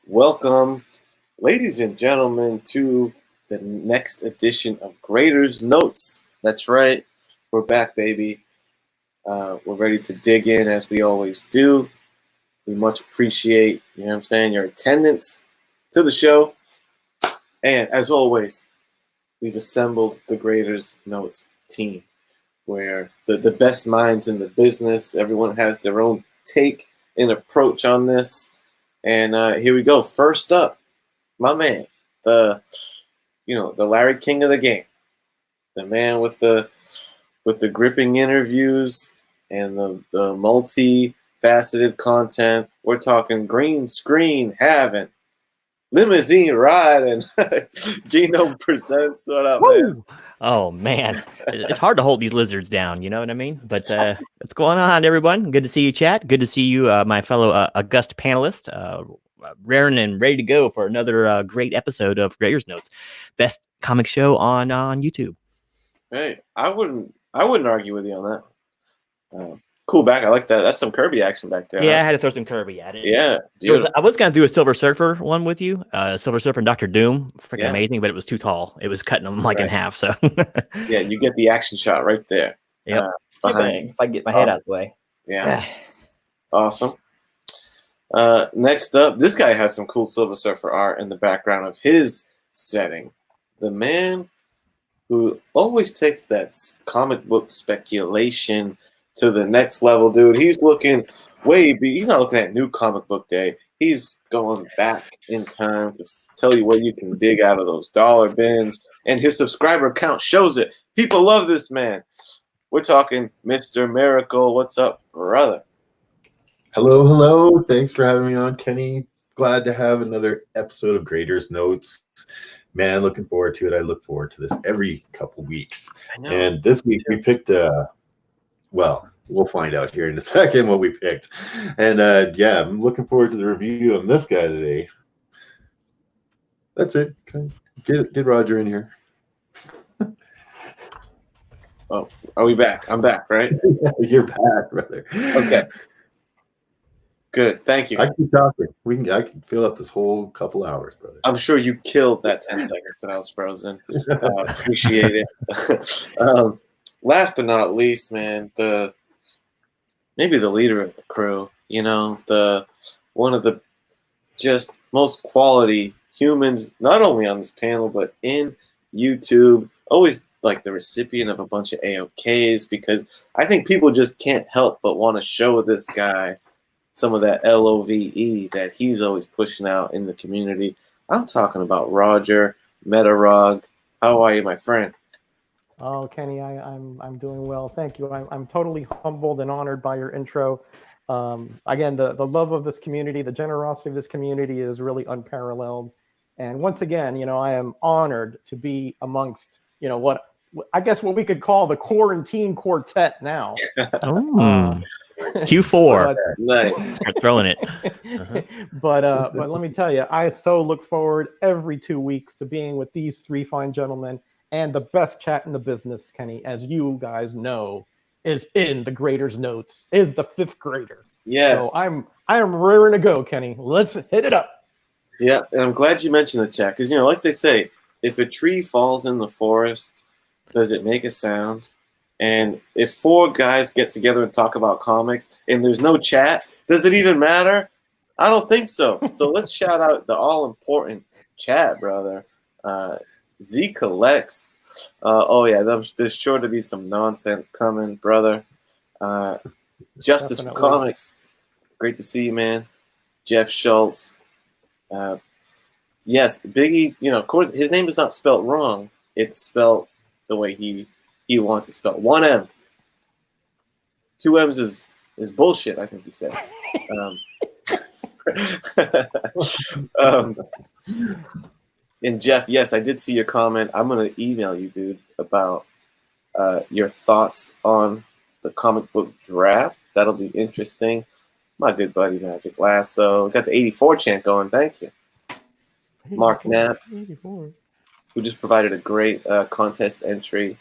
Welcome, ladies and gentlemen, to the next edition of Grader'S Notes. That's right, we're back, baby. We're ready to dig in as we always do. We much appreciate, your attendance to the show. And as always, we've assembled the Grader'S Notes team, where the best minds in the business, everyone has their own take and approach on this. And here we go. First up, my man, the Larry King of the game, the man with the gripping interviews and the multi-faceted content. We're talking green screen having, limousine riding. Gino presents. What up, man? Oh man, it's hard to hold these lizards down. You know what I mean? But what's going on, everyone? Good to see you, chat. Good to see you, my fellow august panelist. Raring and ready to go for another great episode of Grader'S Notes, best comic show on YouTube. Hey, I wouldn't argue with you on that. Cool back. I like that. That's some Kirby action back there. Yeah, huh? I had to throw some Kirby at it. Yeah. I was gonna do a Silver Surfer one with you, Silver Surfer and Doctor Doom, freaking amazing, but it was too tall. It was cutting them in half. So yeah, you get the action shot right there. Yep. If I get my head out of the way. Yeah. Awesome. Next up, this guy has some cool Silver Surfer art in the background of his setting. The man who always takes that comic book speculation to the next level, dude. He's looking he's not looking at New Comic Book Day. He's going back in time to tell you what you can dig out of those dollar bins, and his subscriber count shows it. People love this man. We're talking Mr. Miracle. What's up, brother? Hello. Thanks for having me on, Kenny. Glad to have another episode of Grader'S Notes. Man, looking forward to it. I look forward to this every couple weeks. And this week we picked we'll find out here in a second what we picked. And I'm looking forward to the review on this guy today. That's it. Get Roger in here. Oh, are we back? I'm back, right? You're back, brother. Okay. Good, thank you. I keep talking. I can fill up this whole couple hours, brother. I'm sure you killed that 10 seconds that I was frozen. Appreciate it. Last but not least, man, maybe the leader of the crew. One of the just most quality humans, not only on this panel but in YouTube. Always like the recipient of a bunch of AOKs, because I think people just can't help but want to show this guy some of that LOVE that he's always pushing out in the community. I'm talking about Roger Metarog. How are you, my friend? Oh, Kenny, I'm doing well. Thank you. I'm totally humbled and honored by your intro. Again, the love of this community, the generosity of this community is really unparalleled. And once again, I am honored to be amongst, what we could call the quarantine quartet now. Q4. Nice. Start throwing it. But let me tell you, I so look forward every 2 weeks to being with these three fine gentlemen, and the best chat in the business, Kenny, as you guys know, is in the Grader'S Notes, is the fifth grader. Yes. So I am raring to go, Kenny. Let's hit it up. Yeah, and I'm glad you mentioned the chat, because like they say, if a tree falls in the forest, does it make a sound? And if four guys get together and talk about comics and there's no chat, does it even matter? I don't think so. So let's shout out the all-important chat, brother. Z Collects. There's sure to be some nonsense coming, brother. Justice for Comics. Great to see you, man. Jeff Schultz. Yes, Biggie, of course, his name is not spelled wrong. It's spelled the way he wants it spelled. 1 M. 2 M's is bullshit, I think he said. And Jeff, yes, I did see your comment. I'm going to email you, dude, about your thoughts on the comic book draft. That'll be interesting. My good buddy, Magic Lasso. Got the 84 chant going. Thank you. Mark Knapp, who just provided a great contest entry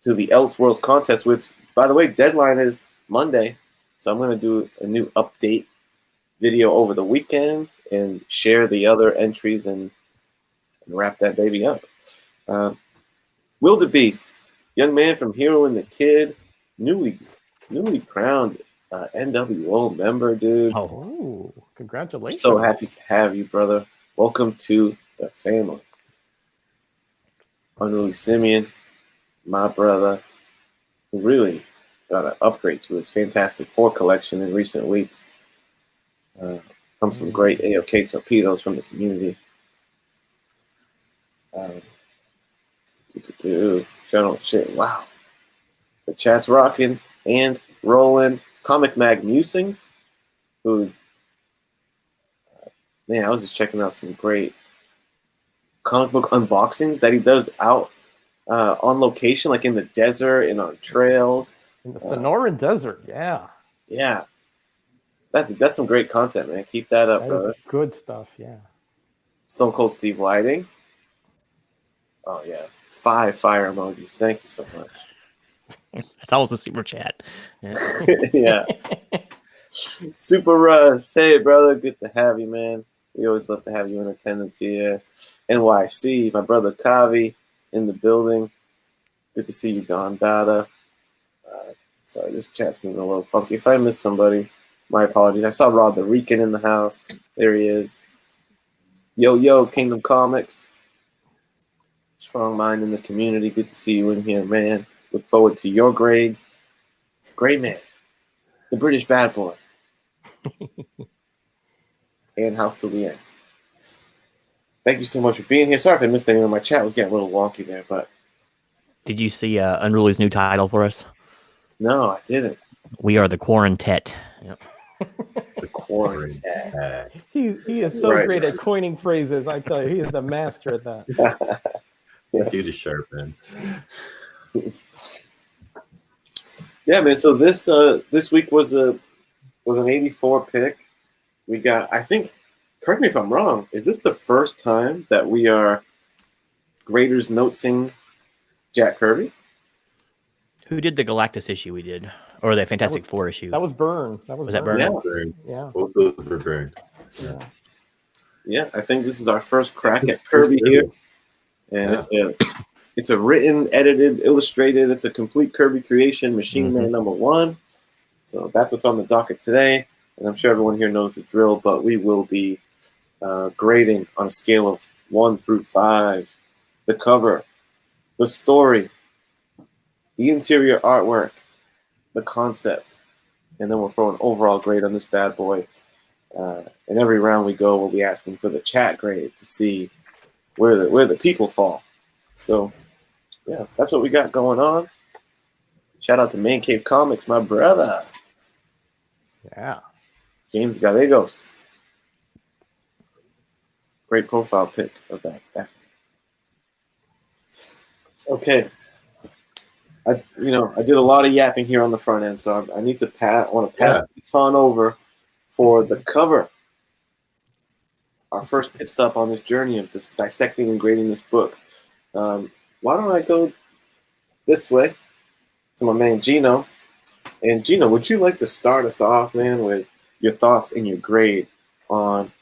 to the Elseworlds contest, which, by the way, deadline is Monday. So I'm going to do a new update video over the weekend and share the other entries and wrap that baby up. Wildebeest, young man from Hero and the Kid, newly crowned NWO member, dude. Oh, congratulations. So happy to have you, brother. Welcome to the family. Unruly Simeon, my brother, who really got an upgrade to his Fantastic Four collection in recent weeks. From some great AOK torpedoes from the community. Shit, wow. The chat's rocking and rolling. Comic Mag Musings, who, man, I was just checking out some great comic book unboxings that he does out on location, like in the desert and on trails. In the Sonoran Desert, yeah. Yeah. That's some great content, man. Keep that up, brother. Good stuff, yeah. Stone Cold Steve Whiting. Oh, yeah. 5 fire emojis. Thank you so much. That was a super chat. Yeah. Yeah. Super Russ. Hey, brother. Good to have you, man. We always love to have you in attendance here. NYC, my brother Kavi in the building. Good to see you, Don Dada. Sorry, this chat's moving a little funky. If I miss somebody, my apologies. I saw Rod the Rican in the house. There he is. Yo, Kingdom Comics. Strong mind in the community. Good to see you in here, man. Look forward to your grades. Great man. The British bad boy. And House Till the End. Thank you so much for being here. Sorry if I missed anything. My chat was getting a little wonky there, but. Did you see Unruly's new title for us? No, I didn't. We are the Quarantet. Yep. The Quarantet. He is so great at coining phrases. I tell you, he is the master at that. Yes. Dude is sharp, man. Yeah, man. So this week was an 84 pick. We got, I think, correct me if I'm wrong, is this the first time that we are Grader'S notesing Jack Kirby? Who did the Galactus issue we did? Or the Fantastic Four issue? That was Byrne. Was that Byrne? Yeah. Both those were Byrne. Yeah. Yeah, I think this is our first crack at Kirby here. And it's a written, edited, illustrated, it's a complete Kirby creation, Machine Man #1. So that's what's on the docket today. And I'm sure everyone here knows the drill, but we will be grading on a scale of 1 through 5. The cover, the story, the interior artwork, the concept, and then we'll throw an overall grade on this bad boy. And every round we go, we'll be asking for the chat grade to see where the people fall. So, yeah, that's what we got going on. Shout out to Man Cave Comics, my brother. Yeah. James Gallegos. Great profile pic of that. Okay. I did a lot of yapping here on the front end, so I need to pass the baton over for the cover. Our first pit stop on this journey of just dissecting and grading this book. Why don't I go this way to my man Gino? And Gino, would you like to start us off, man, with your thoughts and your grade on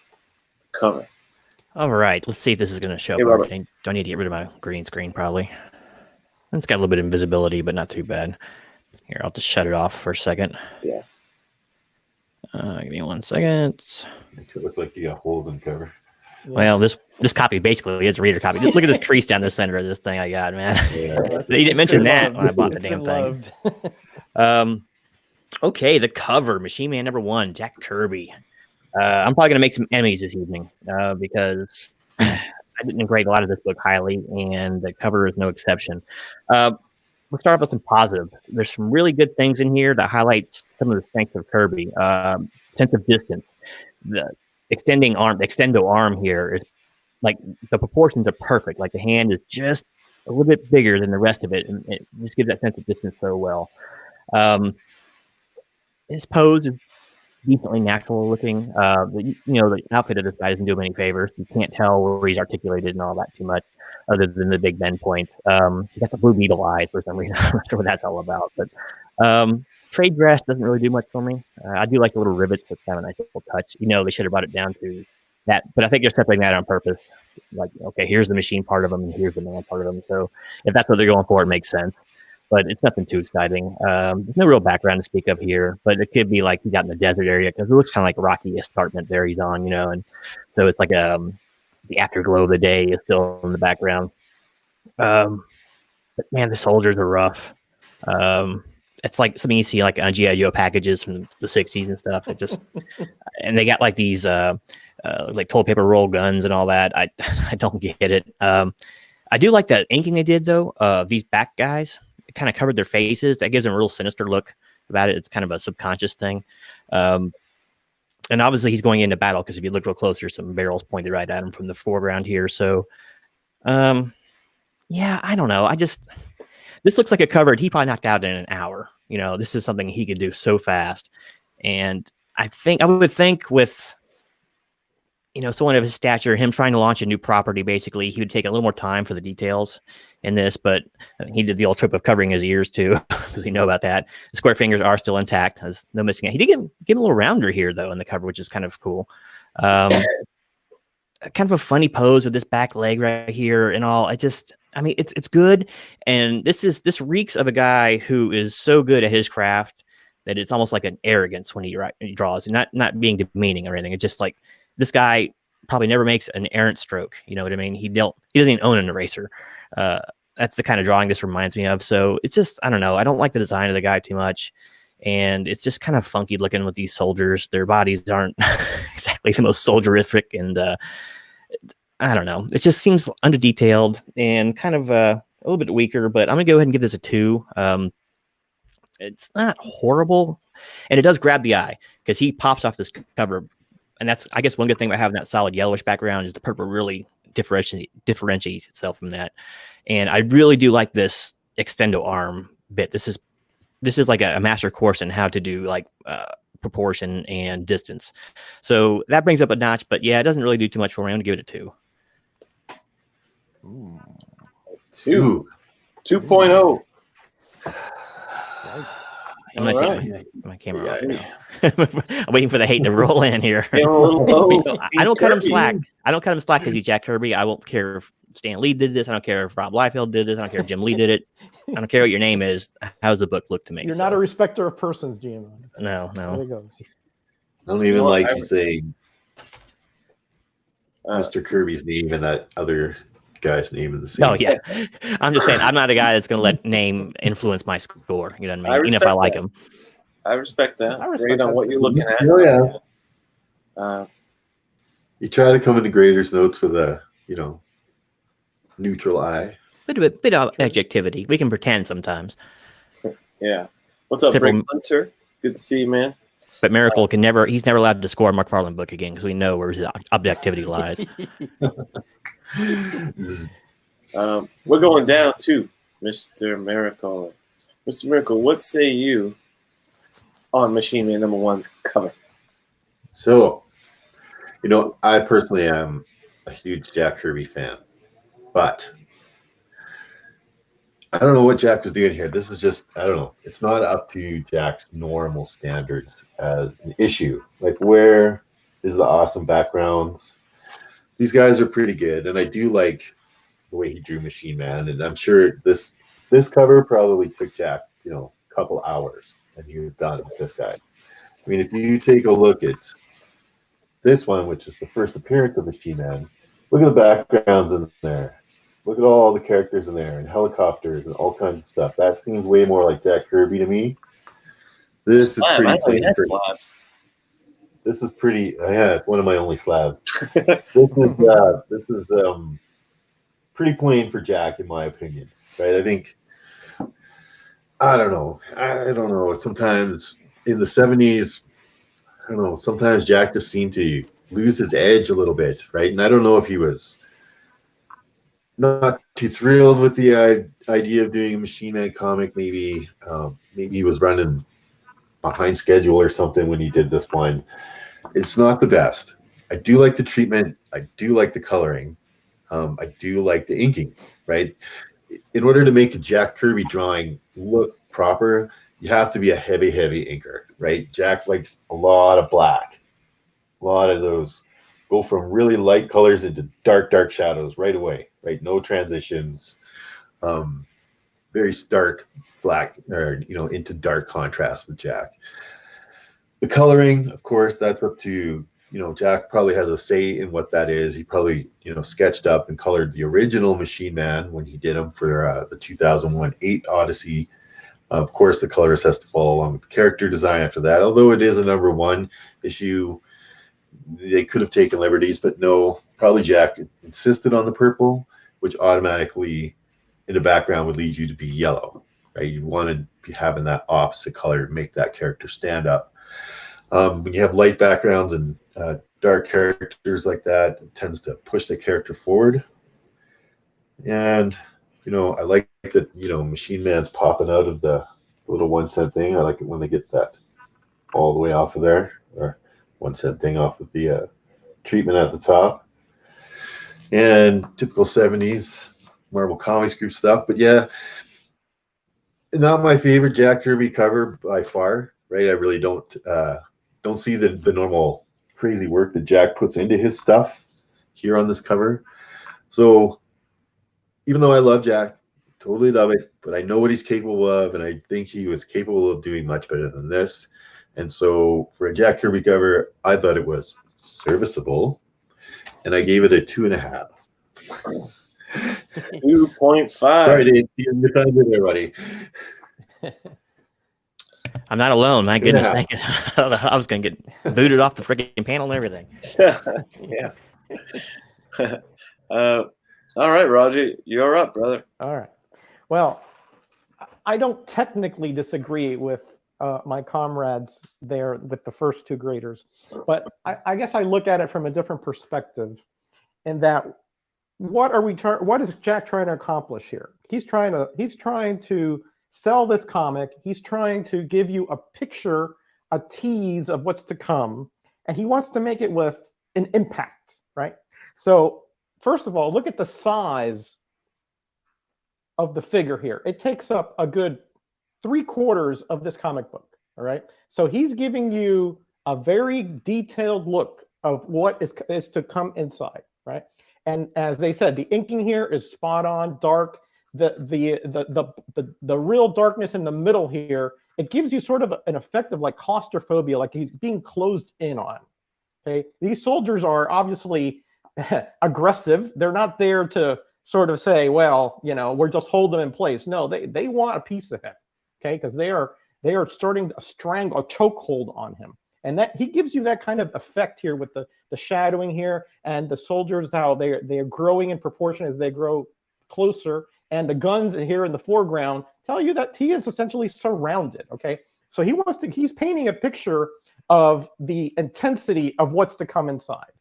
the cover? All right, let's see if this is going to show. Hey, Robert. Do I need to get rid of my green screen? Probably. It's got a little bit of invisibility, but not too bad. Here, I'll just shut it off for a second. Yeah. Give me 1 second. Makes it look like you got holes in the cover. Yeah. Well, this copy basically is a reader copy. Look at this crease down the center of this thing I got, man. Yeah. You didn't mention that when I bought the damn thing. Okay, the cover, Machine Man #1, Jack Kirby. I'm probably going to make some enemies this evening because I didn't grade a lot of this book highly, and the cover is no exception. We'll start off with some positives. There's some really good things in here that highlights some of the strengths of Kirby. Sense of distance. The extendo arm here is like the proportions are perfect. Like the hand is just a little bit bigger than the rest of it, and it just gives that sense of distance so well. His pose is decently natural looking. The outfit of this guy doesn't do him any favors. You can't tell where he's articulated and all that too much, other than the big bend point. He got the blue beetle eyes for some reason. I'm not sure what that's all about, but trade dress doesn't really do much for me. I do like the little rivets that have a nice little touch. They should have brought it down to that, but I think they're separating that on purpose. Like, okay, here's the machine part of them, and here's the man part of them. So if that's what they're going for, it makes sense. But it's nothing too exciting. There's no real background to speak of here, but it could be like he's out in the desert area because it looks kind of like a rocky escarpment there he's on, and so it's like the afterglow of the day is still in the background. But man, the soldiers are rough. It's like something you see like on GI Joe packages from the '60s and stuff. It just and they got like these like toilet paper roll guns and all that. I don't get it. I do like the inking they did though. These back guys, it kind of covered their faces. That gives them a real sinister look about it. It's kind of a subconscious thing. And obviously he's going into battle because if you look real close, there's some barrels pointed right at him from the foreground here. So, yeah, I don't know. This looks like a cover he probably knocked out in an hour. This is something he could do so fast. And I would think with, someone of his stature, him trying to launch a new property, basically, he would take a little more time for the details in this, but he did the old trip of covering his ears too, because we know about that. The square fingers are still intact. There's no missing it. He did give him a little rounder here, though, in the cover, which is kind of cool. Kind of a funny pose with this back leg right here and all. It's good. And this reeks of a guy who is so good at his craft that it's almost like an arrogance when he draws, and not being demeaning or anything. It's just like, this guy probably never makes an errant stroke. You know what I mean? He doesn't even own an eraser. That's the kind of drawing this reminds me of. So it's just, I don't know. I don't like the design of the guy too much. And it's just kind of funky looking with these soldiers. Their bodies aren't exactly the most soldierific. And I don't know. It just seems under-detailed and kind of a little bit weaker, but I'm going to go ahead and give this a 2. It's not horrible. And it does grab the eye because he pops off this cover. And that's, I guess, one good thing about having that solid yellowish background is the purple really differentiates itself from that. And I really do like this extendo arm bit. This is like a master course in how to do like proportion and distance. So that brings up a notch, but yeah, it doesn't really do too much for me. I'm gonna give it a 2. Ooh. 2.0. I'm gonna take my camera off now. I'm waiting for the hate to roll in here. I don't cut him slack. I don't cut him slack because he's Jack Kirby. I won't care if Stan Lee did this. I don't care if Rob Liefeld did this. I don't care if Jim Lee did it. I don't care what your name is. How's the book look to me? You're not a respecter of persons, GM. No. There it goes. I don't even like you saying Mr. Kirby's name and that other guy's name in the scene. Oh yeah, I'm just saying I'm not a guy that's going to let name influence my score. You know what I mean? Even if I like him. I respect that. I respect on what you're looking at. Oh yeah. You try to come into Grader's notes with a neutral eye. Bit of objectivity. We can pretend sometimes. Yeah. What's up, Rick Hunter? Good to see you, man. But Miracle he's never allowed to score a Mark Farland book again because we know where his objectivity lies. We're going down to Mr. Miracle. Mr. Miracle, what say you on Machine Man #1's cover? So, I personally am a huge Jack Kirby fan, but I don't know what Jack was doing here. This is just, I don't know. It's not up to Jack's normal standards as an issue. Like, where is the awesome backgrounds? These guys are pretty good, and I do like the way he drew Machine Man, and I'm sure this cover probably took Jack, a couple hours, and he was done with this guy. I mean, if you take a look at this one, which is the first appearance of Machine Man, look at the backgrounds in there. Look at all the characters in there and helicopters and all kinds of stuff. That seems way more like Jack Kirby to me. This is pretty plain. This is pretty. Yeah, it's one of my only slabs. This is pretty plain for Jack, in my opinion. Right? I think. I don't know. Sometimes in the '70s, I don't know. Sometimes Jack just seemed to lose his edge a little bit, right? And I don't know if he was not too thrilled with the idea of doing a Machine Man comic. Maybe he was running behind schedule or something when he did this one. It's not the best. I do like the treatment. I do like the coloring. I do like the inking, right? In order to make a Jack Kirby drawing look proper, you have to be a heavy inker, right? Jack likes a lot of black, a lot of those. Go from really light colors into dark shadows right away, right? No transitions. Very stark black, or into dark contrast with Jack. The coloring, of course, that's up to Jack probably has a say in what that is. He probably sketched up and colored the original Machine Man when he did them for the 2001 8 Odyssey. Of course, the colorist has to follow along with the character design after that. Although it is a #1 issue, they could have taken liberties, but no, probably Jack insisted on the purple, which automatically in the background would lead you to be yellow, right? You want to be having that opposite color to make that character stand up. When you have light backgrounds and dark characters like that, it tends to push the character forward. And I like that Machine Man's popping out of the little 1 cent thing. I like it when they get that all the way off of there, or 1 cent thing off of the treatment at the top. And typical 70s Marvel Comics group stuff. But yeah, not my favorite Jack Kirby cover by far, right? I really don't see the normal crazy work that Jack puts into his stuff here on this cover. So even though I love Jack, totally love it, but I know what he's capable of, and I think he was capable of doing much better than this. And so for a Jack Kirby cover, I thought it was serviceable, and I gave it a 2.5. 2.5. Sorry, Dave. You're kind of good there, buddy. I'm not alone. My goodness, Yeah. thank you. I was going to get booted off the freaking panel and everything. Yeah. All right, Roger, you're up, brother. All right. Well, I don't technically disagree with my comrades there with the first 2 graders, but I guess I look at it from a different perspective, in that what is Jack trying to accomplish here? He's trying to sell this comic. He's trying to give you a picture, a tease of what's to come, and he wants to make it with an impact, right? So first of all, look at the size of the figure here. It takes up a good 3/4 of this comic book, all right? So he's giving you a very detailed look of what is to come inside, right? And as they said, the inking here is spot on, dark. The real darkness in the middle here, it gives you sort of an effect of like claustrophobia, like he's being closed in on. Okay, these soldiers are obviously aggressive. They're not there to sort of say, well, we're just holding them in place. No, they want a piece of him. Okay, because they are starting to strangle, a chokehold on him. And that he gives you that kind of effect here with the shadowing here, and the soldiers, how they are growing in proportion as they grow closer, and the guns here in the foreground tell you that he is essentially surrounded. Okay, so he's painting a picture of the intensity of what's to come inside.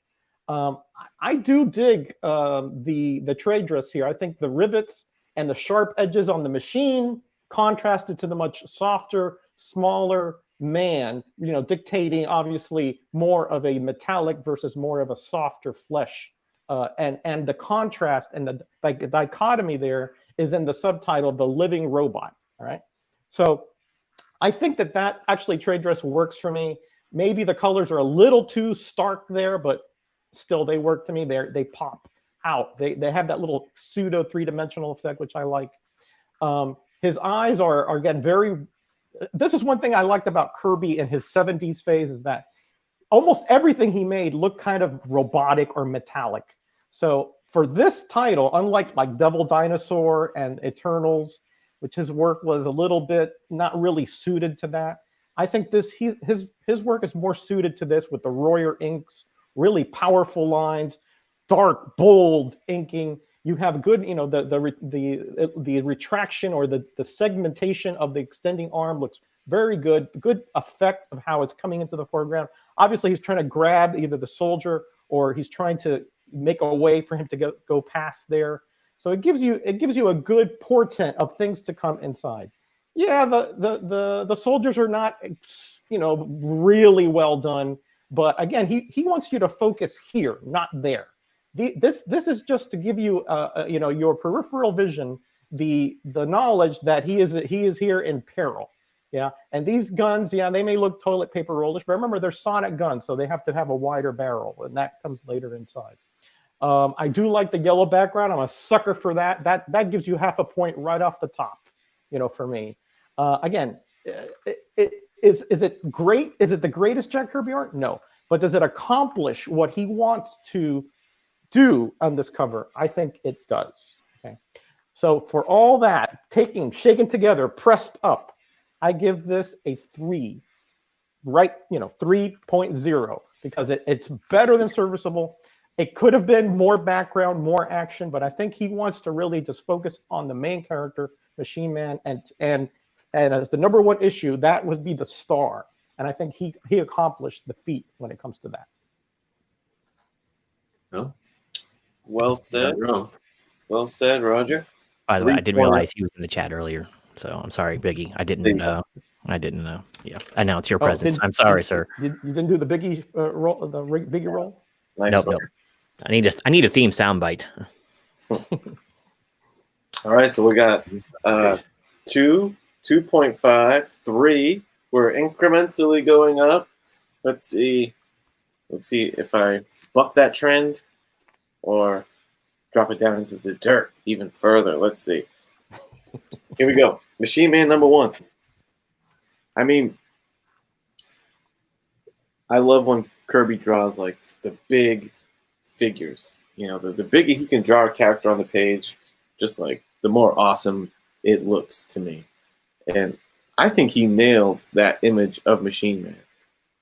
I do dig the trade dress here. I think the rivets and the sharp edges on the machine contrasted to the much softer, smaller man, dictating obviously more of a metallic versus more of a softer flesh. And the contrast and the dichotomy there is in the subtitle, The Living Robot. All right. So I think that actually trade dress works for me. Maybe the colors are a little too stark there, but still they work to me. They pop out. They have that little pseudo 3-dimensional effect, which I like. His eyes are again this is one thing I liked about Kirby in his 70s phase, is that almost everything he made looked kind of robotic or metallic. So for this title, unlike like Devil Dinosaur and Eternals, which his work was a little bit not really suited to that, I think his work is more suited to this, with the Royer inks, really powerful lines, dark, bold inking. You have good, the retraction or the segmentation of the extending arm looks very good. Good effect of how it's coming into the foreground. Obviously, he's trying to grab either the soldier, or he's trying to make a way for him to go past there. So it gives you a good portent of things to come inside. Yeah, the soldiers are not, really well done, but again, he wants you to focus here, not there. This is just to give you your peripheral vision, the knowledge that he is here in peril. Yeah, and these guns, yeah, they may look toilet paper rollish, but remember they're sonic guns, so they have to have a wider barrel, and that comes later inside. I do like the yellow background. I'm a sucker for that. That gives you half a point right off the top, for me. Again, is it great? Is it the greatest Jack Kirby art? No, but does it accomplish what he wants to do on this cover? I think it does. Okay, so for all that, shaken together, pressed up, I give this a 3, right? 3.0, because it's better than serviceable. It could have been more background, more action, but I think he wants to really just focus on the main character, Machine Man, and as the #1 issue, that would be the star. And I think he accomplished the feat when it comes to that. No, Well said. not wrong. Well said, Roger. By the way, I didn't realize he was in the chat earlier, so I'm sorry, Biggie. I didn't know. Yeah, announce your presence. I'm sorry, sir. You didn't do the Biggie roll, the Biggie roll? Nice. Nope. I need a theme soundbite. All right, so we got 2, 2.5, 3. We're incrementally going up. Let's see if I buck that trend or drop it down into the dirt even further. Let's see. Here we go. Machine Man #1. I mean, I love when Kirby draws like the big figures. The bigger he can draw a character on the page, just like the more awesome it looks to me. And I think he nailed that image of Machine Man.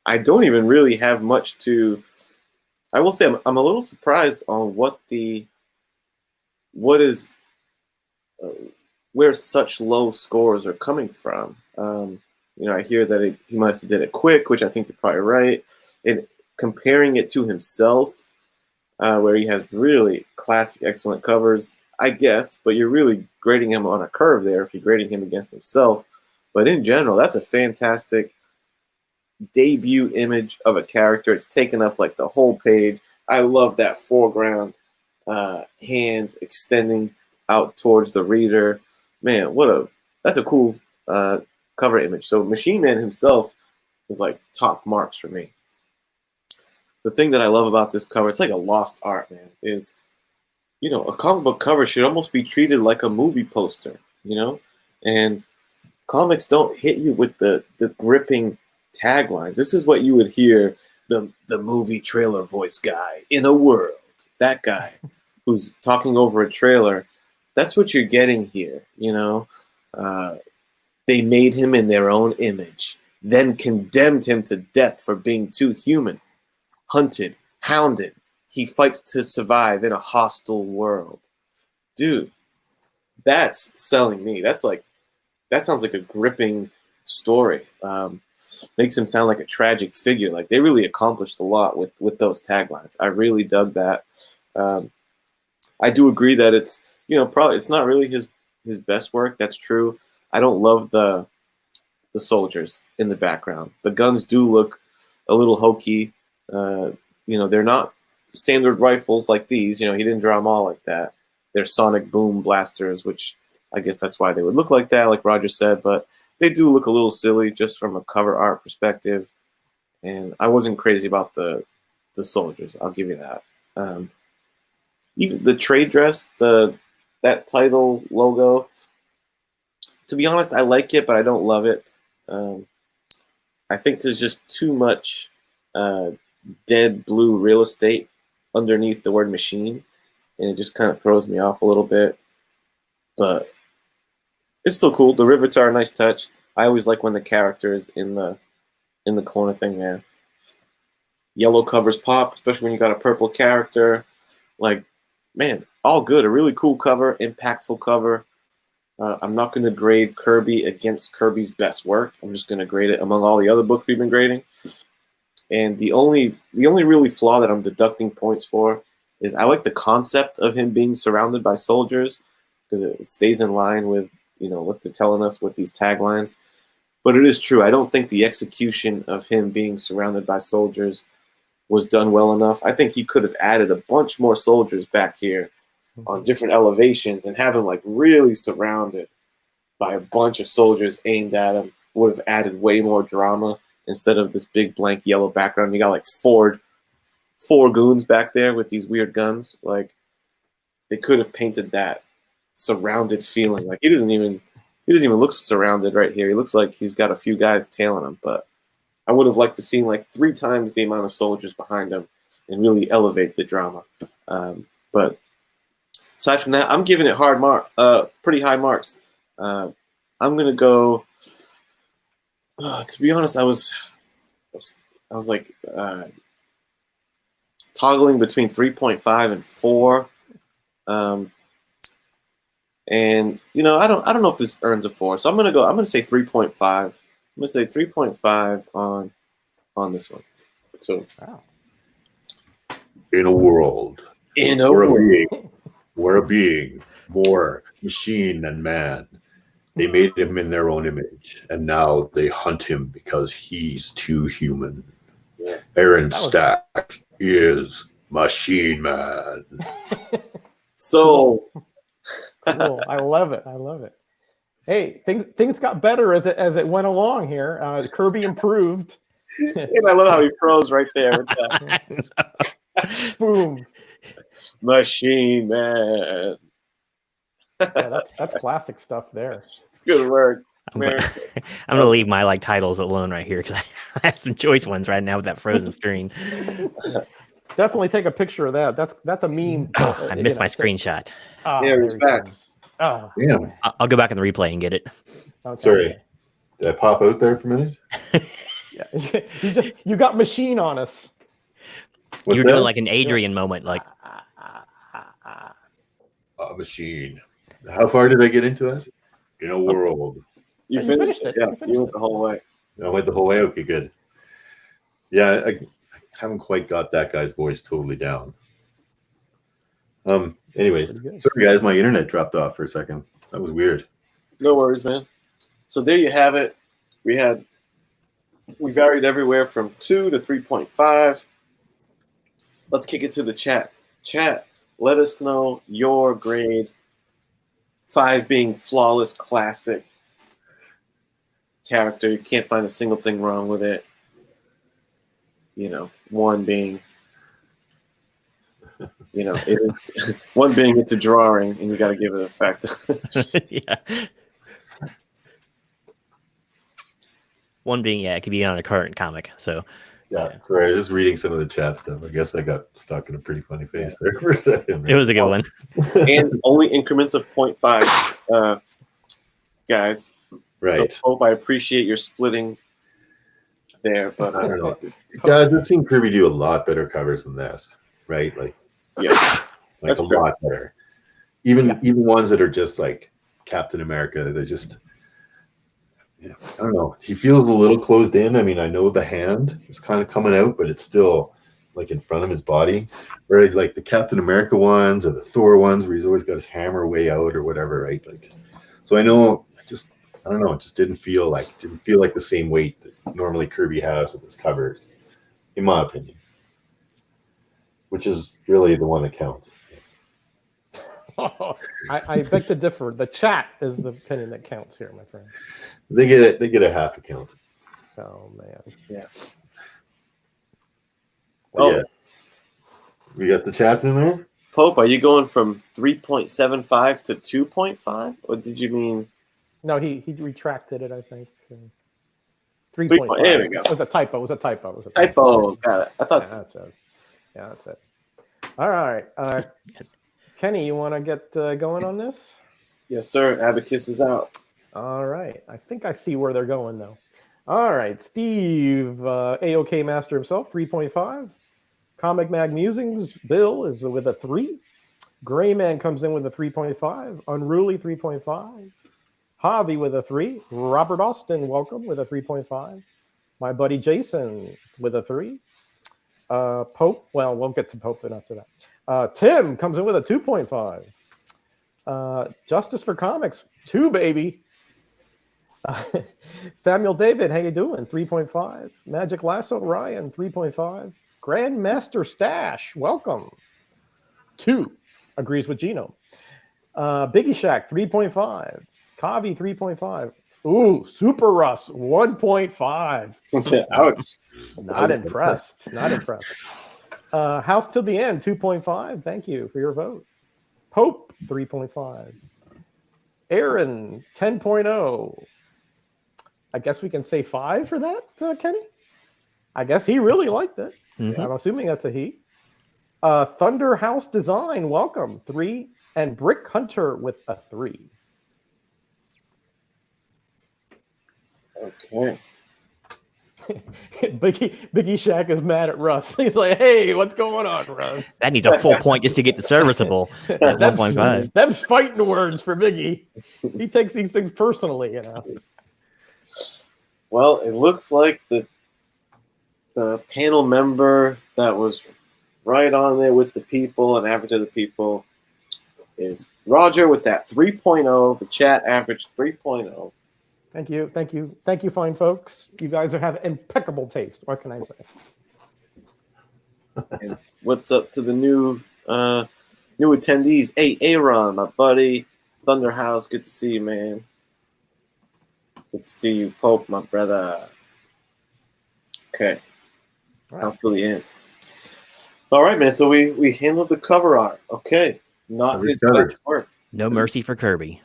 I don't even really have much to. I will say I'm a little surprised on where such low scores are coming from. I hear that he must have did it quick, which I think you're probably right. And comparing it to himself, where he has really classic, excellent covers, I guess, but you're really grading him on a curve there if you're grading him against himself. But in general, that's a fantastic debut image of a character. It's taken up like the whole page. I love that foreground hand extending out towards the reader. Man, that's a cool cover image. So Machine Man himself is like top marks for me. The thing that I love about this cover, it's like a lost art, man, is, a comic book cover should almost be treated like a movie poster, and comics don't hit you with the gripping taglines. This is what you would hear the movie trailer voice guy in a world, that guy who's talking over a trailer. That's what you're getting here, They made him in their own image, then condemned him to death for being too human. Hunted, hounded, he fights to survive in a hostile world. Dude, that's selling me. That sounds like a gripping story. Makes him sound like a tragic figure. Like, they really accomplished a lot with those taglines. I really dug that. I do agree that it's, probably it's not really his best work. That's true. I don't love the soldiers in the background. The guns do look a little hokey. They're not standard rifles like these. He didn't draw them all like that. They're sonic boom blasters, which I guess that's why they would look like that, like Roger said. But they do look a little silly just from a cover art perspective. And I wasn't crazy about the soldiers. I'll give you that. Even the trade dress, that title logo, to be honest, I like it, but I don't love it. I think there's just too much dead blue real estate underneath the word machine, and it just kind of throws me off a little bit. But it's still cool. The rivets are a nice touch. I always like when the character is in the corner thing there. Yellow covers pop, especially when you got a purple character. Like, man, all good. A really cool cover, impactful cover. I'm not going to grade Kirby against Kirby's best work. I'm just going to grade it among all the other books we've been grading. And the only really flaw that I'm deducting points for is I like the concept of him being surrounded by soldiers, because it stays in line with what they're telling us with these taglines. But it is true. I don't think the execution of him being surrounded by soldiers was done well enough. I think he could have added a bunch more soldiers back here on different elevations and have him like really surrounded by a bunch of soldiers aimed at him. would have added way more drama instead of this big blank yellow background. You got like four goons back there with these weird guns. Like they could have painted that surrounded feeling. Like he doesn't even look surrounded right here. He looks like he's got a few guys tailing him, but I would have liked to see like 3 times the amount of soldiers behind him and really elevate the drama. But aside from that, I'm giving it pretty high marks. I'm gonna go. To be honest, I was like toggling between 3.5 and 4. And I don't know if this earns a 4, so I'm gonna say 3.5. I'm gonna say 3.5 on this one. So, Wow. In a world, where a being more machine than man, they made him in their own image, and now they hunt him because he's too human. Yes. Aaron Stack is Machine Man. So Cool. I love it. Hey, things got better as it went along here. Kirby improved. and I love how he froze right there with that. Boom. Machine Man. Yeah, that's classic stuff there. Good work. I'm gonna leave my like titles alone right here because I have some choice ones right now with that frozen screen. Definitely take a picture of that. That's a meme. Oh, I missed my screenshot. There he's back. Damn. I'll go back in the replay and get it. Okay. Sorry. Did I pop out there for a minute? Yeah. You got machine on us. What's You're that? doing like an Adrian moment, like A machine. How far did I get into that? In a world. You You finished finished it. it. Yeah, You finished you went it. the whole way. I went the whole way. Okay, good. Yeah, I haven't quite got that guy's voice totally down. Anyways, Pretty good. sorry guys, my internet dropped off for a second. That was weird. No worries, man. So there you have it. We varied everywhere from 2 to 3.5. Let's kick it to the chat. Chat, let us know your grade. 5 being flawless, classic character. You can't find a single thing wrong with it. 1 being, it is 1 being it's a drawing and you got to give it effect. yeah. One being, it could be on a current comic. So Yeah, sorry, I was just reading some of the chat stuff. I guess I got stuck in a pretty funny face there for a second. it was a good one. And only increments of 0.5, guys. Right. So Hope, I appreciate your splitting there, but I don't know. Guys, I've seen Kirby do a lot better covers than this, right? Like, yeah, like that's a true. lot better. Even ones that are just like Captain America, they're just, I don't know. He feels a little closed in. I mean, I know the hand is kind of coming out, but it's still like in front of his body. Where like the Captain America ones or the Thor ones, where he's always got his hammer way out or whatever, right? Like, so I know. I don't know. It just didn't feel like the same weight that normally Kirby has with his covers, in my opinion. Which is really the one that counts. I beg to differ. The chat is the opinion that counts here, my friend. They get a half a count. Oh man. Yeah. Yeah. We got the chats in there? Pope, are you going from 3.75 to 2.5? Or did you mean? No, he retracted it, I think. 3.5. There we go. It was a typo. Typo. Got it. I thought so. That's it. All right. Kenny, you want to get going on this? Yes, sir. Abacus is out. All right. I think I see where they're going, though. All right. Steve, AOK Master himself, 3.5. Comic Mag Musings, Bill is with a 3. Gray Man comes in with a 3.5. Unruly, 3.5. Javi with a 3. Robert Austin, welcome, with a 3.5. My buddy Jason with a 3. Pope, well, we'll get to Pope after that. Tim comes in with a 2.5. Justice for Comics, 2, baby. Samuel David, how you doing? 3.5. Magic Lasso Ryan, 3.5. Grandmaster Stash, welcome. 2, agrees with Gino. Biggie Shack, 3.5. Kavi, 3.5. Ooh, Super Russ, 1.5. Ouch. Not impressed. Not impressed. House Till the End, 2.5. Thank you for your vote. Pope, 3.5. Aaron, 10.0. I guess we can say 5 for that, Kenny? I guess he really liked it. Mhm. I'm assuming that's a he. Thunder House Design, welcome, 3. And Brick Hunter with a 3. Okay. Biggie Shack is mad at Russ. He's like, hey, what's going on, Russ? That needs a full point just to get the serviceable at 1.5. Them's fighting words for Biggie. He takes these things personally, you know. Well, it looks like the panel member that was right on there with the people and average of the people is Roger with that 3.0. The chat average 3.0. Thank you, fine folks. You guys have impeccable taste. What can I say? And what's up to the new attendees? Hey, Aaron, my buddy, Thunder House. Good to see you, man. Good to see you, Pope, my brother. Okay, All right. House till the end. All right, man. So we handled the cover art. Okay, not his best work. No mercy for Kirby.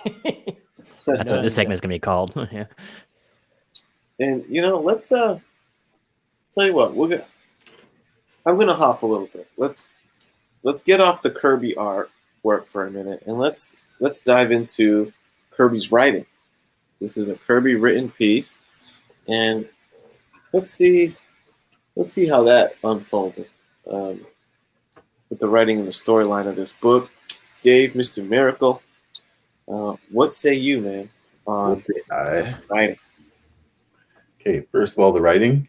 That's what this segment's gonna be called. Yeah. And let's tell you what I'm gonna hop a little bit. Let's get off the Kirby art work for a minute, and let's dive into Kirby's writing. This is a Kirby written piece, and let's see how that unfolded with the writing and the storyline of this book. Dave, Mr. Miracle, what say you, man, on writing? Okay, first of all, the writing.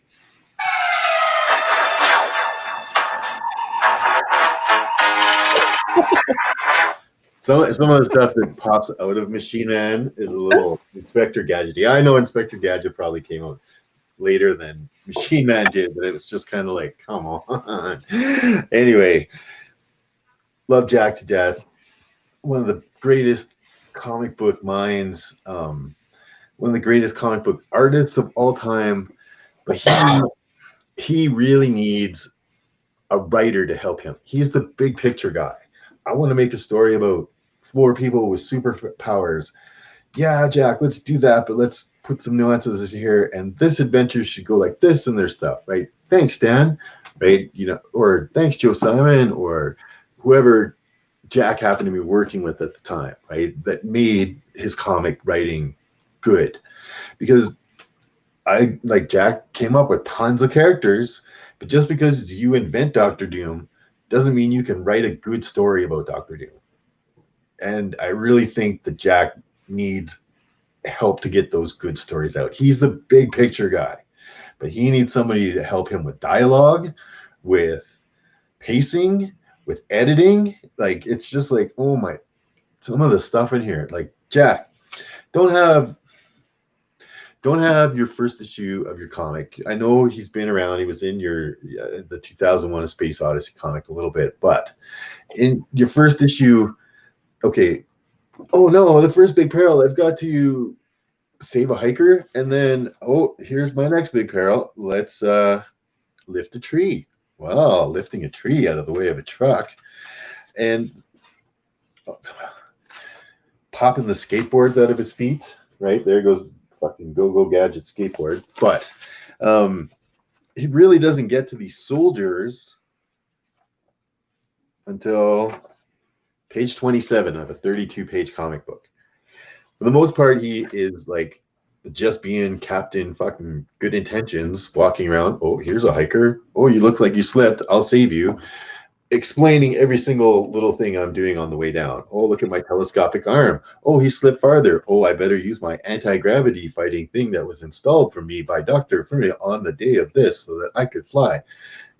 Some of the stuff that pops out of Machine Man is a little Inspector Gadget-y. I know Inspector Gadget probably came out later than Machine Man did, but it was just kind of like, come on. Anyway, love Jack to death. One of the greatest comic book minds, one of the greatest comic book artists of all time, but he really needs a writer to help him. He's the big picture guy. I want to make a story about 4 people with superpowers. Yeah, Jack, let's do that, but let's put some nuances here, and this adventure should go like this and their stuff, right? Thanks, Dan, right? Or thanks, Joe Simon, or whoever Jack happened to be working with at the time, right? That made his comic writing good, because Jack came up with tons of characters, but just because you invent Dr. Doom doesn't mean you can write a good story about Dr. Doom. And I really think that Jack needs help to get those good stories out. He's the big picture guy, but he needs somebody to help him with dialogue, with pacing, with editing. Like, it's just like, oh my, some of the stuff in here, like, Jack, don't have your first issue of your comic. I know he's been around. He was in the 2001 A Space Odyssey comic a little bit, but in your first issue, okay, oh no, the first big peril, I've got to save a hiker, and then, oh, here's my next big peril. Let's lift a tree. Wow, lifting a tree out of the way of a truck. And popping the skateboards out of his feet, right? There goes fucking go gadget skateboard. But he really doesn't get to these soldiers until page 27 of a 32-page comic book. For the most part, he is like just being Captain fucking Good Intentions, walking around. Oh, here's a hiker. Oh, you look like you slipped. I'll save you. Explaining every single little thing I'm doing on the way down. Oh, look at my telescopic arm. Oh, he slipped farther. Oh, I better use my anti-gravity fighting thing that was installed for me by Dr. Furry on the day of this so that I could fly.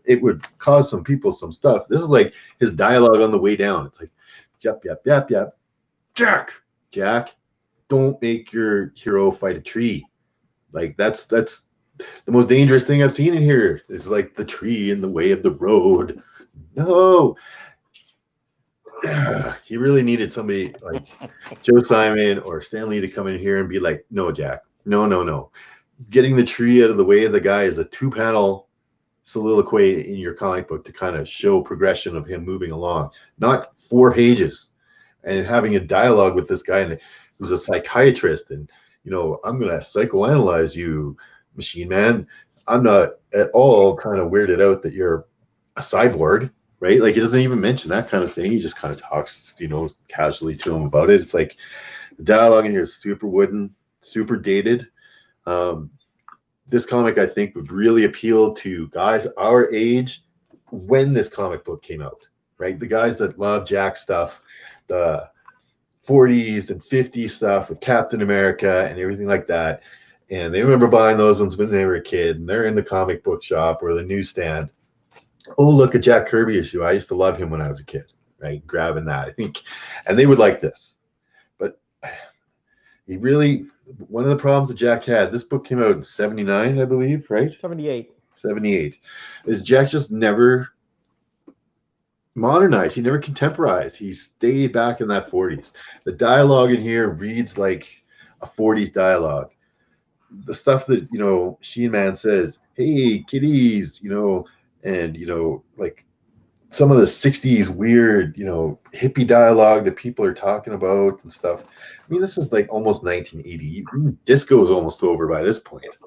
It would cause some people some stuff. This is like his dialogue on the way down. It's like, yep, yep, yep, yep. Jack, don't make your hero fight a tree. Like, that's the most dangerous thing I've seen in here. Is like the tree in the way of the road. No. he really needed somebody like Joe Simon or Stan Lee to come in here and be like, no, Jack, no. Getting the tree out of the way of the guy is a 2-panel soliloquy in your comic book to kind of show progression of him moving along, not 4 pages and having a dialogue with this guy who's a psychiatrist and, I'm going to psychoanalyze you, Machine Man. I'm not at all kind of weirded out that you're a cyborg, right? Like, he doesn't even mention that kind of thing. He just kind of talks, casually to him about it. It's like the dialogue in here is super wooden, super dated. This comic, I think, would really appeal to guys our age when this comic book came out, right? The guys that love Jack stuff, the 40s and 50s stuff with Captain America and everything like that. And they remember buying those ones when they were a kid, and they're in the comic book shop or the newsstand. Oh, look, a Jack Kirby issue. I used to love him when I was a kid, right? Grabbing that, I think. And they would like this. But one of the problems that Jack had, this book came out in 79, I believe, right? 78. Is Jack just never modernized. He never contemporized. He stayed back in that 40s. The dialogue in here reads like a 40s dialogue. The stuff that, Sheen Man says, hey, kiddies, and, like some of the 60s weird, hippie dialogue that people are talking about and stuff. I mean, this is like almost 1980. Disco is almost over by this point,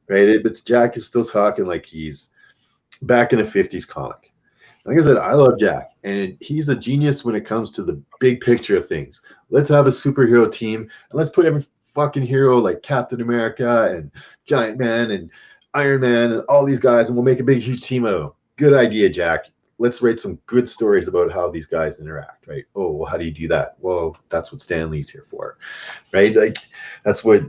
right? But Jack is still talking like he's back in a 50s comic. Like I said, I love Jack, and he's a genius when it comes to the big picture of things. Let's have a superhero team, and let's put every fucking hero like Captain America and Giant Man and Iron Man and all these guys, and we'll make a big, huge team of them. Good idea, Jack. Let's write some good stories about how these guys interact, right? Oh, well, how do you do that? Well, that's what Stan Lee's here for, right? Like, that's what,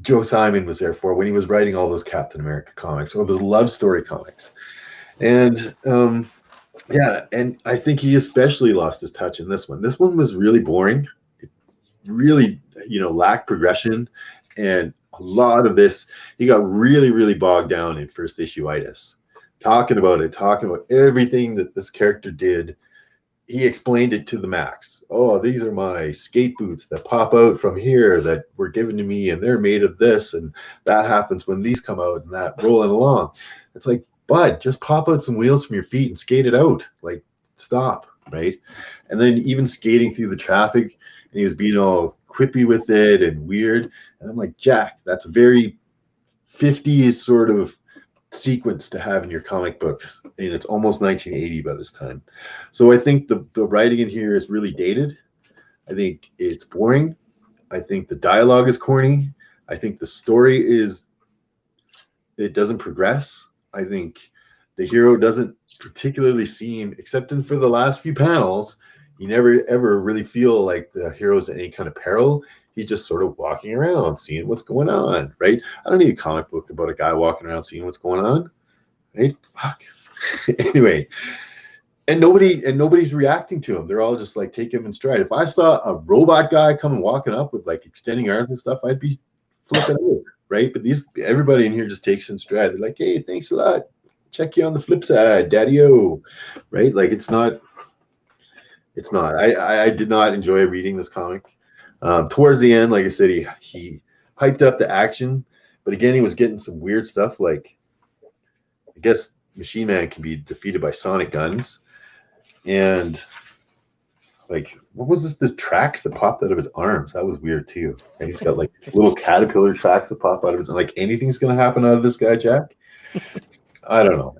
Joe Simon was there for when he was writing all those Captain America comics or those love story comics. And and I think he especially lost his touch in this one. This one was really boring. It really, lacked progression, and a lot of this, he got really, really bogged down in first issue-itis, talking about everything that this character did. He explained it to the max. Oh, these are my skate boots that pop out from here that were given to me, and they're made of this, and that happens when these come out, and that rolling along. It's like, bud, just pop out some wheels from your feet and skate it out. Like, stop, right? And then even skating through the traffic, and he was being all quippy with it and weird. And I'm like, Jack, that's a very 50s sort of sequence to have in your comic books. And it's almost 1980 by this time. So I think the writing in here is really dated. I think it's boring. I think the dialogue is corny. I think the story it doesn't progress. I think the hero doesn't particularly seem, except for the last few panels, you never ever really feel like the hero's in any kind of peril. He's just sort of walking around, seeing what's going on, right? I don't need a comic book about a guy walking around seeing what's going on, right? Fuck. Anyway, and nobody's reacting to him. They're all just like, take him in stride. If I saw a robot guy coming walking up with like extending arms and stuff, I'd be flipping out. Right, but everybody in here just takes in stride. They're like, "Hey, thanks a lot. Check you on the flip side, Daddy-O." Right? Like, it's not. I did not enjoy reading this comic. Towards the end, like I said, he hyped up the action, but again, he was getting some weird stuff. Like, I guess Machine Man can be defeated by sonic guns, and like, what was this tracks that popped out of his arms? That was weird too. And he's got like little caterpillar tracks that pop out of his, like, anything's gonna happen out of this guy, Jack. I don't know.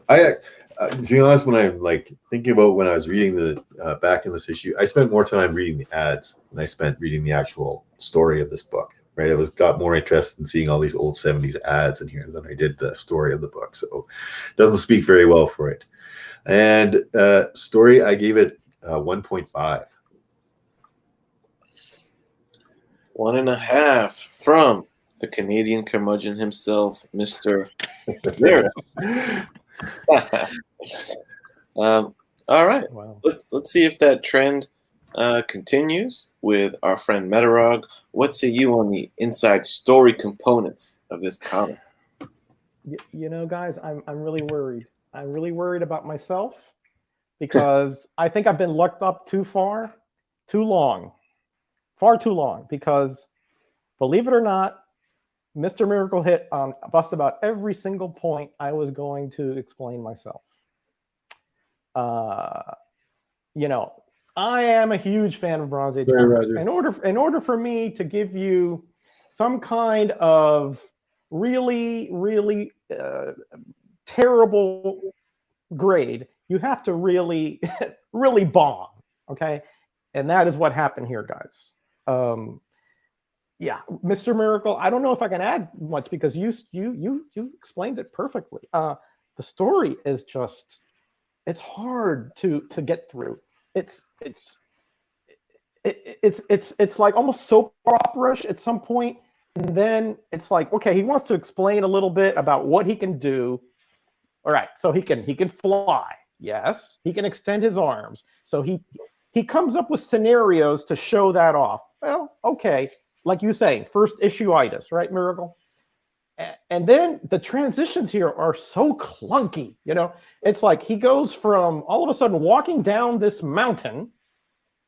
To be honest, when I'm like thinking about when I was reading the back in this issue, I spent more time reading the ads than I spent reading the actual story of this book. Right, I got more interested in seeing all these old 70s ads in here than I did the story of the book. So it doesn't speak very well for it. And story, I gave it 1.5. 1.5 from the Canadian curmudgeon himself, Mr. There. All right. Wow. Let's see if that trend continues with our friend Metarog. What say you on the inside story components of this comic? Guys, I'm really worried. I'm really worried about myself. because I think I've been locked up too long, far too long. Because believe it or not, Mr. Miracle hit on just about every single point I was going to explain myself. You know, I am a huge fan of Bronze Age comics. In order for me to give you some kind of really, really terrible grade, you have to really, really bomb. Okay, and that is what happened here, guys. Yeah, Mr. Miracle. I don't know if I can add much because you explained it perfectly. The story is just, it's hard to get through. It's like almost soap opera-ish at some point, and then it's like, okay, he wants to explain a little bit about what he can do. All right, so he can fly. Yes, he can extend his arms. So he comes up with scenarios to show that off. Well, okay, like you say, first issue-itis, right, Miracle? And then the transitions here are so clunky, you know? It's like he goes from all of a sudden walking down this mountain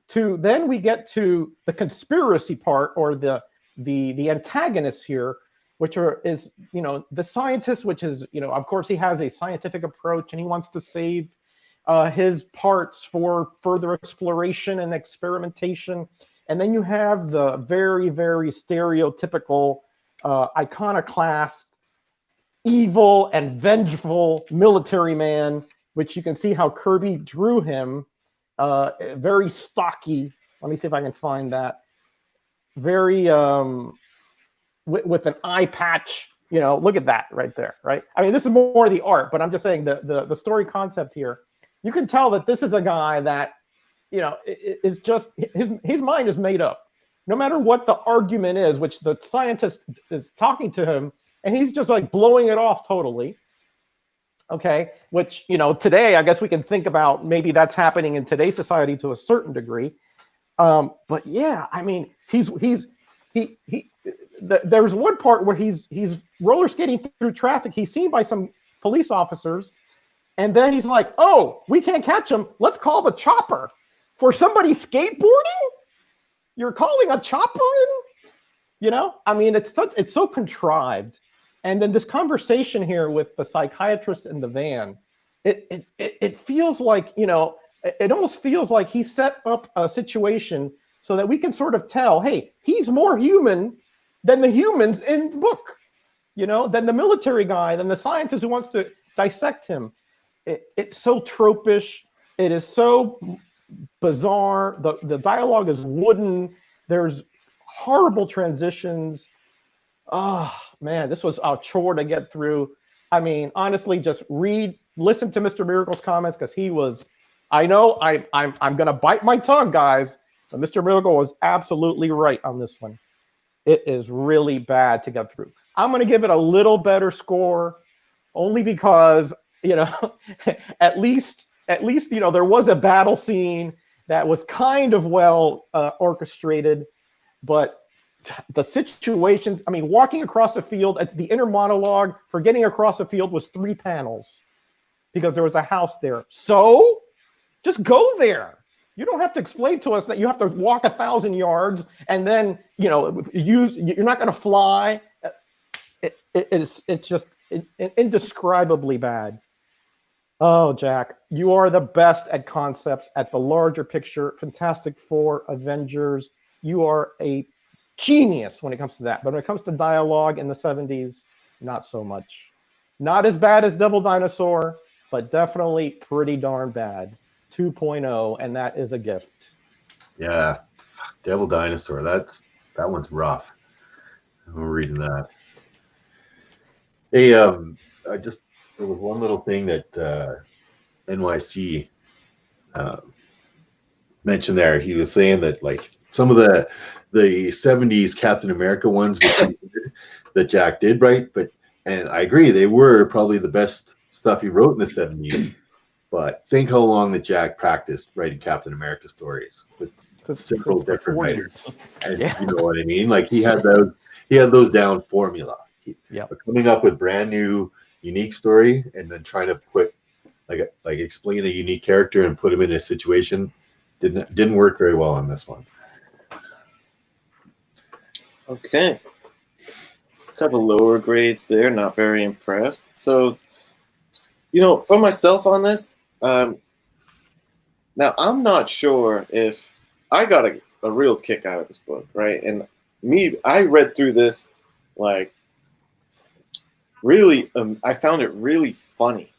to then we get to the conspiracy part, or the antagonist here, which is, you know, the scientist, which is, you know, of course he has a scientific approach and he wants to save his parts for further exploration and experimentation. And then you have the very, very stereotypical iconoclast, evil and vengeful military man, which you can see how Kirby drew him. Very stocky. Let me see if I can find that. Very with an eye patch. You know, look at that right there, right? I mean, this is more the art, but I'm just saying the story concept here. You can tell that this is a guy that, you know, is just his mind is made up. No matter what the argument is, which the scientist is talking to him, and he's just like blowing it off totally. Okay, which, you know, today I guess we can think about maybe that's happening in today's society to a certain degree. But yeah, I mean, there's one part where he's roller skating through traffic. He's seen by some police officers, and then he's like, "Oh, we can't catch him. Let's call the chopper." For somebody skateboarding, you're calling a chopper in? You know, I mean, it's so contrived. And then this conversation here with the psychiatrist in the van, it feels like, you know, it almost feels like he set up a situation so that we can sort of tell, hey, he's more human than the humans in the book, you know, than the military guy, than the scientist who wants to dissect him. It's so tropish. It is so bizarre. The dialogue is wooden. There's horrible transitions. Oh man, this was a chore to get through. I mean, honestly, just listen to Mr. Miracle's comments, because he was, I know I'm gonna bite my tongue, guys, but Mr. Miracle was absolutely right on this one. It is really bad to get through. I'm gonna give it a little better score, only because, you know, at least, you know, there was a battle scene that was kind of well orchestrated, but the situations, I mean, walking across a field, at the inner monologue for getting across a field was 3 panels because there was a house there. So just go there. You don't have to explain to us that you have to walk 1,000 yards and then, you know, you're not going to fly. It's just indescribably bad. Oh, Jack, you are the best at concepts, at the larger picture. Fantastic Four, Avengers. You are a genius when it comes to that. But when it comes to dialogue in the 70s, not so much. Not as bad as Devil Dinosaur, but definitely pretty darn bad. 2.0, and that is a gift. Yeah, Devil Dinosaur. That one's rough. I'm reading that. Hey, there was one little thing that NYC mentioned there. He was saying that, like, some of the 70s Captain America ones that Jack did, right? And I agree, they were probably the best stuff he wrote in the 70s. But think how long that Jack practiced writing Captain America stories with several different writers. And you know what I mean? Like, he had those down formula. But coming up with brand new, unique story and then trying to put like explain a unique character and put him in a situation. Didn't work very well on this one. Okay. A couple lower grades there, not very impressed. So, for myself on this, now I'm not sure if I got a real kick out of this book, right? And I read through this, like, really, I found it really funny.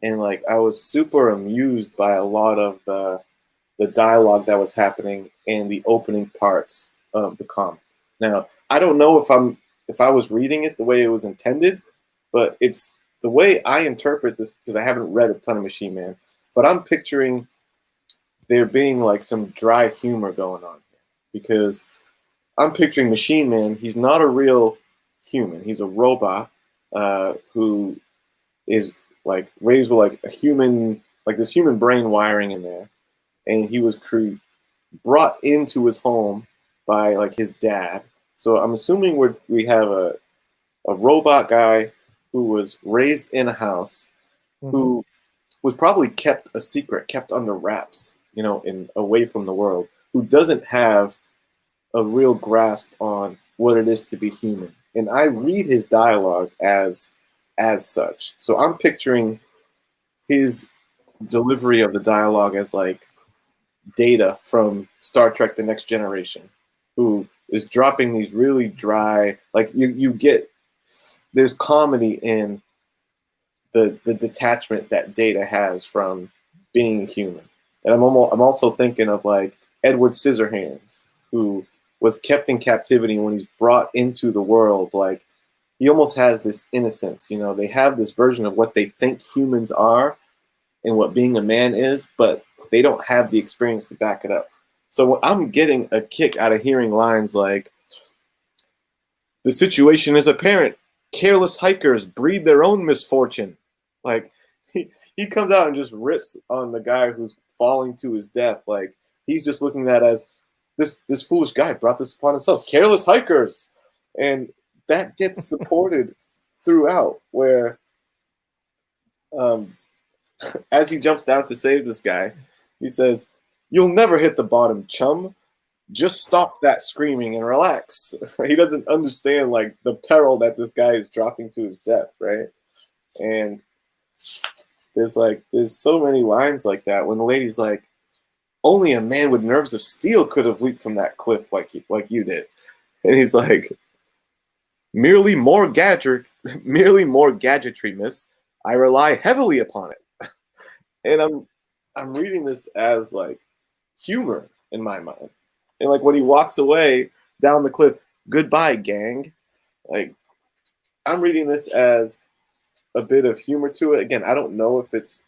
And, like, I was super amused by a lot of the dialogue that was happening in the opening parts of the comic. Now, I don't know if I was reading it the way it was intended, but it's the way I interpret this, because I haven't read a ton of Machine Man, but I'm picturing there being like some dry humor going on here, because I'm picturing Machine Man. He's not a real human. He's a robot who is like raised with like a human, like this human brain wiring in there. And he was brought into his home by like his dad. So I'm assuming we have a robot guy who was raised in a house, who was probably kept a secret, kept under wraps, away from the world, who doesn't have a real grasp on what it is to be human. And I read his dialogue as such. So I'm picturing his delivery of the dialogue as like Data from Star Trek The Next Generation, who is dropping these really dry, like you get, there's comedy in the detachment that Data has from being human. And I'm also thinking of like Edward Scissorhands, who was kept in captivity. When he's brought into the world, like he almost has this innocence. They have this version of what they think humans are and what being a man is, but they don't have the experience to back it up. So I'm getting a kick out of hearing lines like, "The situation is apparent. Careless hikers breed their own misfortune." Like he comes out and just rips on the guy who's falling to his death. Like he's just looking at as this foolish guy brought this upon himself. Careless hikers. And that gets supported throughout, where as he jumps down to save this guy, he says, "You'll never hit the bottom, chum. Just stop that screaming and relax." He doesn't understand like the peril that this guy is dropping to his death, right? And there's so many lines like that when the lady's like, "Only a man with nerves of steel could have leaped from that cliff like you did." And he's like, merely more gadgetry, miss. I rely heavily upon it." And I'm reading this as like humor in my mind. And like when he walks away down the cliff, "Goodbye, gang." Like I'm reading this as a bit of humor to it. Again, I don't know if it's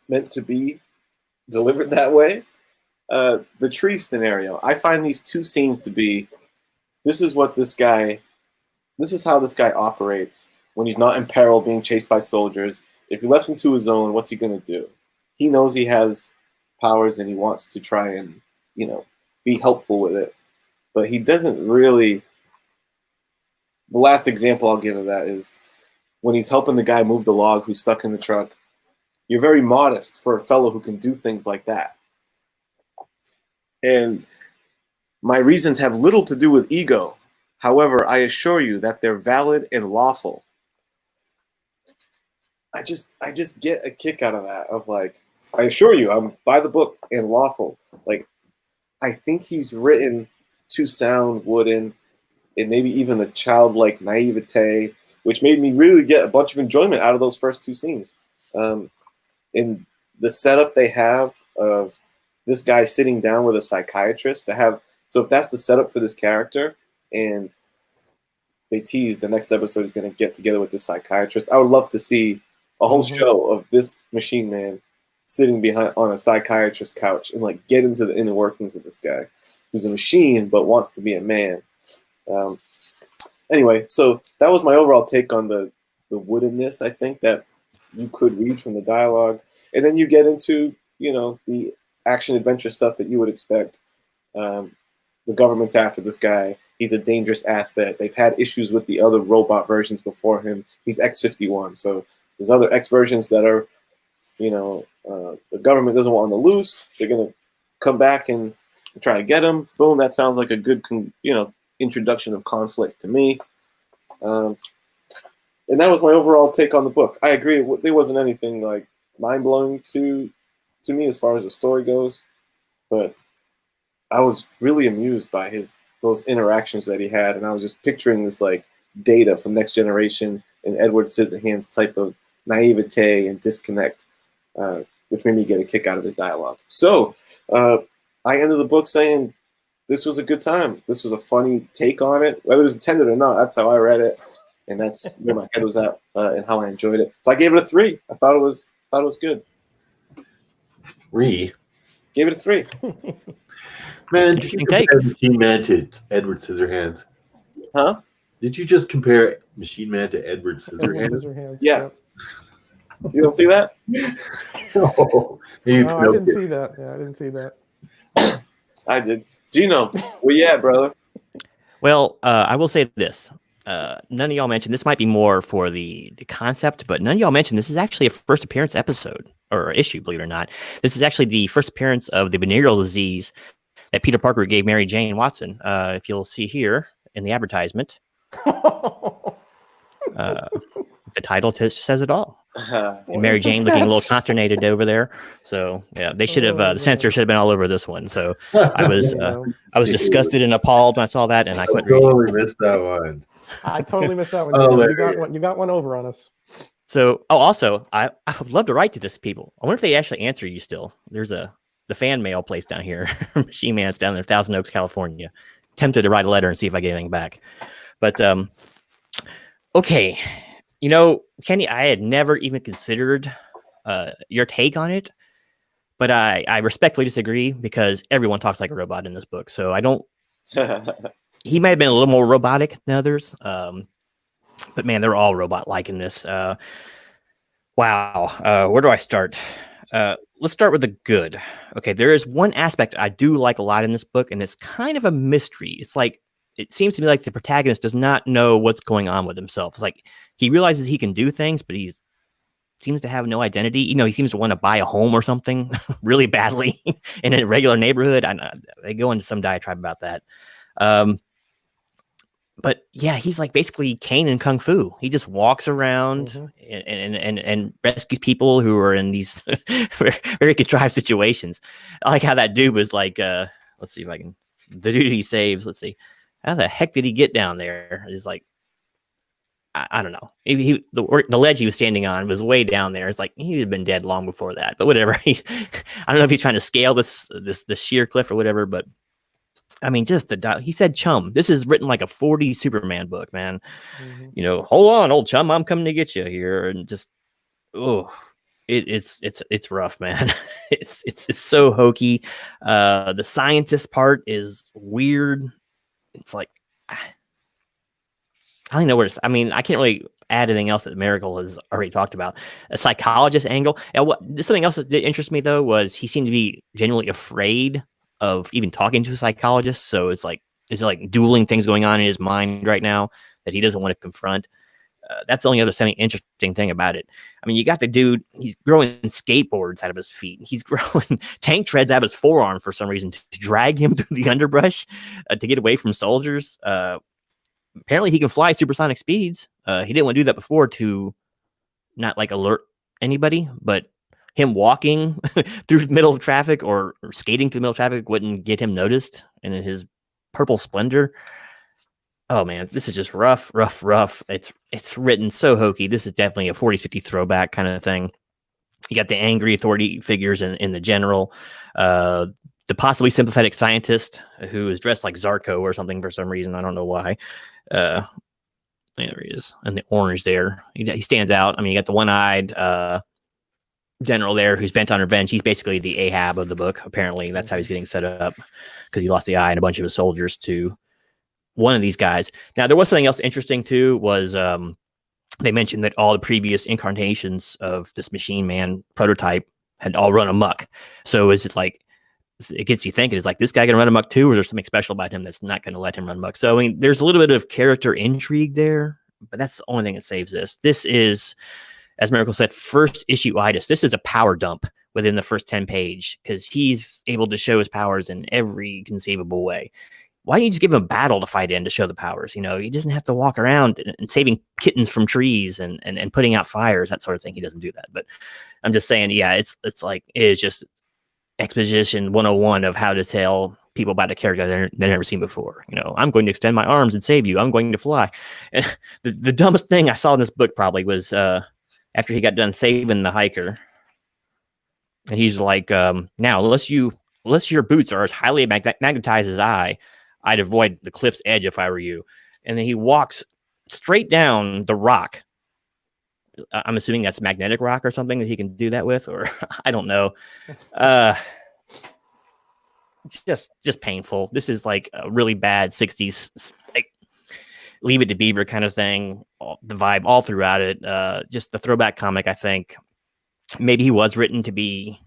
meant to be delivered that way. The tree scenario, I find these two scenes to be, this is how this guy operates when he's not in peril being chased by soldiers. If you left him to his own, what's he going to do? He knows he has powers and he wants to try and, be helpful with it. But he doesn't really. The last example I'll give of that is when he's helping the guy move the log who's stuck in the truck. You're very modest for a fellow who can do things like that. And my reasons have little to do with ego. However, I assure you that they're valid and lawful. I just get a kick out of that, of like, I assure you, I'm by the book and lawful. Like, I think he's written to sound wooden and maybe even a childlike naivete, which made me really get a bunch of enjoyment out of those first two scenes. In the setup they have of this guy sitting down with a psychiatrist so if that's the setup for this character, and they tease the next episode is going to get together with this psychiatrist, I would love to see a whole show of this Machine Man sitting behind on a psychiatrist's couch and like get into the inner workings of this guy who's a machine but wants to be a man. Anyway, so that was my overall take on the woodenness, I think, that you could read from the dialogue. And then you get into, the action adventure stuff that you would expect. The government's after this guy. He's a dangerous asset. They've had issues with the other robot versions before him. He's X-51, so there's other X versions that are the government doesn't want on the loose. They're gonna come back and try to get him. Boom, that sounds like a good introduction of conflict to me. And that was my overall take on the book. I agree. There wasn't anything like mind blowing to me as far as the story goes, but I was really amused by those interactions that he had, and I was just picturing this like Data from Next Generation and Edward Scissorhands type of naivete and disconnect, which made me get a kick out of his dialogue. So I ended the book saying this was a good time. This was a funny take on it, whether it was intended or not. That's how I read it, and that's where my head was at and how I enjoyed it. So I gave it a 3. I thought it was good. 3. Gave it a 3. Man, did you compare Machine Man to Edward Scissorhands? Huh? Did you just compare Machine Man to Edward Scissorhands? Yeah. You don't see that? No, I didn't see that. Yeah, I didn't see that. I did. Gino, where you at, brother? Well, I will say this. None of y'all mentioned, this might be more for the concept, but none of y'all mentioned this is actually a first appearance episode or issue, believe it or not. This is actually the first appearance of the venereal disease that Peter Parker gave Mary Jane Watson. If you'll see here in the advertisement, the title says it all. And Mary Jane looking a little consternated over there. So yeah, they should have the censor should have been all over this one. So I was disgusted and appalled when I saw that, and I couldn't totally missed that one. I totally missed that one. Oh, you got one over on us. So also I would love to write to this people. I wonder if they actually answer you still. There's the fan mail place down here. Machine Man's down there, Thousand Oaks, California. Tempted to write a letter and see if I get anything back. But okay. Kenny, I had never even considered your take on it, but I respectfully disagree because everyone talks like a robot in this book. So I don't. He may have been a little more robotic than others, but man, they're all robot-like in this. Wow, where do I start? Let's start with the good. Okay, there is one aspect I do like a lot in this book, and it's kind of a mystery. It's like it seems to me like the protagonist does not know what's going on with himself. It's like he realizes he can do things, but he seems to have no identity. He seems to want to buy a home or something really badly in a regular neighborhood. I know they go into some diatribe about that. But yeah, he's like basically Kane in Kung Fu. He just walks around and rescues people who are in these very contrived situations. I like how that dude was like, let's see if I can, the dude he saves, let's see. How the heck did he get down there? It's like, I don't know. The ledge he was standing on was way down there. It's like he would have been dead long before that. But whatever. I don't know if he's trying to scale this sheer cliff or whatever. But I mean, just he said chum. This is written like a 40s Superman book, man. Mm-hmm. Hold on, old chum, I'm coming to get you here, and just it's rough, man. it's so hokey. The scientist part is weird. It's like I don't know where to. I mean, I can't really add anything else that Miracle has already talked about. A psychologist angle. And something else that interests me though was he seemed to be genuinely afraid of even talking to a psychologist. So it's like, is there like dueling things going on in his mind right now that he doesn't want to confront? That's the only other semi-interesting thing about it. I mean, you got the dude, he's growing skateboards out of his feet. He's growing tank treads out of his forearm for some reason to drag him through the underbrush to get away from soldiers. Apparently he can fly supersonic speeds. He didn't want to do that before to not like alert anybody, but him walking through the middle of traffic or skating through the middle of traffic wouldn't get him noticed. And in his purple splendor, oh man, this is just rough. It's written so hokey. This is definitely a 40s, 50s throwback kind of thing. You got the angry authority figures in the general, the possibly sympathetic scientist who is dressed like Zarko or something for some reason. I don't know why. There he is, and the orange there. He stands out. I mean, you got the one-eyed general there who's bent on revenge. He's basically the Ahab of the book. Apparently, that's how he's getting set up because he lost the eye and a bunch of his soldiers to one of these guys. Now, there was something else interesting too. Was they mentioned that all the previous incarnations of this Machine Man prototype had all run amok. So is it like? It gets you thinking, is like this guy going to run amok too, or is there something special about him that's not going to let him run amok? So, I mean, there's a little bit of character intrigue there, but that's the only thing that saves this. This is, as Miracle said, first issue-itis. This is a power dump within the first 10 page because he's able to show his powers in every conceivable way. Why don't you just give him a battle to fight in to show the powers? You know, he doesn't have to walk around and saving kittens from trees and putting out fires, that sort of thing. He doesn't do that. But I'm just saying, yeah, it's like it is just exposition 101 of how to tell people about a character they've never seen before. You know, I'm going to extend my arms and save you. I'm going to fly. And the dumbest thing I saw in this book probably was after he got done saving the hiker. And he's like, now, unless your boots are as highly magnetized as I'd avoid the cliff's edge if I were you. And then he walks straight down the rock. I'm assuming that's magnetic rock or something that he can do that with, or I don't know. Just painful. This is like a really bad 60s, like Leave It to Beaver kind of thing. The vibe all throughout it. Just the throwback comic, I think. Maybe he was written to be,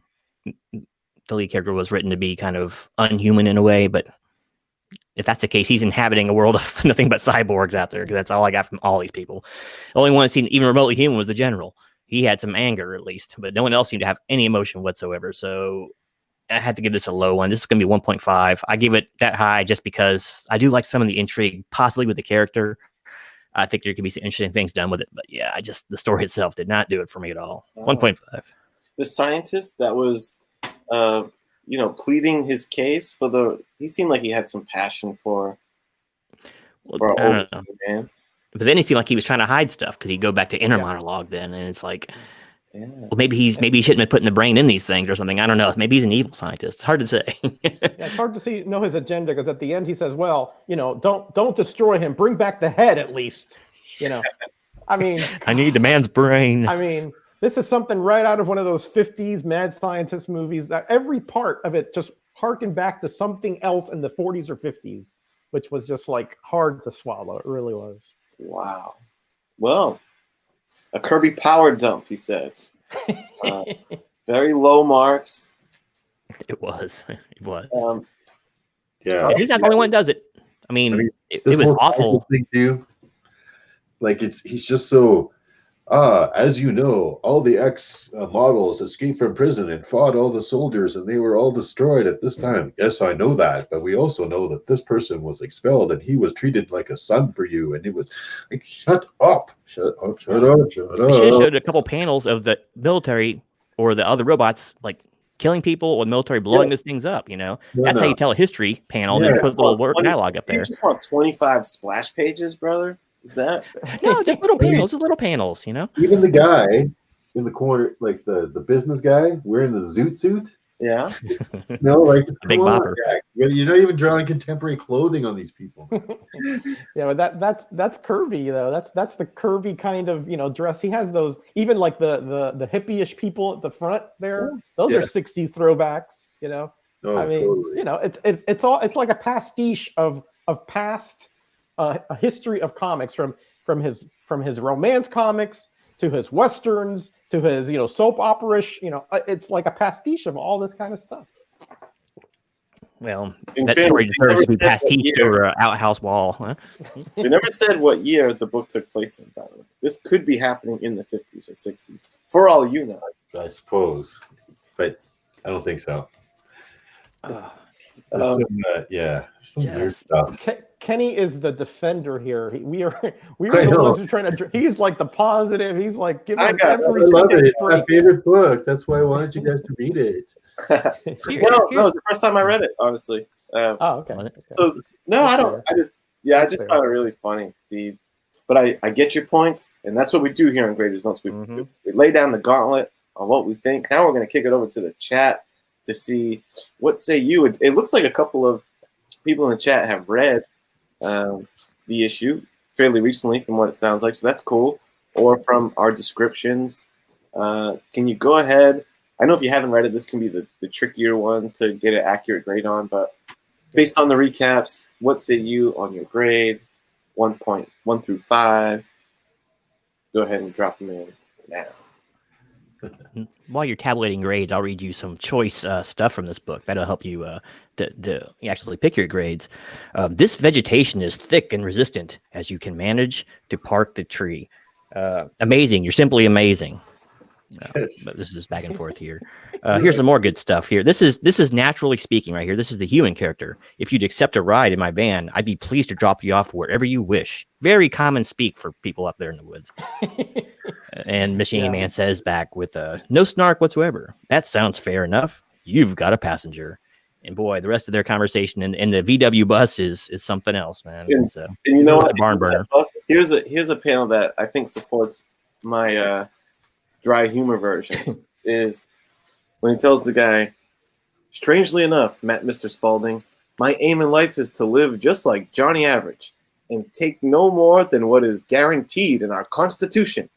the lead character was written to be kind of unhuman in a way, but if that's the case, he's inhabiting a world of nothing but cyborgs out there, because that's all I got from all these people. The only one that seemed even remotely human was the general. He had some anger, at least, but no one else seemed to have any emotion whatsoever. So I had to give this a low one. This is going to be 1.5. I give it that high just because I do like some of the intrigue, possibly with the character. I think there could be some interesting things done with it. But yeah, the story itself did not do it for me at all. 1.5. The scientist that was, pleading his case he seemed like he had some passion for I don't know. Man. But then he seemed like he was trying to hide stuff because he'd go back to inner monologue then. And it's like, well, maybe he shouldn't have been putting the brain in these things or something. I don't know. Maybe he's an evil scientist. It's hard to say. It's hard to know his agenda, because at the end he says, well, don't destroy him. Bring back the head at least. I mean, I need the man's brain. I mean, this is something right out of one of those 50s mad scientist movies that every part of it just harkened back to something else in the 40s or 50s, which was just like hard to swallow. It really was. Wow. Well, a Kirby power dump, he said. Very low marks. It was. Yeah. He's not the only one that does it. I mean it was awful. Thing too. Like he's just so. As you know, all the ex-models escaped from prison and fought all the soldiers, and they were all destroyed at this time. Yes, I know that, but we also know that this person was expelled, and he was treated like a son for you, and it was like, shut up. We should have showed a couple panels of the military or the other robots, like killing people or the military blowing these things up, That's how you tell a history panel, and then put a little word dialogue up there. You just want 25 splash pages, brother? Is that no, just little panels, Even the guy in the corner, like the business guy wearing the zoot suit. Yeah. Like the big bopper. You're not even drawing contemporary clothing on these people. Yeah, but that's Kirby though. That's the Kirby kind of dress. He has those, even like the hippie-ish people at the front there. Those are 60s throwbacks. Oh, I mean, totally. it's like a pastiche of past. A history of comics from his romance comics to his westerns to his soap opera-ish. It's like a pastiche of all this kind of stuff. Well, that story deserves to be pastiched over an outhouse wall. Huh? They never said what year the book took place in, by the way. This could be happening in the 50s or 60s, for all you know. I suppose, but I don't think so. There's some weird stuff. Kenny is the defender here. We are the ones who are trying to. He's like the positive. He's like giving every I love it. It's my favorite book. That's why I wanted you guys to read it. No, it was the first time I read it, honestly. Okay. So no, I don't. I just found it really funny. But I get your points, and that's what we do here on Grader'S Notes. We lay down the gauntlet on what we think. Now we're going to kick it over to the chat to see what say you. It looks like a couple of people in the chat have read the issue fairly recently, from what it sounds like, so that's cool. Or from our descriptions. Can you go ahead? I know if you haven't read it, this can be the trickier one to get an accurate grade on, but based on the recaps, what say you on your grade? 1.1 through 5. Go ahead and drop them in now. While you're tabulating grades, I'll read you some choice stuff from this book. That'll help you to actually pick your grades. This vegetation is thick and resistant as you can manage to park the tree. Amazing. You're simply amazing. But this is back and forth here. Here's some more good stuff here. This is naturally speaking right here. This is the human character. If you'd accept a ride in my van, I'd be pleased to drop you off wherever you wish. Very common speak for people up there in the woods. And Machine Man says back with no snark whatsoever. That sounds fair enough. You've got a passenger. And boy, the rest of their conversation in the VW bus is something else, man. And you know what? It's a barn burner. Here's a panel that I think supports my dry humor version is when he tells the guy, strangely enough, Mr. Spaulding, my aim in life is to live just like Johnny Average and take no more than what is guaranteed in our Constitution.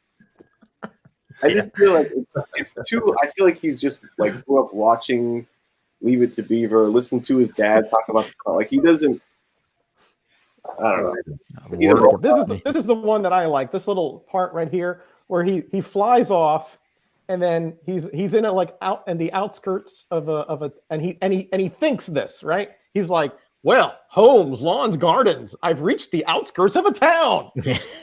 I just feel like it's too. I feel like he's just like grew up watching Leave It to Beaver, listen to his dad talk about like he doesn't. I don't know. This is the one that I like. This little part right here where he flies off, and then he's in it like out in the outskirts of a and he thinks this right. He's like, well, homes, lawns, gardens. I've reached the outskirts of a town.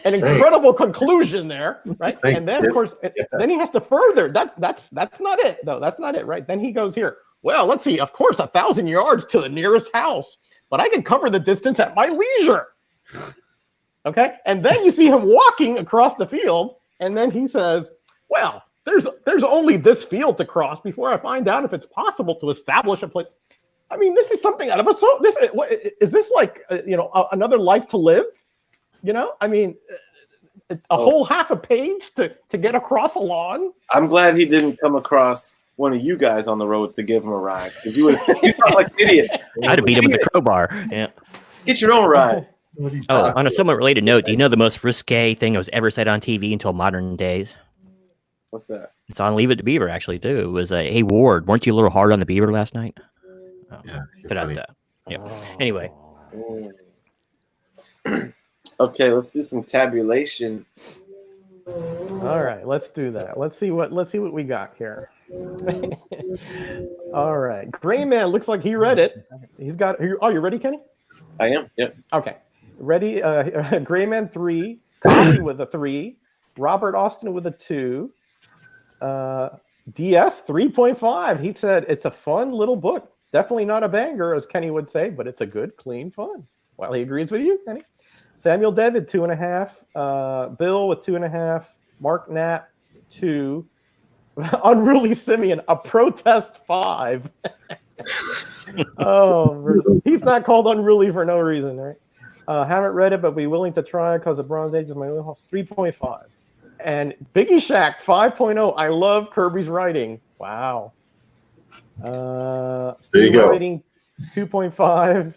An incredible conclusion there, right? And then of course, then he has to further. That's not it though. That's not it, right? Then he goes here. Well, let's see. Of course, 1,000 yards to the nearest house, but I can cover the distance at my leisure. Okay, and then you see him walking across the field, and then he says, "Well, there's only this field to cross before I find out if it's possible to establish a place." I mean, this is something out of a so. This is this like another life to live? You know, I mean, a whole half a page to get across a lawn. I'm glad he didn't come across one of you guys on the road to give him a ride. If you sound like an idiot. I'd have beat him with a crowbar. Yeah. Get your own ride. Oh, on a somewhat related note, do you know the most risque thing that was ever said on TV until modern days? What's that? It's on Leave It to Beaver, actually, too. It was, hey, Ward, weren't you a little hard on the beaver last night? Oh, yeah. Anyway. Okay, let's do some tabulation. All right, let's do that. Let's see what we got here. All right, Gray Man looks like he read it. He's got. Oh, you ready, Kenny? I am. Yep. Okay, ready. Gray Man 3, Coffee with a 3, Robert Austin with a 2, DS 3.5. He said it's a fun little book. Definitely not a banger, as Kenny would say, but it's a good, clean fun. Well, he agrees with you, Kenny. Samuel David 2.5, Bill with 2.5, Mark Knapp 2, Unruly Simeon a protest 5. Oh, he's not called unruly for no reason, right? Haven't read it, but be willing to try because the Bronze Age is my wheelhouse. 3.5, and Biggie Shack 5.0. I love Kirby's writing. Wow. Steve writing 2.5.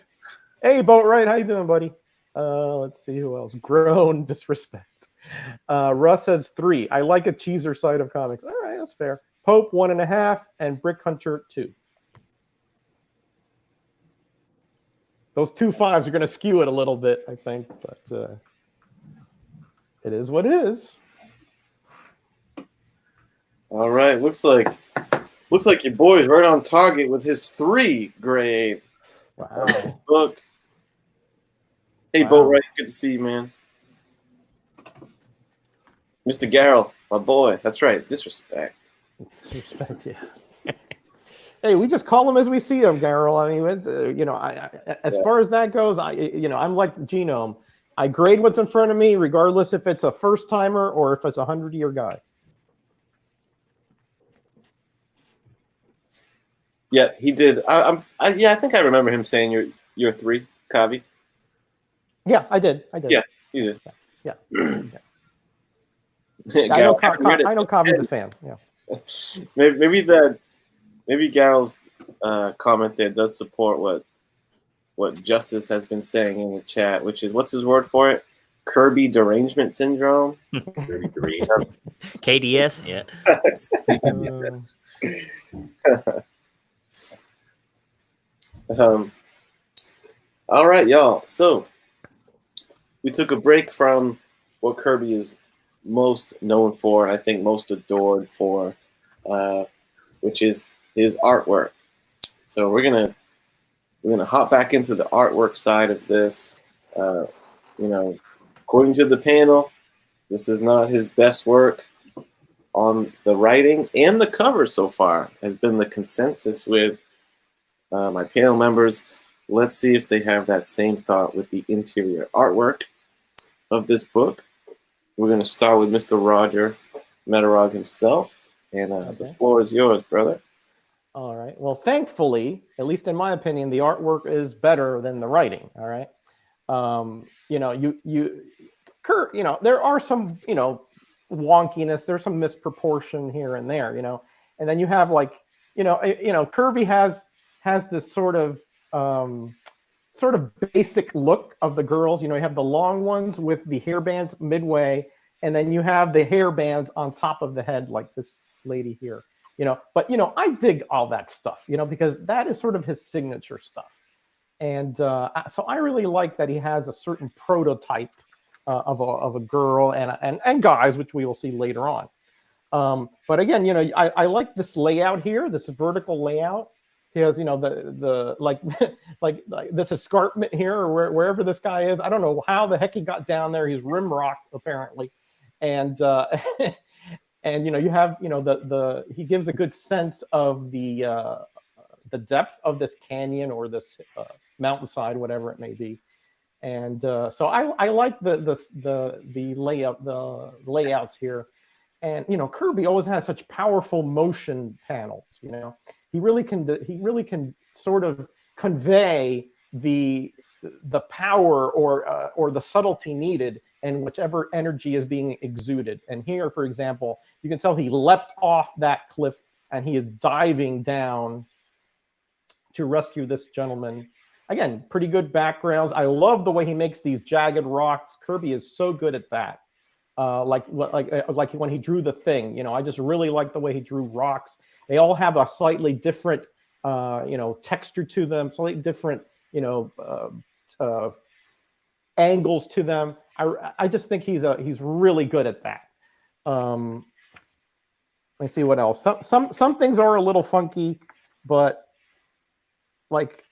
Hey, Boatwright, how you doing, buddy? Let's see who else. Grown disrespect. Russ says 3. I like a cheeser side of comics. All right, that's fair. Pope 1.5, and Brick Hunter 2. Those 2 5s are going to skew it a little bit, I think, but it is what it is. All right, looks like your boy's right on target with his 3 grade. Wow. Book. Hey, Wow. Boatwright, good to see you, man. Mr. Garrell, my boy. That's right. Disrespect. Disrespect, yeah. Hey, we just call them as we see them, Garrell. I mean, as far as that goes, I'm like Genome. I grade what's in front of me, regardless if it's a first timer or if it's a 100-year guy. Yeah, he did. I think I remember him saying you're 3, Kavi. Yeah, I did. Yeah, you did. Yeah. Yeah. I know Kavi's a fan. Yeah. Maybe Garrell's comment there does support what Justice has been saying in the chat, which is, what's his word for it? Kirby derangement syndrome. KDS, yeah. All right, y'all. So we took a break from what Kirby is most known for, I think most adored for, which is his artwork. So we're gonna hop back into the artwork side of this. According to the panel, This is not his best work on the writing, and the cover so far has been the consensus with my panel members. Let's see if they have that same thought with the interior artwork of this book. We're going to start with Mr. Roger Metarog himself, and the floor is yours, brother. All right. Well, thankfully, at least in my opinion, the artwork is better than the writing. All right. You know, Kurt, you know, there are some, you know, wonkiness. There's some misproportion here and there, you know, and then you have like, you know, Kirby has this sort of basic look of the girls. You know, you have the long ones with the hair bands midway, and then you have the hair bands on top of the head, like this lady here. You know, but you know, I dig all that stuff, you know, because that is sort of his signature stuff. And so I really like that he has a certain prototype of a girl and guys, which we will see later on. But again, you know, I like this layout here, this vertical layout. He has, you know, the like like this escarpment here, or wherever this guy is. I don't know how the heck he got down there. He's rimrock apparently, and and you know, you have, you know, he gives a good sense of the depth of this canyon or this mountainside, whatever it may be. And so I like the layout, the layouts here. And you know, Kirby always has such powerful motion panels. You know, he really can sort of convey the power or the subtlety needed and whichever energy is being exuded. And here, for example, you can tell he leapt off that cliff and he is diving down to rescue this gentleman. Again, pretty good backgrounds. I love the way he makes these jagged rocks. Kirby is so good at that. Like when he drew The Thing, you know, I just really like the way he drew rocks. They all have a slightly different, you know, texture to them, slightly different, you know, angles to them. I just think he's really good at that. Let me see what else. Some things are a little funky, but like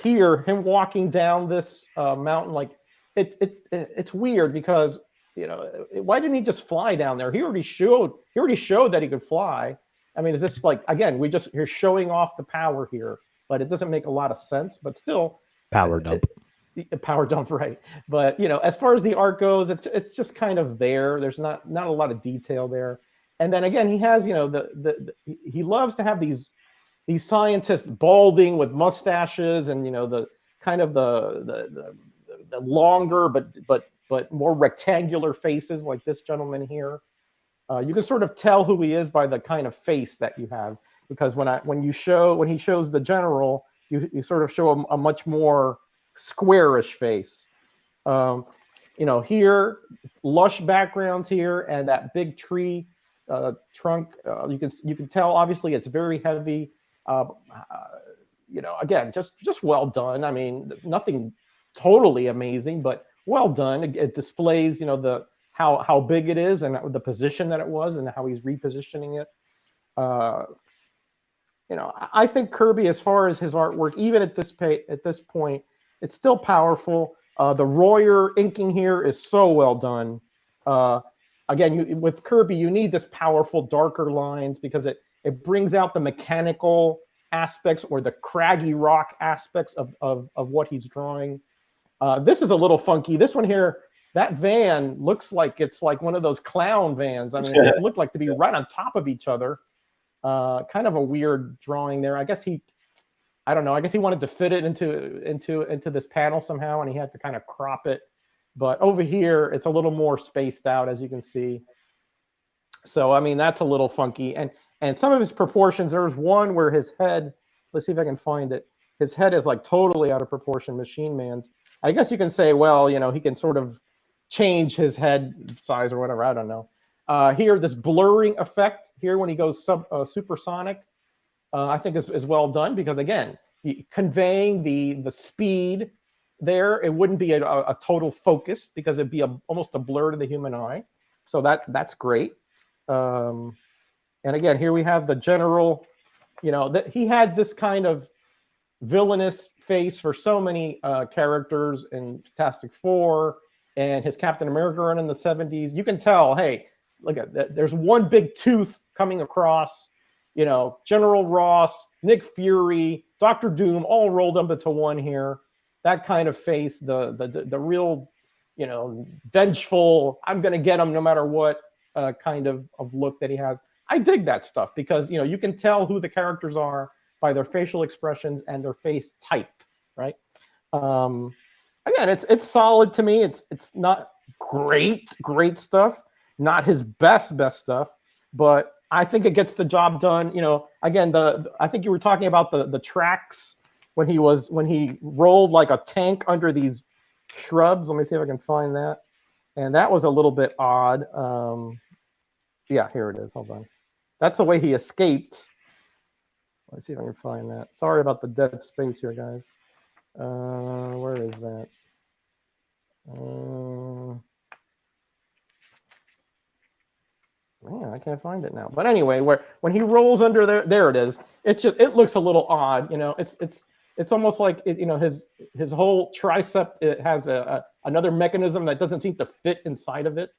here, him walking down this mountain, like it's weird because, you know, why didn't he just fly down there? He already showed that he could fly. I mean, is this like, again, you're showing off the power here, but it doesn't make a lot of sense. But still, Power dump. Power dump, right? But you know, as far as the art goes, it's just kind of there. There's not a lot of detail there. And then again, he has, you know, he loves to have these scientists balding with mustaches, and you know, the kind of the longer but more rectangular faces, like this gentleman here. You can sort of tell who he is by the kind of face that you have, because when he shows the general, you sort of show a much more squarish face. You know, here, lush backgrounds here, and that big tree trunk. You can tell obviously it's very heavy. You know, again, just well done. I mean, nothing totally amazing, but well done. It displays, you know, how big it is and the position that it was and how he's repositioning it. You know, I think Kirby, as far as his artwork, even at this point, it's still powerful. The Royer inking here is so well done. Again, with Kirby, you need this powerful, darker lines because it brings out the mechanical aspects or the craggy rock aspects of what he's drawing. This is a little funky. This one here, that van looks like it's like one of those clown vans. I mean, it looked like to be right on top of each other. Kind of a weird drawing there. I guess I don't know. I guess he wanted to fit it into this panel somehow, and he had to kind of crop it. But over here, it's a little more spaced out, as you can see. So I mean, that's a little funky. And some of his proportions. There's one where his head. Let's see if I can find it. His head is like totally out of proportion. Machine Man's. I guess you can say, well, you know, he can sort of change his head size or whatever. I don't know. Here, this blurring effect here when he goes supersonic, I think is well done because again, conveying the speed there, it wouldn't be a total focus because it'd be almost a blur to the human eye. So that's great. And again, here we have the general. You know, that he had this kind of villainous face for so many characters in Fantastic Four and his Captain America run in the 70s, you can tell, hey, look at that. There's one big tooth coming across, you know, General Ross, Nick Fury, Doctor Doom, all rolled up into one here. That kind of face, the real, you know, vengeful, I'm going to get him no matter what kind of look that he has. I dig that stuff because, you know, you can tell who the characters are by their facial expressions and their face type, right? Again, it's solid to me. It's not great stuff, not his best stuff, but I think it gets the job done. You know, again, I think you were talking about the tracks when he rolled like a tank under these shrubs. Let me see if I can find that. And that was a little bit odd. Yeah, here it is. Hold on. That's the way he escaped. Let's see if I can find that. Sorry about the dead space here, guys. Where is that? Man, I can't find it now. But anyway, when he rolls under there it is. It looks a little odd, you know. It's almost like you know, his whole tricep, it has another mechanism that doesn't seem to fit inside of it.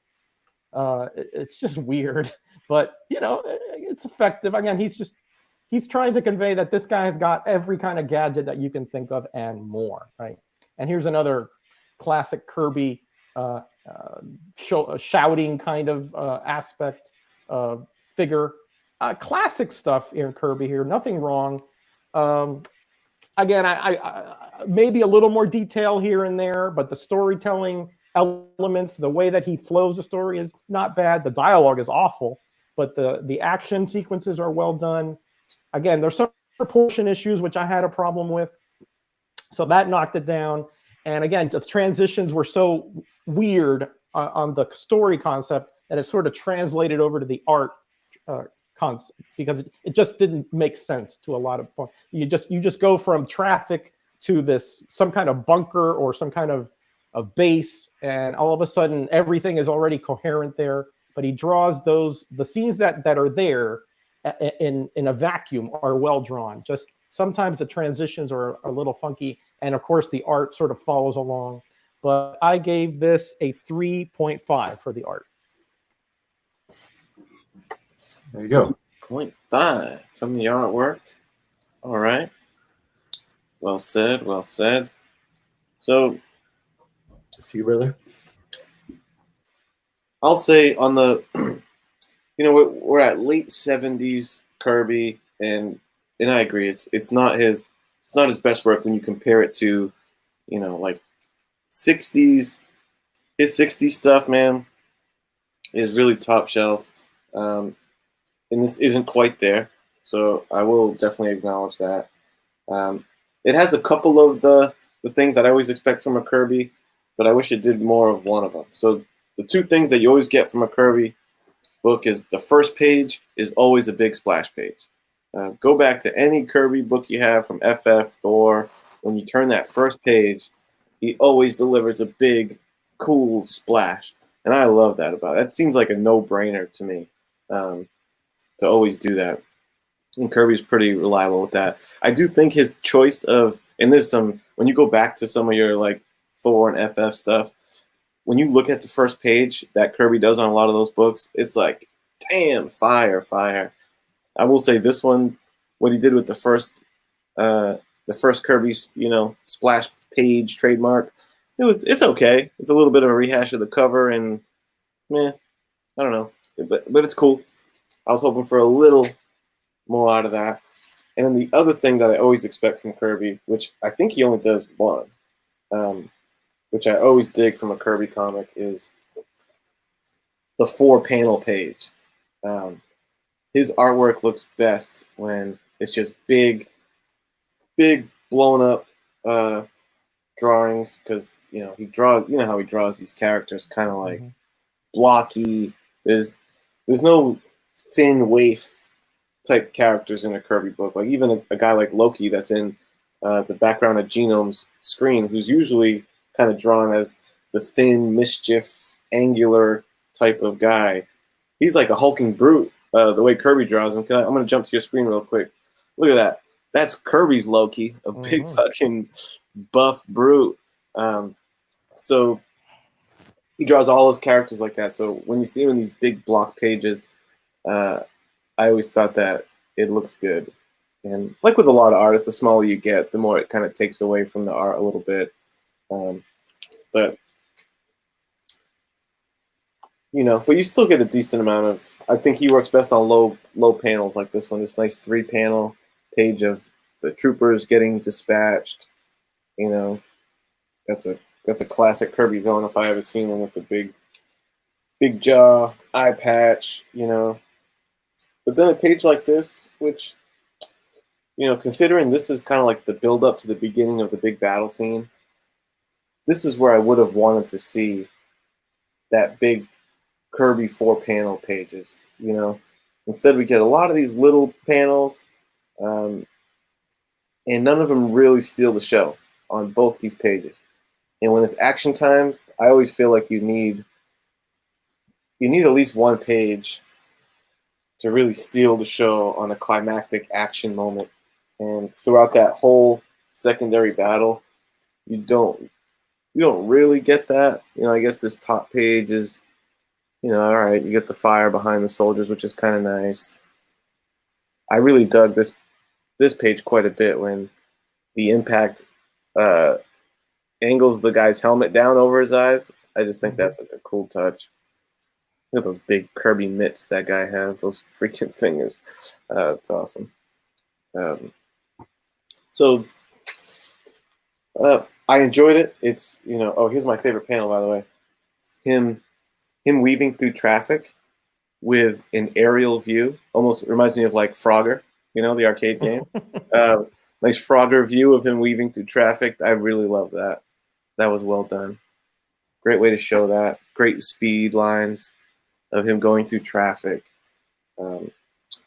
It's just weird, but you know, it's effective. Again, he's trying to convey that this guy has got every kind of gadget that you can think of and more, right? And here's another classic Kirby shouting kind of aspect figure. Classic stuff in Kirby here. Nothing wrong. Again, I maybe a little more detail here and there, but the storytelling elements, the way that he flows the story is not bad. The dialogue is awful, but the action sequences are well done. Again, there's some proportion issues which I had a problem with, so that knocked it down. And again, the transitions were so weird on the story concept that it sort of translated over to the art concept, because it just didn't make sense to a lot of points. You just go from traffic to this some kind of bunker or some kind of base, and all of a sudden everything is already coherent there. But he draws the scenes that are there in a vacuum are well drawn. Just sometimes the transitions are a little funky, and of course the art sort of follows along. But I gave this a 3.5 for the art. There you go. 0.5 from the artwork. All right. Well said. Well said. So, To you, brother. I'll say on the, you know, we're at late 70s Kirby, and I agree. It's not his best work when you compare it to, you know, like 60s. His 60s stuff, man, is really top shelf. And this isn't quite there, so I will definitely acknowledge that. It has a couple of the things that I always expect from a Kirby, but I wish it did more of one of them. So the two things that you always get from a Kirby book is the first page is always a big splash page. Go back to any Kirby book you have from FF, Thor. When you turn that first page, he always delivers a big, cool splash. And I love that about it. That seems like a no-brainer to me. To always do that. And Kirby's pretty reliable with that. I do think his choice of, and there's some, when you go back to some of your like Thor and FF stuff, when you look at the first page that Kirby does on a lot of those books, it's like, damn, fire. I will say this one, what he did with the first Kirby's, you know, splash page trademark, it's okay. It's a little bit of a rehash of the cover, and I don't know, but it's cool. I was hoping for a little more out of that. And then the other thing that I always expect from Kirby, which I think he only does one, which I always dig from a Kirby comic, is the 4-panel page. His artwork looks best when it's just big blown up drawings, because you know how he draws these characters kind of like blocky. There's no thin waif type characters in a Kirby book. Like even a guy like Loki that's in the background of Genome's screen, who's usually kind of drawn as the thin, mischief, angular type of guy. He's like a hulking brute, the way Kirby draws him. I'm going to jump to your screen real quick. Look at that. That's Kirby's Loki, a big fucking buff brute. So he draws all his characters like that. So when you see him in these big block pages, I always thought that it looks good. And like with a lot of artists, the smaller you get, the more it kind of takes away from the art a little bit. But you know, but you still get a decent amount of. I think he works best on low panels like this one. This nice 3-panel page of the troopers getting dispatched. You know, that's a classic Kirby villain if I ever seen one with the big jaw, eye patch. You know, but then a page like this, which, you know, considering this is kind of like the build up to the beginning of the big battle scene, this is where I would have wanted to see that big Kirby 4-panel pages. You know, instead we get a lot of these little panels, and none of them really steal the show on both these pages. And when it's action time, I always feel like you need at least one page to really steal the show on a climactic action moment. And throughout that whole secondary battle, you don't really get that. You know, I guess this top page is, you know, all right, you get the fire behind the soldiers, which is kind of nice. I really dug this page quite a bit when the impact angles the guy's helmet down over his eyes. I just think that's a cool touch. Look at those big Kirby mitts that guy has, those freaking fingers. It's awesome. So I enjoyed it. It's, you know, oh, here's my favorite panel, by the way. Him weaving through traffic with an aerial view. Almost reminds me of like Frogger, you know, the arcade game. Nice Frogger view of him weaving through traffic. I really love that. That was well done. Great way to show that. Great speed lines of him going through traffic. You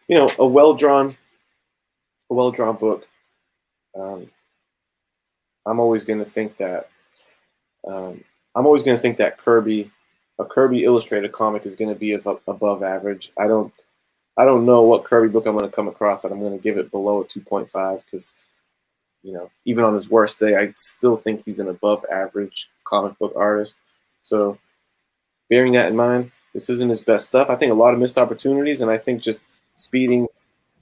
know, a well-drawn book. I'm always going to think that a Kirby illustrated comic is going to be above average. I don't know what Kirby book I'm going to come across that I'm going to give it below a 2.5 because, you know, even on his worst day, I still think he's an above average comic book artist. So bearing that in mind, this isn't his best stuff. I think a lot of missed opportunities, and I think just speeding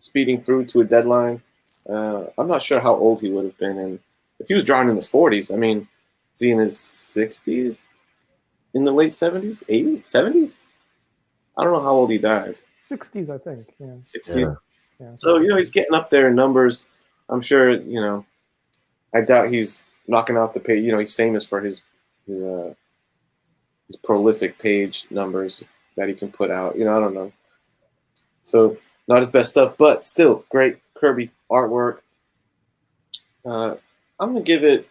through to a deadline. I'm not sure how old he would have been, and if he was drawn in the 40s, I mean, is he in his 60s? In the late 70s? 80s? 70s? I don't know how old he died. 60s, I think. Yeah. 60s. Yeah. So, you know, he's getting up there in numbers. I'm sure, you know, I doubt he's knocking out the page. You know, he's famous for his prolific page numbers that he can put out. You know, I don't know. So, not his best stuff, but still great Kirby artwork. I'm going to give it,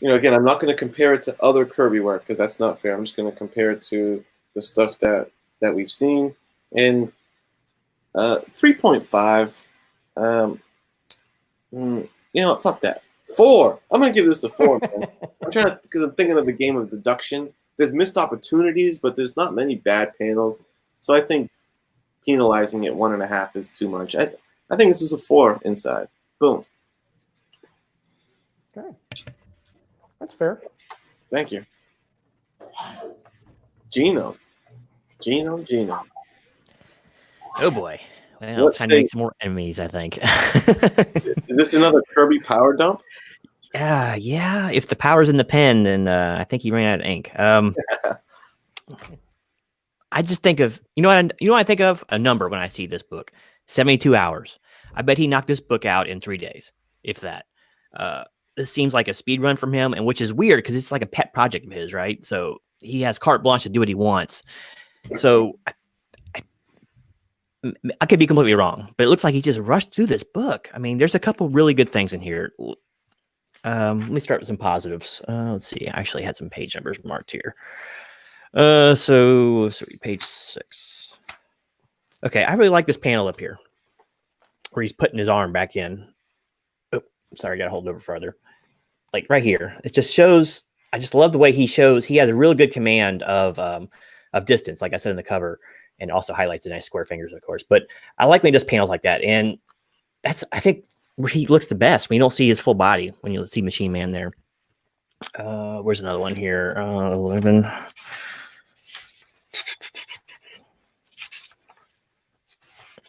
you know, again, I'm not going to compare it to other Kirby work because that's not fair. I'm just going to compare it to the stuff that we've seen. And 3.5, you know what, fuck that. 4. I'm going to give this a 4, man. Because I'm thinking of the game of deduction. There's missed opportunities, but there's not many bad panels. So I think penalizing it 1.5 is too much. I think this is a 4 inside. Boom. Okay. That's fair. Thank you. Gino. Oh boy. Well, it's time to make some more enemies, I think. Is this another Kirby power dump? Yeah. If the power's in the pen, then I think he ran out of ink. I just think of, you know what I think of? A number when I see this book. 72 hours. I bet he knocked this book out in 3 days, if that. This seems like a speed run from him, and which is weird because it's like a pet project of his, right? So he has carte blanche to do what he wants. So I could be completely wrong, but it looks like he just rushed through this book. I mean, there's a couple really good things in here. Let me start with some positives. Let's see. I actually had some page numbers marked here. So page 6. Okay, I really like this panel up here where he's putting his arm back in. Oh, sorry, I got to hold it over further. Like right here, it just shows. I just love the way he shows. He has a really good command of distance, like I said in the cover, and also highlights the nice square fingers, of course. But I like when he does panels like that, and that's, I think, where he looks the best when you don't see his full body, when you see Machine Man there. Where's another one here? 11.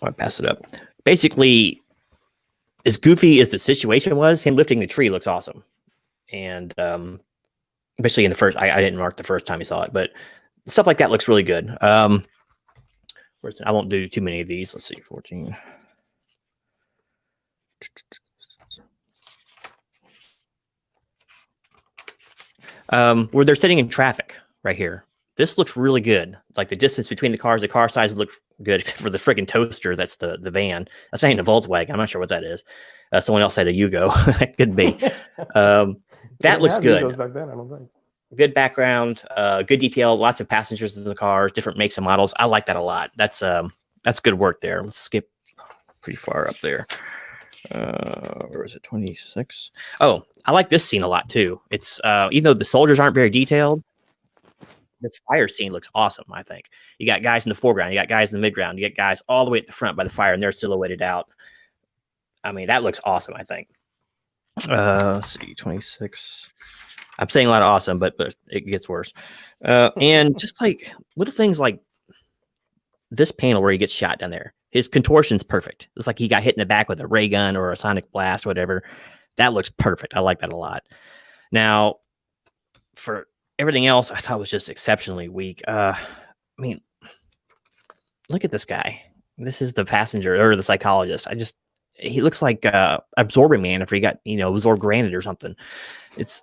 I pass it up. Basically, as goofy as the situation was, him lifting the tree looks awesome. And especially in the first, I didn't mark the first time you saw it, but stuff like that looks really good. I won't do too many of these. Let's see, 14. Where they're sitting in traffic right here. This looks really good. Like the distance between the cars, the car size looks good, except for the freaking toaster. That's the van. That's not even a Volkswagen. I'm not sure what that is. Someone else said a Yugo. That could be. That looks good. Back then, I don't think. Good background, good detail, lots of passengers in the cars, different makes and models. I like that a lot. That's good work there. Let's skip pretty far up there. Where was it? 26. Oh, I like this scene a lot too. It's even though the soldiers aren't very detailed, this fire scene looks awesome. I think you got guys in the foreground, you got guys in the midground, you got guys all the way at the front by the fire, and they're silhouetted out. I mean, that looks awesome. I think. Let's see, 26. I'm saying a lot of awesome, but it gets worse. And just like little things like this panel where he gets shot down there, his contortion's perfect. It's like he got hit in the back with a ray gun or a sonic blast, or whatever. That looks perfect. I like that a lot. Now, for everything else, I thought was just exceptionally weak. I mean, look at this guy. This is the passenger or the psychologist. He looks like Absorbing Man if he got, absorbed granite or something. It's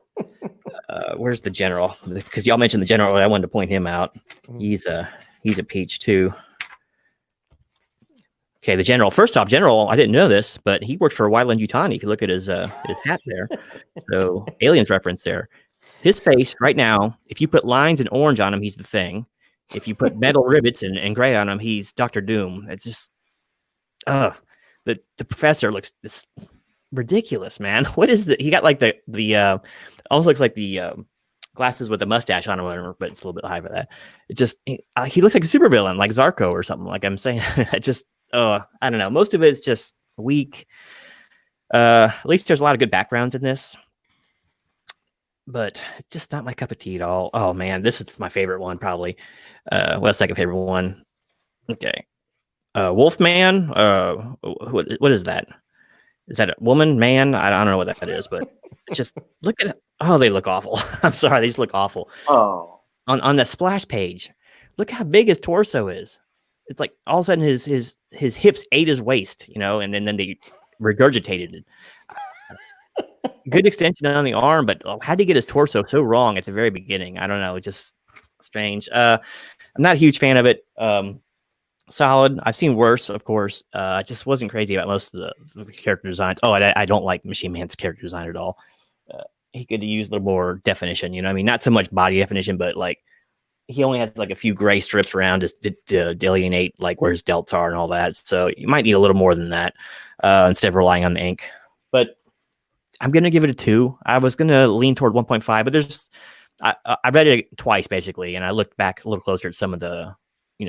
where's the general? Because y'all mentioned the general. I wanted to point him out. He's a peach too. Okay, the general. First off, general. I didn't know this, but he worked for Weyland-Yutani. If you look at his hat there, so aliens reference there. His face right now. If you put lines in orange on him, he's the Thing. If you put metal rivets and gray on him, he's Dr. Doom. It's just, the professor looks this ridiculous, man. What is it? He got like the almost looks like the glasses with a mustache on him, whatever, but it's a little bit high for that. It just he looks like a supervillain, like Zarko or something. Like I'm saying, I don't know. Most of it's just weak. At least there's a lot of good backgrounds in this, but it's just not my cup of tea at all. Oh man, this is my favorite one probably. Second favorite one. Okay. Wolfman, what is that? Is that a woman, man? I don't know what that is, but just look at it. Oh, they look awful. I'm sorry, they just look awful. Oh, on the splash page, look how big his torso is. It's like all of a sudden his hips ate his waist, and then they regurgitated it. Good extension on the arm, but how'd he get his torso so wrong at the very beginning? I don't know. It's just strange. I'm not a huge fan of it. Solid. I've seen worse, of course. I just wasn't crazy about most of the character designs. Oh, I don't like Machine Man's character design at all. He could use a little more definition, not so much body definition, but like he only has like a few gray strips around to delineate like where his delts are and all that. So you might need a little more than that instead of relying on the ink. But I'm going to give it a 2. I was going to lean toward 1.5, but I read it twice basically, and I looked back a little closer at some of the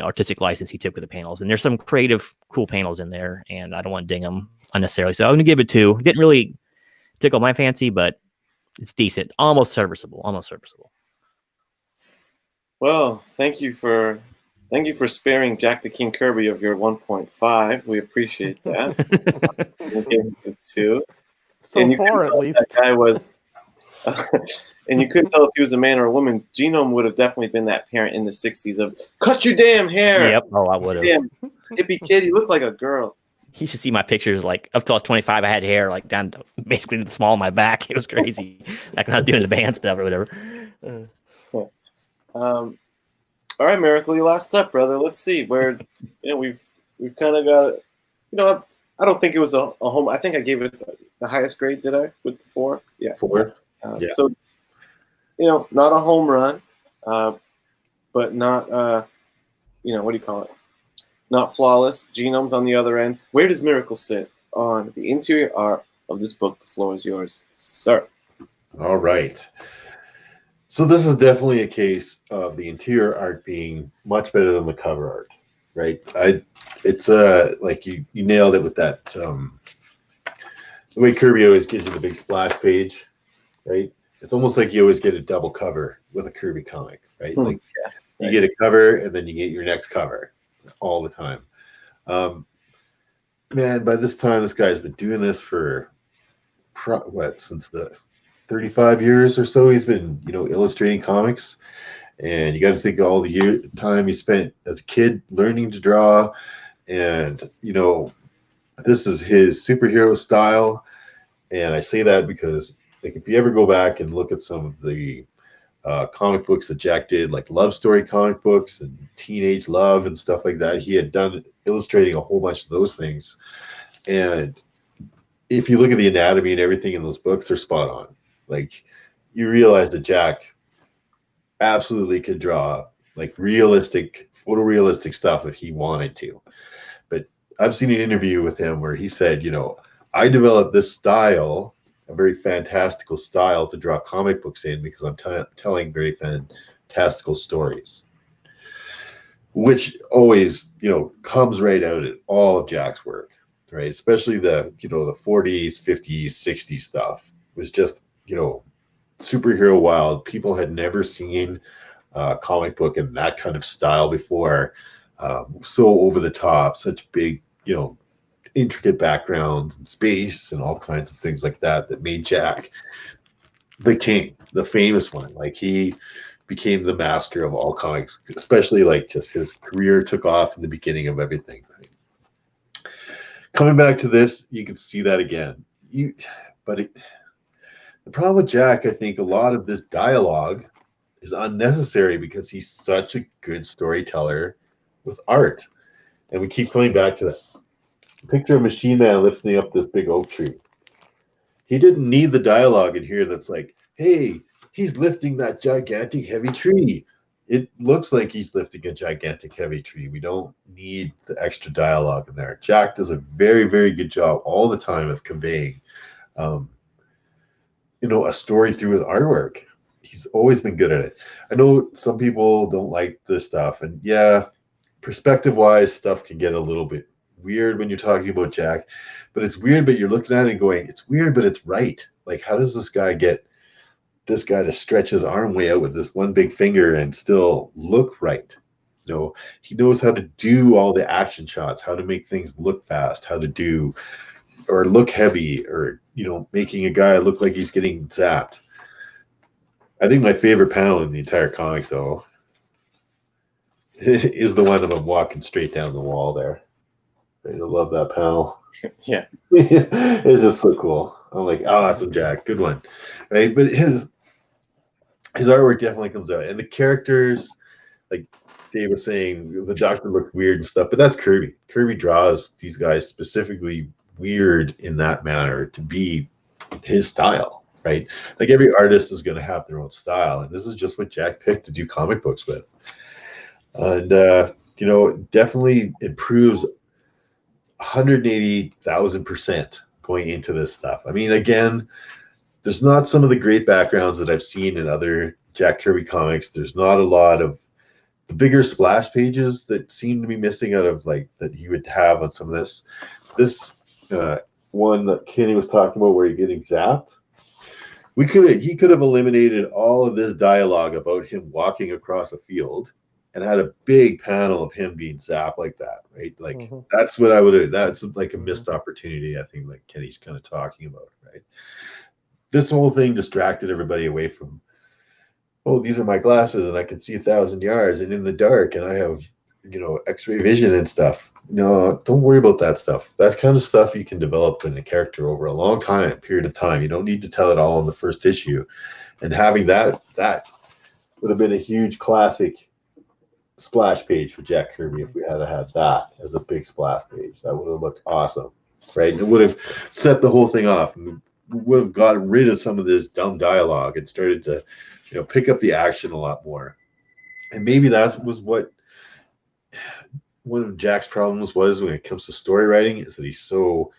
artistic license he took with the panels, and there's some creative, cool panels in there, and I don't want to ding them unnecessarily. So I'm going to give it 2. Didn't really tickle my fancy, but it's decent, almost serviceable. Well, thank you for sparing Jack the King Kirby of your 1.5. We appreciate that. We'll give it a 2. So far, at least. That guy was. And you couldn't tell if he was a man or a woman. Genome would have definitely been that parent in the 60s of, cut your damn hair. Yep. Oh, I would have. Damn hippie kid, you look like a girl. You should see my pictures. Like up till I was 25, I had hair like down to basically the small of my back. It was crazy. Like when I was doing the band stuff or whatever. All right, Miracle, you last up, brother. Let's see where we've kind of got. I don't think it was a home. I think I gave it the highest grade. Did I with the 4? Yeah, 4. Yeah. So. Not a home run, but not, what do you call it? Not flawless. Genome's on the other end. Where does Miracle sit on the interior art of this book? The floor is yours, sir. All right. So this is definitely a case of the interior art being much better than the cover art, right? It's like you nailed it with that. The way Kirby always gives you the big splash page, right? it's almost like you always get a double cover with a Kirby comic, right? Like Yeah, you nice. get a cover and then you get your next cover all the time. Man, by this time, this guy's been doing this for since the 35 years or so. He's been, illustrating comics, and you got to think of all the time he spent as a kid learning to draw, and this is his superhero style. And I say that because, like, if you ever go back and look at some of the comic books that Jack did, like love story comic books and teenage love and stuff like that, he had done illustrating a whole bunch of those things. And if you look at the anatomy and everything in those books, they're spot on. Like, you realize that Jack absolutely could draw like realistic, photorealistic stuff if he wanted to. But I've seen an interview with him where he said, I developed this style, a very fantastical style to draw comic books in, because I'm telling very fantastical stories, which always, comes right out in all of Jack's work, right? Especially the 40s, 50s, 60s stuff was just, superhero wild. People had never seen a comic book in that kind of style before. So over the top, such big, intricate backgrounds and space and all kinds of things like that made Jack the king, the famous one. Like, he became the master of all comics, especially like just his career took off in the beginning of everything. Right? Coming back to this, you can see that again. The problem with Jack, I think a lot of this dialogue is unnecessary because he's such a good storyteller with art. And we keep coming back to that. Picture a machine man lifting up this big oak tree. He didn't need the dialogue in here that's like, hey, he's lifting that gigantic heavy tree. It looks like he's lifting a gigantic heavy tree. We don't need the extra dialogue in there. Jack does a very, very good job all the time of conveying, a story through his artwork. He's always been good at it. I know some people don't like this stuff, and yeah, perspective-wise, stuff can get a little bit weird when you're talking about Jack, but it's weird, but you're looking at it and going, it's weird, but it's right. Like, how does this guy get this guy to stretch his arm way out with this one big finger and still look right? He knows how to do all the action shots, how to make things look fast, how to do or look heavy, or making a guy look like he's getting zapped. I think my favorite panel in the entire comic, though, is the one of him walking straight down the wall there. I love that panel. Yeah. It's just so cool. I'm like, oh, awesome, Jack. Good one. Right? But his artwork definitely comes out. And the characters, like Dave was saying, the Doctor looked weird and stuff, but that's Kirby. Kirby draws these guys specifically weird in that manner to be his style, right? Like, every artist is going to have their own style. And this is just what Jack picked to do comic books with. And, it definitely improves 180,000% going into this stuff. I mean, again, there's not some of the great backgrounds that I've seen in other Jack Kirby comics. There's not a lot of the bigger splash pages that seem to be missing out of, like, that he would have on some of this. This one that Kenny was talking about where you're getting zapped, he could have eliminated all of this dialogue about him walking across a field and had a big panel of him being zapped like that, right? Like, that's what I would have. That's like a missed opportunity, I think, like Kenny's kind of talking about, right? This whole thing distracted everybody away from, oh, these are my glasses and I can see 1,000 yards and in the dark and I have, X-ray vision and stuff. No, don't worry about that stuff. That kind of stuff you can develop in a character over a long period of time. You don't need to tell it all in the first issue. And having that would have been a huge classic splash page for Jack Kirby if we had had that as a big splash page. That would have looked awesome, right? And it would have set the whole thing off. And we would have gotten rid of some of this dumb dialogue and started to, pick up the action a lot more. And maybe that was what one of Jack's problems was when it comes to story writing, is that he's so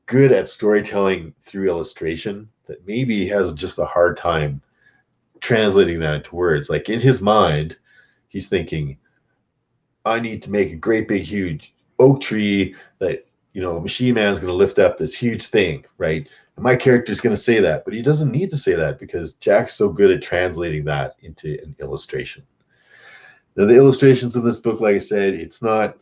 good at storytelling through illustration that maybe he has just a hard time translating that into words. Like, in his mind, he's thinking, I need to make a great big huge oak tree that Machine Man's going to lift up this huge thing, right? And my character's going to say that, but he doesn't need to say that because Jack's so good at translating that into an illustration. Now, the illustrations in this book, like I said, it's not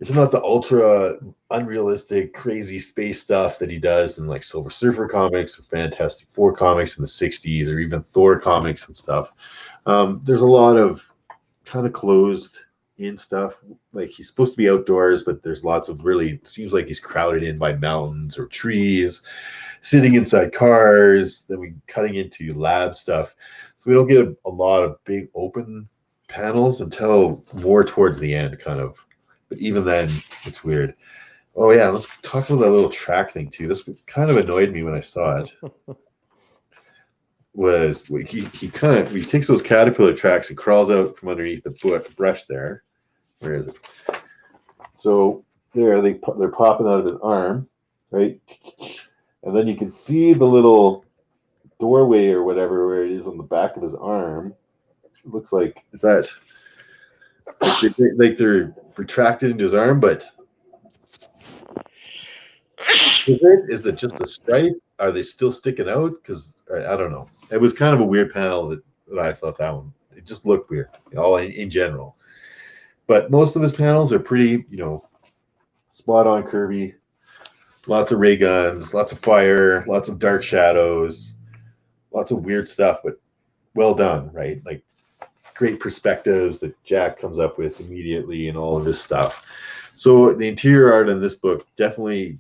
the ultra unrealistic, crazy space stuff that he does in like Silver Surfer comics or Fantastic Four comics in the 60s or even Thor comics and stuff. There's a lot of kind of closed in stuff. Like he's supposed to be outdoors, but there's lots of really, seems like he's crowded in by mountains or trees, sitting inside cars, then we cutting into lab stuff. So we don't get a lot of big open panels until more towards the end, kind of. But even then, it's weird. Oh yeah, let's talk about that little track thing too. This kind of annoyed me when I saw it. Was he takes those caterpillar tracks and crawls out from underneath the brush there. Where is it? So they're popping out of his arm, right? And then you can see the little doorway or whatever where it is on the back of his arm. It looks like they're retracted into his arm, but is it just a stripe? Are they still sticking out? Because I don't know. It was kind of a weird panel that I thought that one. It just looked weird, all in general. But most of his panels are pretty, spot on Kirby. Lots of ray guns, lots of fire, lots of dark shadows, lots of weird stuff, but well done, right? Like great perspectives that Jack comes up with immediately and all of this stuff. So the interior art in this book definitely,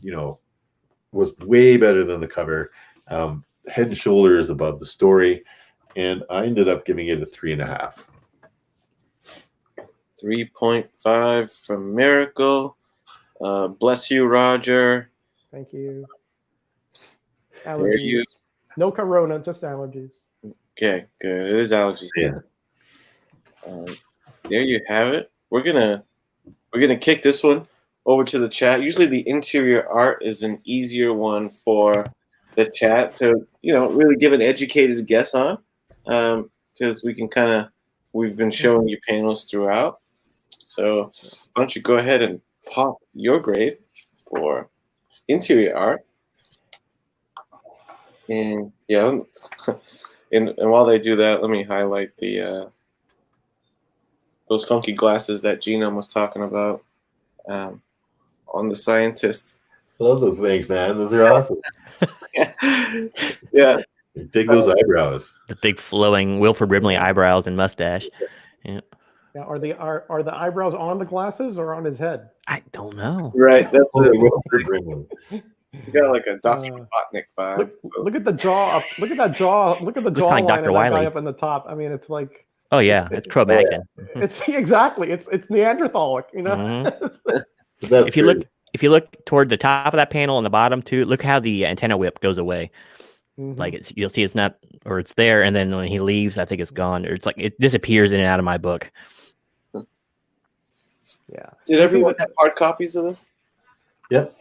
was way better than the cover. Head and shoulders above the story. And I ended up giving it a 3.5. 3.5 from Miracle. Bless you, Roger. Thank you. Allergies. No corona, just allergies. Okay, good. It is allergies. Yeah. There you have it. We're gonna kick this one over to the chat. Usually the interior art is an easier one for the chat to, really give an educated guess on, because we've been showing you panels throughout. So why don't you go ahead and pop your grade for interior art. And yeah, and while they do that, let me highlight the those funky glasses that Genome was talking about on the scientist. I love those things, man. Those are awesome. Yeah. Dig those eyebrows. The big flowing Wilford Brimley eyebrows and mustache. Yeah. Now, are the eyebrows on the glasses or on his head? I don't know. Right. That's Wilford Brimley. You got like a Dr. Robotnik vibe. Look at the jaw. Look at that jaw. Look at the jaw line Dr. of that Wiley. guy up in the top. I mean, it's like. Oh yeah, it's Cro-Magnon. It's exactly. It's Neanderthalic. Mm-hmm. If you look toward the top of that panel and the bottom too, look how the antenna whip goes away. Mm-hmm. Like you'll see it's not, or it's there, and then when he leaves, I think it's gone, or it's like it disappears in and out of my book. Yeah. Did everyone have hard copies of this? Yep.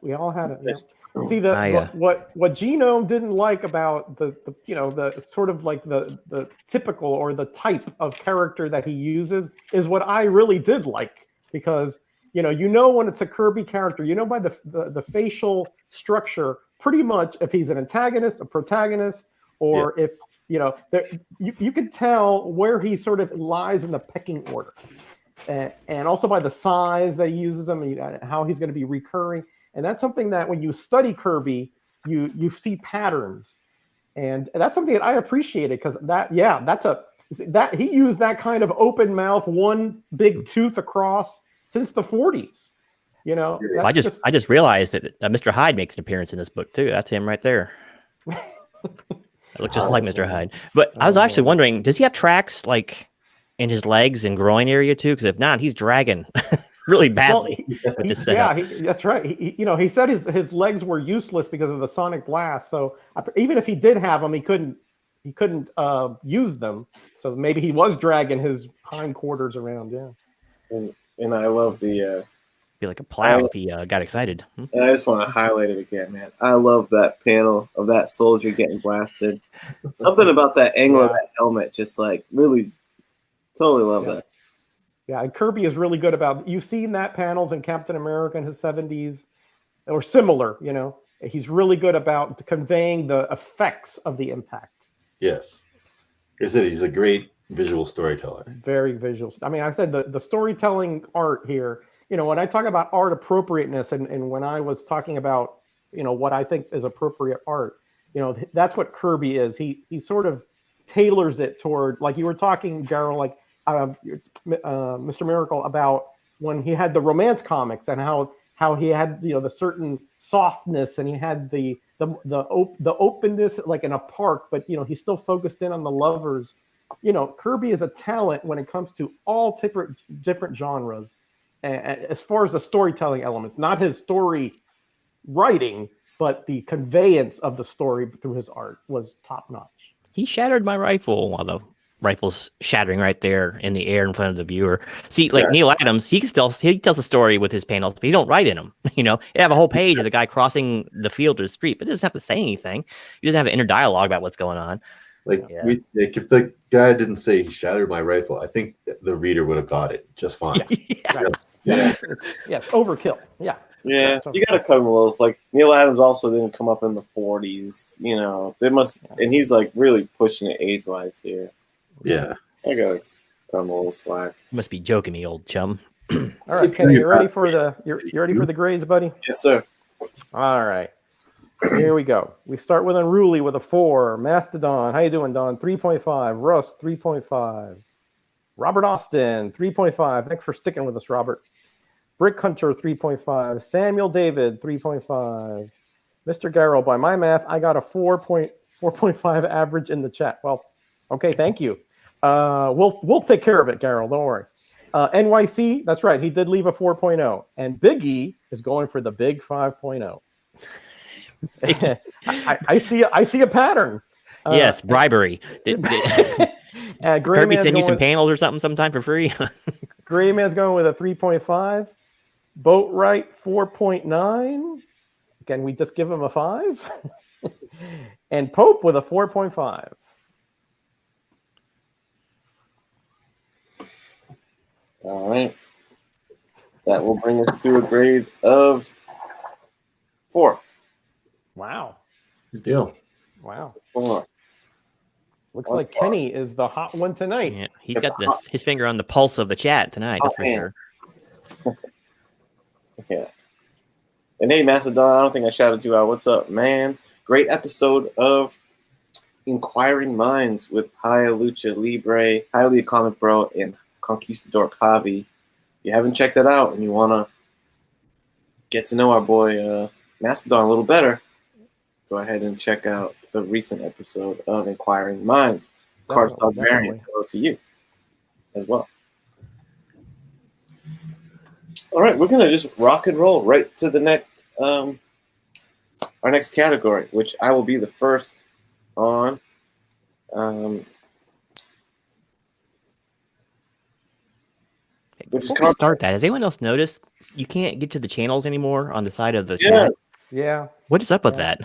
We all had it. Yes. See what Genome didn't like about the sort of like the typical or the type of character that he uses is what I really did like, because when it's a Kirby character, by the facial structure, pretty much if he's an antagonist, a protagonist, or if you could tell where he sort of lies in the pecking order, and also by the size that he uses them and how he's going to be recurring. And that's something that when you study Kirby, you see patterns, and that's something that I appreciated, because that he used that kind of open mouth, one big tooth across since the 40s. I just realized that Mr. Hyde makes an appearance in this book too. That's him right there. It looks just like Mr. Hyde. But I was actually wondering, does he have tracks like in his legs and groin area too? Because if not, he's dragging really badly. That's right. He said his legs were useless because of the sonic blast. So even if he did have them, he couldn't use them. So maybe he was dragging his hindquarters around. Yeah. And I love the. Be like a plow if he got excited. And I just want to highlight it again, man. I love that panel of that soldier getting blasted. Something about that angle of that helmet, just like really, totally love that. Yeah, and Kirby is really good about. You've seen that panels in Captain America in his 70s or similar. He's really good about conveying the effects of the impact. Yes. Like I said, he's a great visual storyteller. Very visual. I mean, I said the storytelling art here. When I talk about art appropriateness, and when I was talking about what I think is appropriate art, that's what Kirby is. He sort of tailors it toward, like you were talking, Gerald, like Mr. Miracle, about when he had the romance comics and how he had the certain softness, and he had the openness, like in a park, but he still focused in on the lovers. Kirby is a talent when it comes to all different genres, as far as the storytelling elements, not his story writing, but the conveyance of the story through his art was top notch. He shattered my rifle while the rifle's shattering right there in the air in front of the viewer. See, like Neil Adams, he tells a story with his panels, but he don't write in them. You have a whole page of the guy crossing the field or the street, but it doesn't have to say anything. He doesn't have an inner dialogue about what's going on. Like if the guy didn't say he shattered my rifle, I think the reader would have got it just fine. It's overkill. Yeah. Yeah, you gotta cut him a little. Like Neil Adams also didn't come up in the 40s. They must, and he's like really pushing it age-wise here. Yeah, I gotta cut him a little slack. You must be joking me, old chum. All right, Kenny, you ready for the grades, buddy? Yes, sir. All right, here we go. We start with Unruly with a 4. Mastodon, how you doing, Don? 3.5. Russ, 3.5. Robert Austin, 3.5. Thanks for sticking with us, Robert. Brick Hunter, 3.5. Samuel David, 3.5. Mr. Garrow, by my math, I got a 4.5 average in the chat. Well, okay, thank you. We'll take care of it, Garrow. Don't worry. NYC, that's right. He did leave a 4.0. And Big E is going for the big 5.0. I see a pattern. Yes, bribery. Did Kirby send you some panels or something sometime for free? Gray Man's going with a 3.5. Boatwright, 4.9. Can we just give him a 5? And Pope with a 4.5. All right. That will bring us to a grade of 4. Wow. Good deal. Wow. 4. Looks like Kenny is the hot one tonight. Yeah, he's got his finger on the pulse of the chat tonight, that's for sure. Yeah. And hey, Mastodon, I don't think I shouted you out. What's up, man? Great episode of Inquiring Minds with Haya Lucha Libre, Highly Comic Bro, and Conquistador Javi. If you haven't checked that out and you want to get to know our boy Mastodon a little better, go ahead and check out the recent episode of Inquiring Minds. Cardstock variant go to you as well. All right, we're gonna just rock and roll right to the next, our next category, which I will be the first on. Before we start that, has anyone else noticed you can't get to the channels anymore on the side of the chat? Yeah. What is up with that?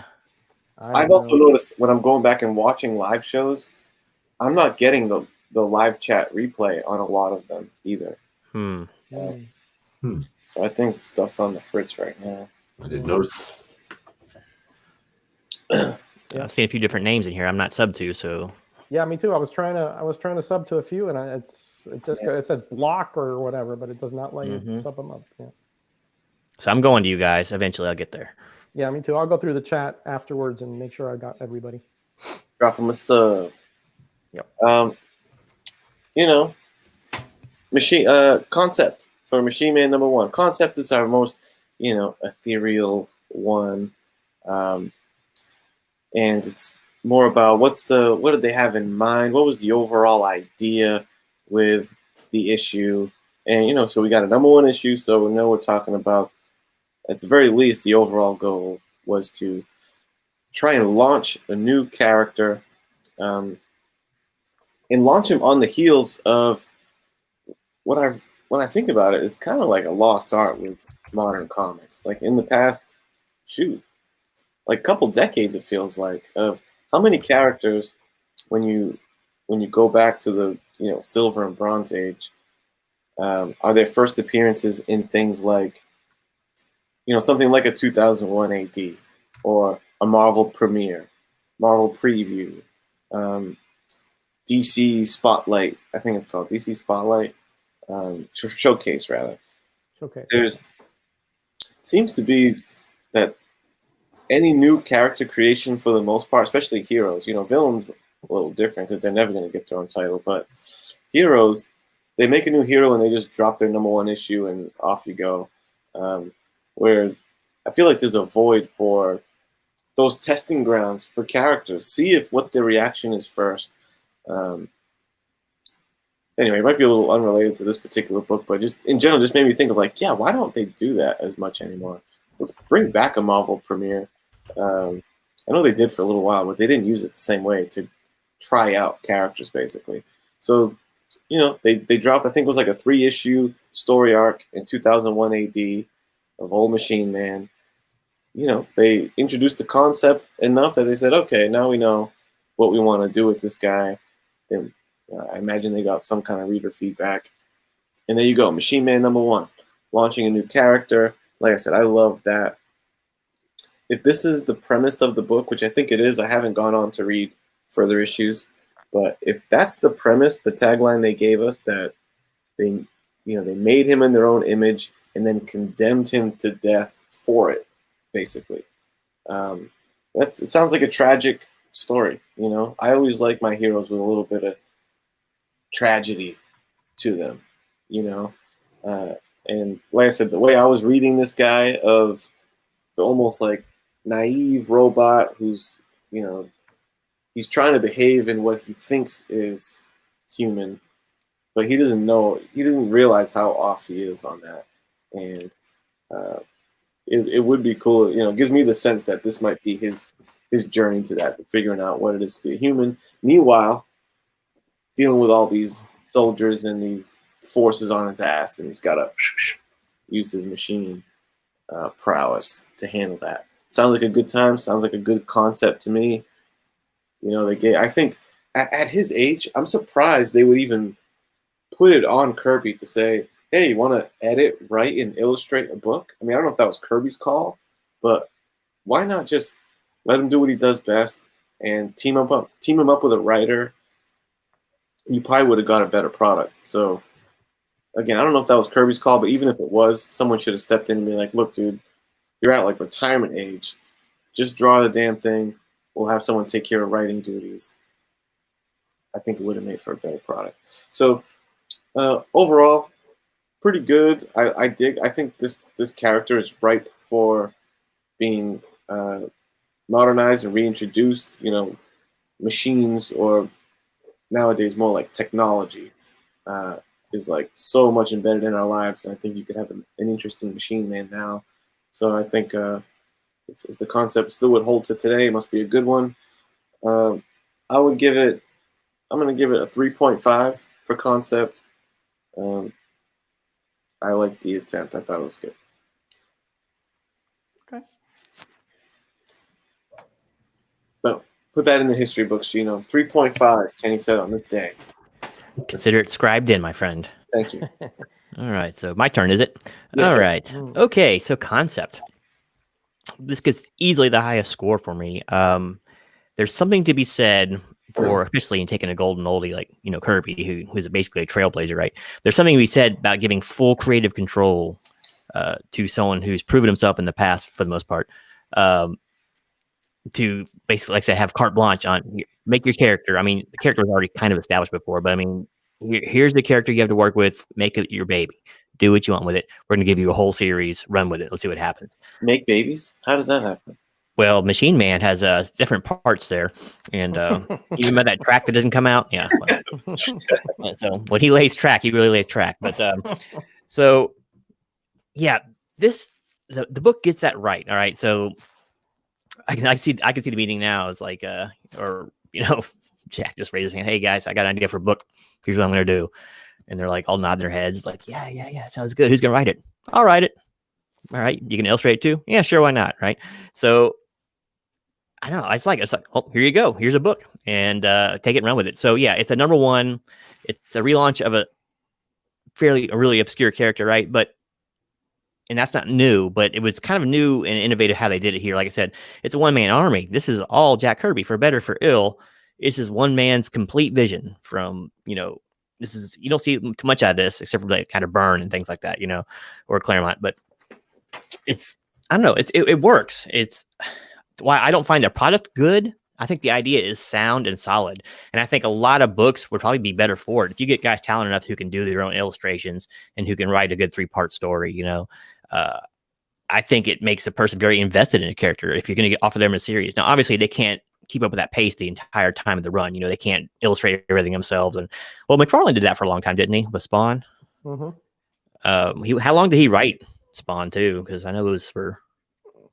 I've also noticed when I'm going back and watching live shows, I'm not getting the live chat replay on a lot of them either. So I think stuff's on the fritz right now. I didn't notice. I've seen a few different names in here. I'm not sub to, so. Yeah, me too. I was trying to sub to a few, and it says block or whatever, but it does not let you sub them up. Yeah. So I'm going to you guys. Eventually, I'll get there. Yeah, me too. I'll go through the chat afterwards and make sure I got everybody. Drop them a sub. Yep. Machine concept for Machine Man #1. Concept is our most, ethereal one, and it's more about what did they have in mind? What was the overall idea with the issue? And so we got a #1 issue, so we know we're talking about, at the very least, the overall goal was to try and launch a new character, and launch him on the heels of when I think about it, is kind of like a lost art with modern comics. Like in the past, like a couple decades, it feels like, of how many characters, when you go back to the Silver and Bronze Age, are their first appearances in things like, something like a 2001 AD or a Marvel premiere, Marvel preview, DC Spotlight. I think it's called DC Spotlight, showcase rather. Okay. There's seems to be that any new character creation for the most part, especially heroes, villains a little different because they're never going to get their own title, but heroes, they make a new hero and they just drop their #1 issue and off you go. Where I feel like there's a void for those testing grounds for characters. See if what their reaction is first. Anyway, it might be a little unrelated to this particular book, but just in general, just made me think of like, yeah, why don't they do that as much anymore? Let's bring back a Marvel premiere. I know they did for a little while, but they didn't use it the same way to try out characters, basically. So, they dropped, I think it was like a 3-issue story arc in 2001 AD of Old Machine Man. They introduced the concept enough that they said, okay, now we know what we want to do with this guy. Then I imagine they got some kind of reader feedback. And there you go, Machine Man #1, launching a new character. Like I said, I love that. If this is the premise of the book, which I think it is, I haven't gone on to read further issues, but if that's the premise, the tagline they gave us, that they made him in their own image and then condemned him to death for it, basically. It sounds like a tragic story. I always like my heroes with a little bit of tragedy to them. And like I said, the way I was reading this guy, of the almost like naive robot who's he's trying to behave in what he thinks is human, but he doesn't realize how off he is on that. And it would be cool. It gives me the sense that this might be his journey to that, to figuring out what it is to be a human. Meanwhile, dealing with all these soldiers and these forces on his ass, and he's got to use his machine prowess to handle that. Sounds like a good time. Sounds like a good concept to me. I think at his age, I'm surprised they would even put it on Kirby to say, hey, you want to edit, write, and illustrate a book? I mean, I don't know if that was Kirby's call, but why not just let him do what he does best and team him up with a writer? You probably would have got a better product. So, again, I don't know if that was Kirby's call, but even if it was, someone should have stepped in and be like, look, dude, you're at like retirement age. Just draw the damn thing. We'll have someone take care of writing duties. I think it would have made for a better product. So, overall, pretty good. I think this character is ripe for being modernized and reintroduced. Machines, or nowadays more like technology, is like so much embedded in our lives, and I think you could have an interesting Machine Man now. So I think if the concept still would hold to today, it must be a good one. I'm going to give it a 3.5 for concept. I like the attempt. I thought it was good. Okay. But put that in the history books, Gino. 3.5, Kenny said on this day. Consider it scribed in, my friend. Thank you. All right, so my turn, is it? Yes, All sir. right. Okay, so concept. This gets easily the highest score for me. There's something to be said for, especially in taking a golden oldie like Kirby, who's basically a trailblazer, right? There's something to be said about giving full creative control to someone who's proven himself in the past, for the most part, to basically, like I said, have carte blanche on make your character. I mean, the character was already kind of established before, but I mean, here's the character you have to work with. Make it your baby. Do what you want with it. We're going to give you a whole series. Run with it. Let's see what happens. Make babies? How does that happen? Well, Machine Man has different parts there, and even by that track that doesn't come out, yeah. Well, so when he lays track, he really lays track. But so yeah, the book gets that right. All right, so I can see the meeting now is like Jack just raises his hand. Hey guys, I got an idea for a book. Here's what I'm going to do. And they're like all nodding their heads, like, yeah, sounds good. Who's gonna write it? I'll write it. All right, you can illustrate it too? Yeah, sure, why not? Right. So I don't know. It's like, oh, here you go. Here's a book, and take it and run with it. So yeah, it's a #1. It's a relaunch of a a really obscure character, right? And that's not new, but it was kind of new and innovative how they did it here. Like I said, it's a one-man army. This is all Jack Kirby, for better, for ill. This is one man's complete vision from, this is, you don't see too much out of this except for like kind of Byrne and things like that, or Claremont, but I don't know. It works. It's why I don't find the product good. I think the idea is sound and solid. And I think a lot of books would probably be better for it. If you get guys talented enough who can do their own illustrations and who can write a good 3-part story, I think it makes a person very invested in a character if you're going to offer them a series. Now, obviously, they can't keep up with that pace the entire time of the run. They can't illustrate everything themselves. And McFarlane did that for a long time, didn't he? With Spawn. Mm-hmm. How long did he write Spawn too? Because I know it was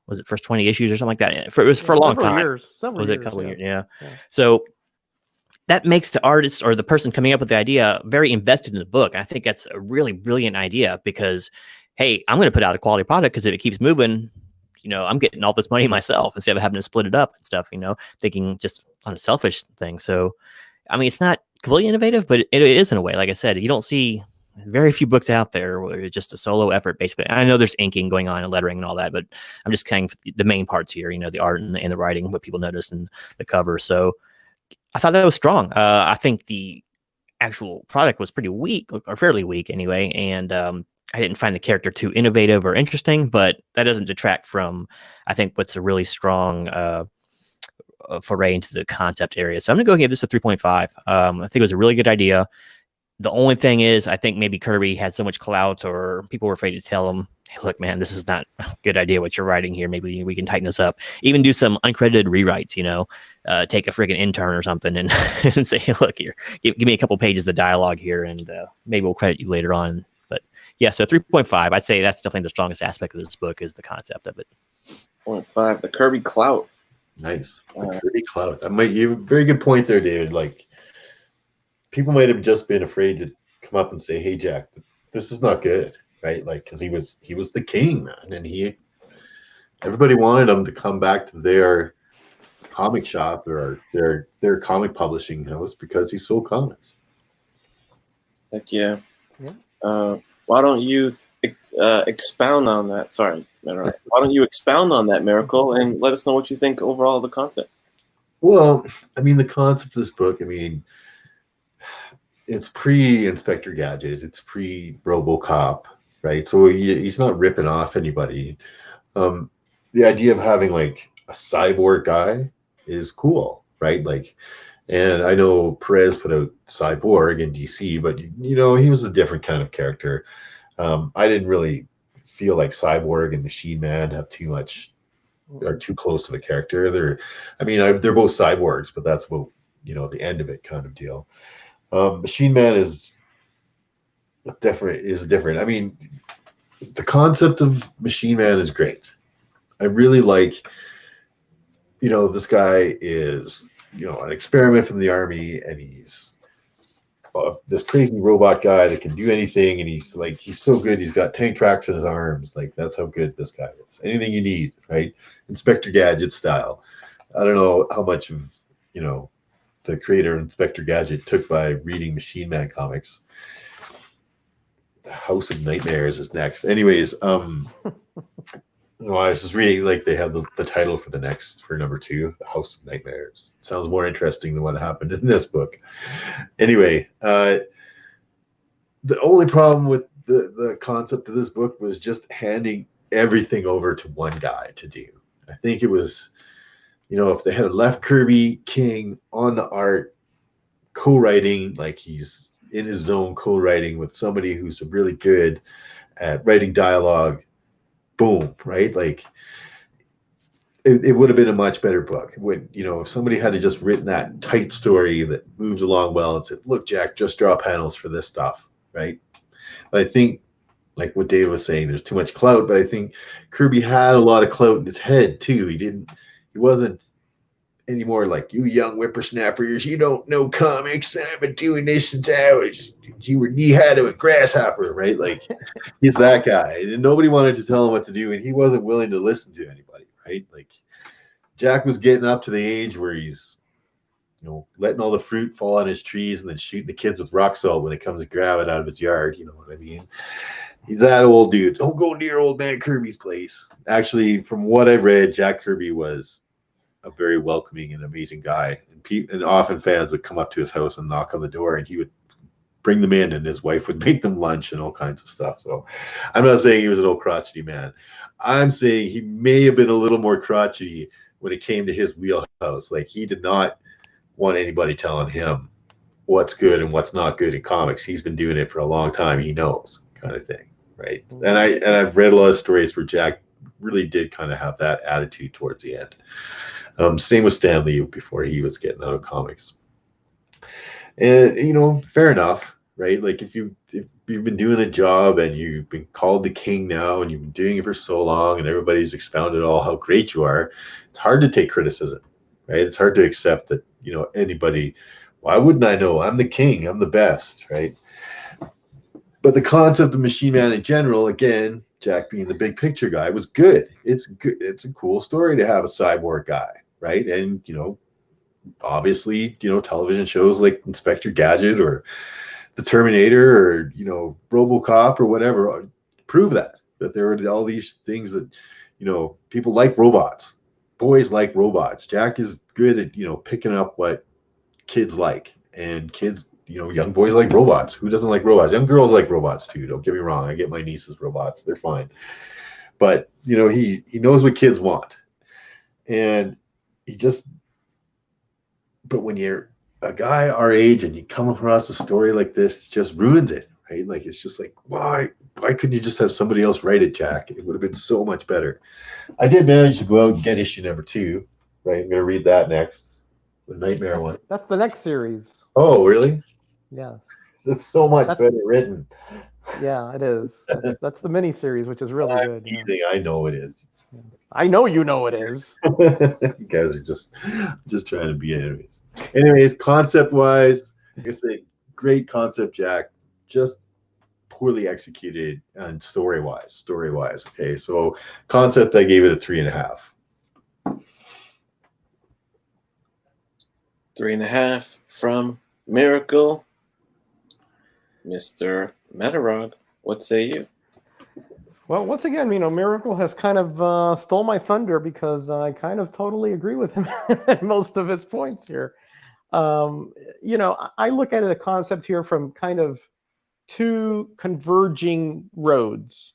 was it first 20 issues or something like that? It was for a long time. Several was years, it a couple yeah. years? Yeah. So that makes the artist or the person coming up with the idea very invested in the book. And I think that's a really brilliant idea because, hey, I'm going to put out a quality product because if it keeps moving, I'm getting all this money myself instead of having to split it up and stuff, thinking just on a selfish thing. So, I mean, it's not completely innovative, but it is in a way. Like I said, you don't see very few books out there where it's just a solo effort, basically. I know there's inking going on and lettering and all that, but I'm just kind of the main parts here, the art and the writing, what people notice and the cover. So I thought that was strong. I think the actual product was pretty weak or fairly weak anyway. And I didn't find the character too innovative or interesting, but that doesn't detract from, I think, what's a really strong foray into the concept area. So I'm going to go give this a 3.5. I think it was a really good idea. The only thing is, I think maybe Kirby had so much clout or people were afraid to tell him, hey, look, man, this is not a good idea what you're writing here. Maybe we can tighten this up. Even do some uncredited rewrites, take a friggin' intern or something and, and say, hey, look here, give me a couple pages of dialogue here and maybe we'll credit you later on. But yeah, so 3.5, I'd say that's definitely the strongest aspect of this book is the concept of it. 0.5, the Kirby clout. Nice. Kirby clout. You have a very good point there, David. Like, people might have just been afraid to come up and say, hey, Jack, this is not good, right? Like, because he was the king, man. And everybody wanted him to come back to their comic shop or their comic publishing house because he sold comics. Heck yeah. Why don't you expound on that? Sorry. Why don't you expound on that, Miracle, and let us know what you think overall of the concept? Well, I mean, the concept of this book, it's pre-Inspector Gadget. It's pre-RoboCop, right? So he's not ripping off anybody. The idea of having like a cyborg guy is cool, right? Like, and I know Perez put out Cyborg in DC, but he was a different kind of character. I didn't really feel like Cyborg and Machine Man have too much or too close of a character. They're both cyborgs, but that's about the end of it kind of deal. Machine Man is different. I mean, the concept of Machine Man is great. I really like, this guy is, an experiment from the army, and he's this crazy robot guy that can do anything, and he's so good. He's got tank tracks in his arms. Like, that's how good this guy is. Anything you need, right? Inspector Gadget style. I don't know how much of, the creator of Inspector Gadget took by reading Machine Man comics. The House of Nightmares is next. Anyways, I was just reading, like, they have the title for number 2, The House of Nightmares. Sounds more interesting than what happened in this book. Anyway, the only problem with the concept of this book was just handing everything over to one guy to do. I think it was, if they had left Kirby King on the art, co-writing, like he's in his zone co-writing with somebody who's really good at writing dialogue, boom, right? Like, it would have been a much better book. If somebody had just written that tight story that moved along well and said, look, Jack, just draw panels for this stuff, right? But I think, like what Dave was saying, there's too much clout, but I think Kirby had a lot of clout in his head too. He wasn't anymore like, you young whippersnappers, you don't know comics. I've been doing this since you were knee-high to a grasshopper, right? Like, he's that guy. And nobody wanted to tell him what to do, and he wasn't willing to listen to anybody, right? Like, Jack was getting up to the age where he's letting all the fruit fall on his trees and then shooting the kids with rock salt when it comes to grab it out of his yard. You know what I mean? He's that old dude. Don't go near old man Kirby's place. Actually, from what I've read, Jack Kirby was a very welcoming and amazing guy. And often fans would come up to his house and knock on the door, and he would bring them in, and his wife would make them lunch and all kinds of stuff. So I'm not saying he was an old crotchety man. I'm saying he may have been a little more crotchety when it came to his wheelhouse. Like, he did not want anybody telling him what's good and what's not good in comics. He's been doing it for a long time. He knows, kind of thing, right? And I've read a lot of stories where Jack really did kind of have that attitude towards the end. Same with Stan Lee before he was getting out of comics. And fair enough, right? Like, if you've been doing a job and you've been called the king now, and you've been doing it for so long, and everybody's expounded all how great you are, it's hard to take criticism, right? It's hard to accept that anybody. Why wouldn't I know? I'm the king. I'm the best, right? But the concept of Machine Man in general, again, Jack being the big picture guy, was good. It's good. It's a cool story to have a cyborg guy, right? And obviously, television shows like Inspector Gadget or the Terminator or RoboCop or whatever prove that there are all these things that people like robots. Boys like robots. Jack is good at picking up what kids like, and kids, young boys like robots. Who doesn't like robots? Young girls like robots too. Don't get me wrong. I get my nieces robots. They're fine. But he knows what kids want, and but when you're a guy our age and you come across a story like this, it just ruins it, right? Like, it's just like, why couldn't you just have somebody else write it, Jack? It would have been so much better. I did manage to go out and get issue number 2, right? I'm going to read that next. The Nightmare one. That's the next series. Oh, really? Yes. It's so much better written. Yeah, it is. That's the mini series, which is really good. Teasing. I know it is. I know you know it is. You guys are just trying to be enemies. Anyways, concept-wise, like I say, great concept, Jack. Just poorly executed, and story-wise. Okay, so concept, I gave it a 3.5. 3.5 from Miracle. Mr. Metarod, what say you? Well, once again, Miracle has kind of stole my thunder, because I kind of totally agree with him at most of his points here. I look at the concept here from kind of 2 converging roads.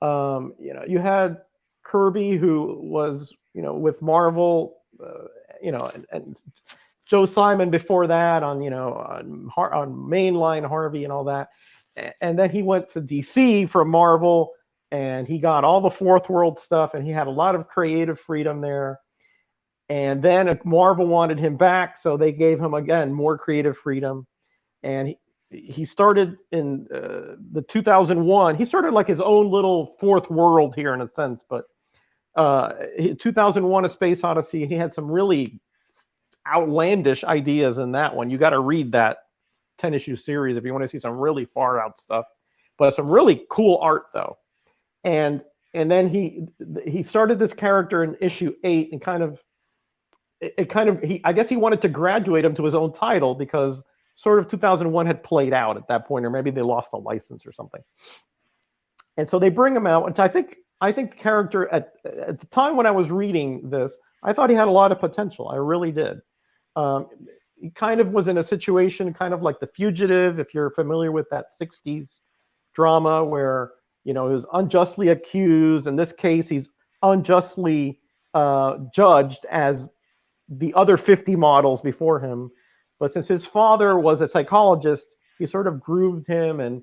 You had Kirby, who was, with Marvel, and Joe Simon before that on mainline Harvey and all that. And then he went to DC from Marvel, and he got all the Fourth World stuff, and he had a lot of creative freedom there. And then Marvel wanted him back, so they gave him, again, more creative freedom. And he started in the 2001. He started like his own little fourth world here, in a sense. But 2001: A Space Odyssey, he had some really outlandish ideas in that one. You got to read that 10-issue series if you want to see some really far out stuff. But some really cool art, though. And then he started this character in issue 8, and I guess he wanted to graduate him to his own title, because sort of 2001 had played out at that point, or maybe they lost a license or something. And so they bring him out, and I think the character at the time when I was reading this, I thought he had a lot of potential. I really did. He kind of was in a situation kind of like The Fugitive, if you're familiar with that 60s drama, where he was unjustly accused. In this case, he's unjustly judged as the other 50 models before him. But since his father was a psychologist, he sort of grooved him, and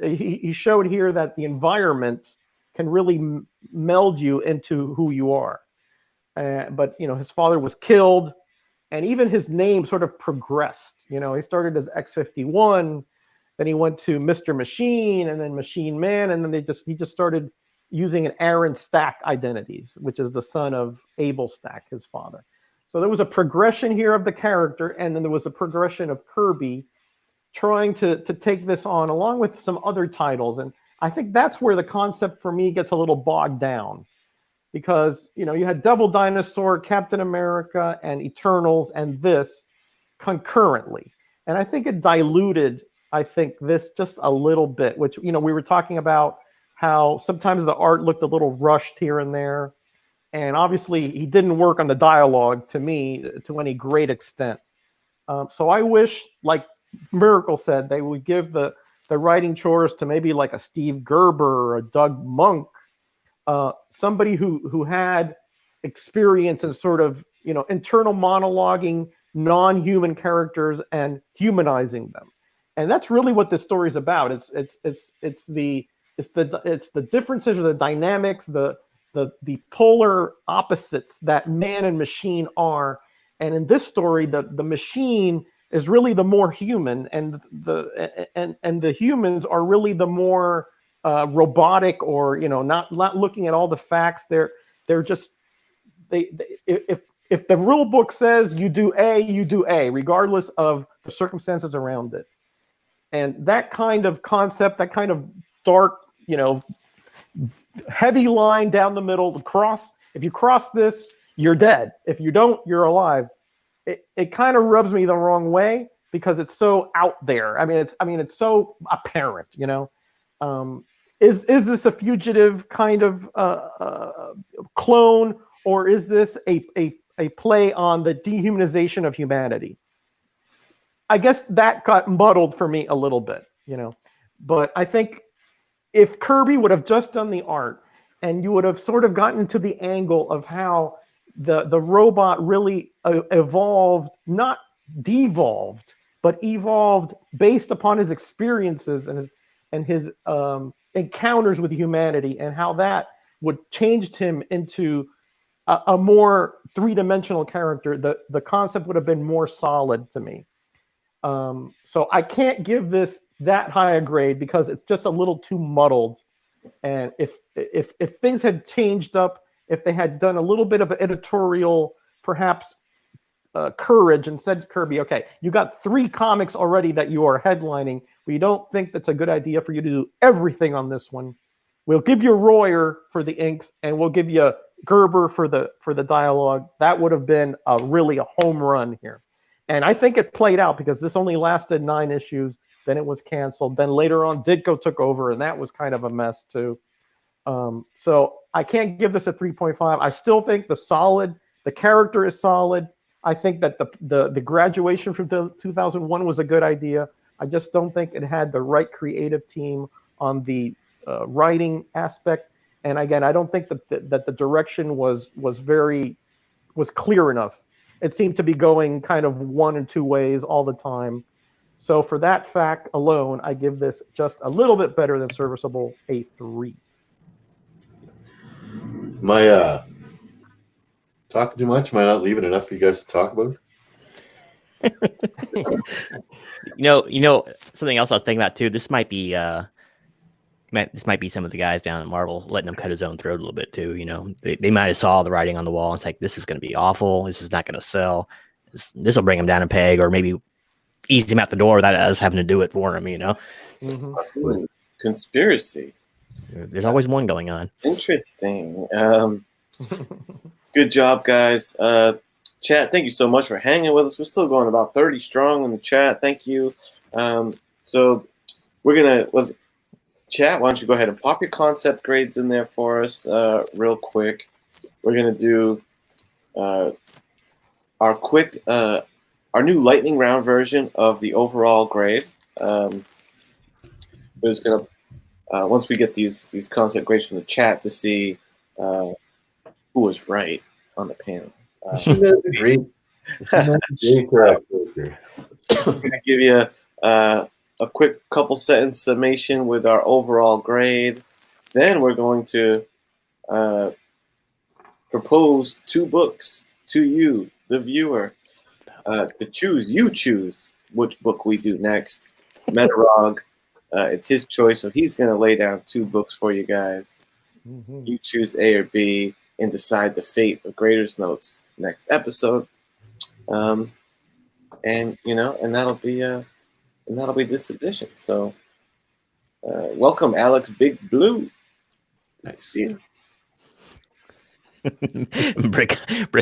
he showed here that the environment can really meld you into who you are. But his father was killed, and even his name sort of progressed. He started as X-51, then he went to Mr. Machine, and then Machine Man, and then he just started using an Aaron Stack identity, which is the son of Abel Stack, his father. So there was a progression here of the character, and then there was a progression of Kirby trying to take this on, along with some other titles. And I think that's where the concept for me gets a little bogged down. because you had Devil Dinosaur, Captain America, and Eternals, and this concurrently, and I think it diluted this just a little bit. Which we were talking about how sometimes the art looked a little rushed here and there, and obviously he didn't work on the dialogue to me to any great extent. So I wish, like Miracle said, they would give the writing chores to maybe like a Steve Gerber or a Doug Monk, somebody who had experience in sort of internal monologuing non-human characters and humanizing them, and that's really what this story is about. It's the differences or the dynamics, the polar opposites that man and machine are. And in this story, the machine is really the more human, and the humans are really the more robotic, or not looking at all the facts. They're just if the rule book says you do A, you do A, regardless of the circumstances around it. And that kind of concept, that kind of dark, heavy line down the middle, if you cross this, you're dead. If you don't, you're alive. It kind of rubs me the wrong way because it's so out there. It's so apparent, Is this a fugitive kind of clone, or is this a play on the dehumanization of humanity? I guess that got muddled for me a little bit, But I think if Kirby would have just done the art, and you would have sort of gotten to the angle of how the robot really evolved, not devolved, but evolved based upon his experiences and his encounters with humanity, and how that would changed him into a more three-dimensional character, the concept would have been more solid to me. So I can't give this that high a grade because it's just a little too muddled. And if things had changed up, if they had done a little bit of editorial, perhaps courage, and said to Kirby, okay, you got 3 comics already that you are headlining. We don't think that's a good idea for you to do everything on this one. We'll give you Royer for the inks, and we'll give you Gerber for the dialogue. That would have been really a home run here. And I think it played out because this only lasted 9 issues. Then it was canceled. Then later on, Ditko took over, and that was kind of a mess too. So I can't give this a 3.5. I still think the character is solid. I think that the graduation from 2001 was a good idea. I just don't think it had the right creative team on the writing aspect. And again, I don't think that the direction was clear enough. It seemed to be going kind of one or two ways all the time. So for that fact alone, I give this just a little bit better than serviceable, a 3. Am I talking too much? Am I not leaving enough for you guys to talk about? Something else I was thinking about too. This might be some of the guys down at Marvel letting him cut his own throat a little bit too. They might have saw the writing on the wall and it's like, this is going to be awful. This is not going to sell. This will bring him down a peg, or maybe ease him out the door without us having to do it for him. Mm-hmm. Conspiracy. There's always one going on. Interesting. Good job, guys. Chat, thank you so much for hanging with us. We're still going about 30 strong in the chat. Thank you. So let's chat. Why don't you go ahead and pop your concept grades in there for us real quick. We're going to do our new lightning round version of the overall grade. We're just going to, once we get these concept grades from the chat, to see who was right on the panel. She made a great character. I'm going to give you a quick couple sentence summation with our overall grade. Then we're going to propose 2 books to you, the viewer, to choose. You choose which book we do next. Metarog, it's his choice, so he's going to lay down 2 books for you guys. Mm-hmm. You choose A or B and decide the fate of Grader'S Notes next episode. And that'll be this edition. So welcome, Alex Big Blue. Nice. brick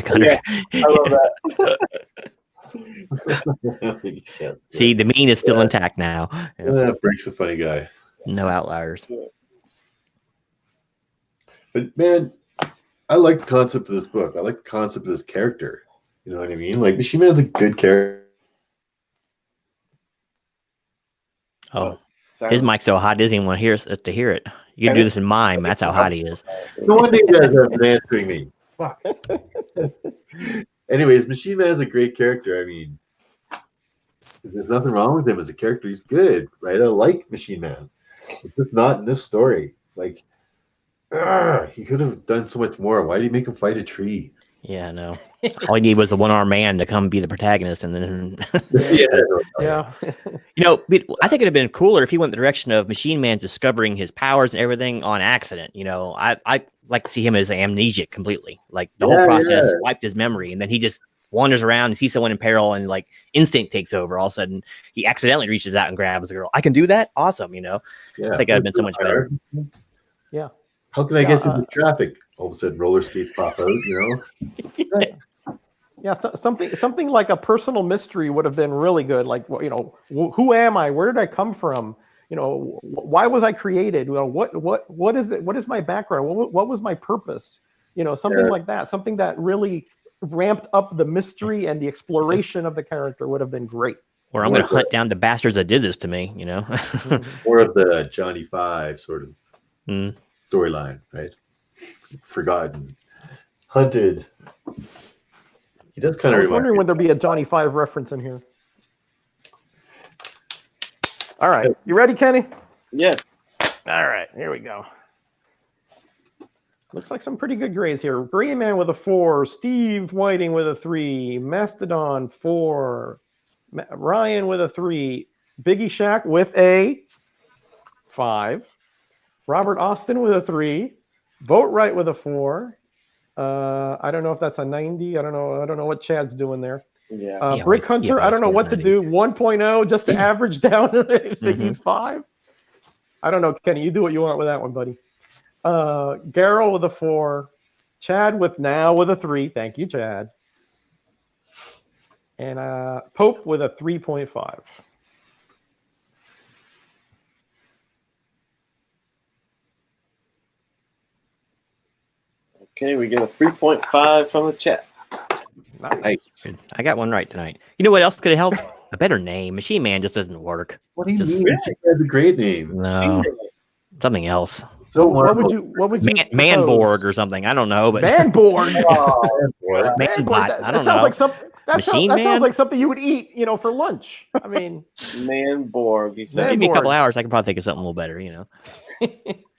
hunter. Yeah, I love that. See, the mean is still intact now. Brick's a funny guy. No outliers. But man, I like the concept of this book. I like the concept of this character. You know what I mean? Like Machine Man's a good character. Oh, his mic's so hot, doesn't even want to hear us to hear it. You can do this in mime. That's how hot he is. No wonder you guys have been answering me. Fuck. Anyways, Machine Man's a great character. I mean, there's nothing wrong with him as a character. He's good, right? I like Machine Man. It's just not in this story. Like, he could have done so much more. Why did he make him fight a tree? Yeah, no. All he needed was the one-armed man to come be the protagonist, and then Yeah. you know, I think it'd have been cooler if he went the direction of Machine Man discovering his powers and everything on accident. You know, I like to see him as amnesiac completely. Like the whole process wiped his memory, and then he just wanders around and sees someone in peril, and like instinct takes over. All of a sudden, he accidentally reaches out and grabs the girl. I can do that. Awesome, you know. Yeah. I think that'd have been so much better. Yeah. How can I get through the traffic? All of a sudden, roller skates pop out. You know. Yeah, something like a personal mystery would have been really good. Like, you know, who am I? Where did I come from? You know, why was I created? You know, what is it? What is my background? What was my purpose? You know, something like that. Something that really ramped up the mystery and the exploration of the character would have been great. Or I'm going to hunt down the bastards that did this to me. You know, more of the Johnny Five sort of storyline, right? Forgotten, hunted. He does kind of. I was wondering when there'd be a Johnny Five reference in here. All right, you ready, Kenny? Yes. All right, here we go. Looks like some pretty good grades here. Green Man with a 4, Steve Whiting with a 3, Mastodon 4, Ryan with a 3, Biggie Shack with a 5, Robert Austin with a 3, Boatwright with a 4. I don't know if that's a 90. I don't know what Chad's doing there. Yeah. Brick Hunter, I don't know what to do. 1.0 just to average down. He's 5. I don't know, Kenny. You do what you want with that one, buddy. Garrel with a 4. Chad with a 3. Thank you, Chad. And Pope with a 3.5. Okay, we get a 3.5 from the chat. Nice. I got one right tonight. You know what else could have helped? A better name. Machine Man just doesn't work. What do you mean? That's a great name. No, something else. So what would you Manborg or something? I don't know, but Manborg. Manbot. I don't know. Sounds like something. That Machine Man? sounds like something you would eat, you know, for lunch. I mean, Manborg. He said, give me a couple Manborg. hours. I can probably think of something a little better. You know,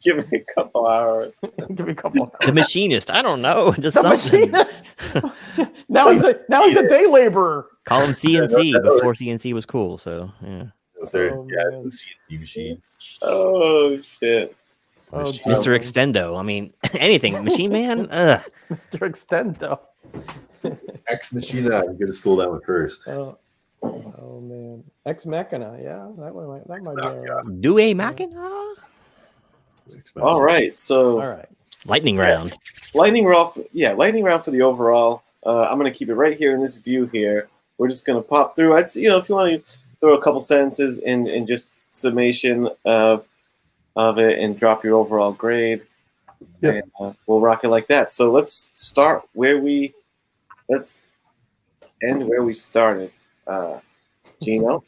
give me a couple hours. Give me a couple. the machinist. I don't know. Just The something. machinist. now he's a day laborer. Call him CNC before CNC was cool. So yeah. Oh, yeah, man. the CNC machine. Oh shit. Oh, Mr. Extendo. I mean, anything. Machine Man. Mr. Extendo. Ex Machina. I'm gonna steal that one first. Oh man, Ex Machina. Yeah, that might be. Do a Machina. All right. So All right. Lightning round. lightning round. Lightning round for the overall. I'm gonna keep it right here in this view here. We're just gonna pop through. If you want to throw a couple sentences in just summation of it and drop your overall grade. Yeah. And we'll rock it like that. So let's end where we started. Gino,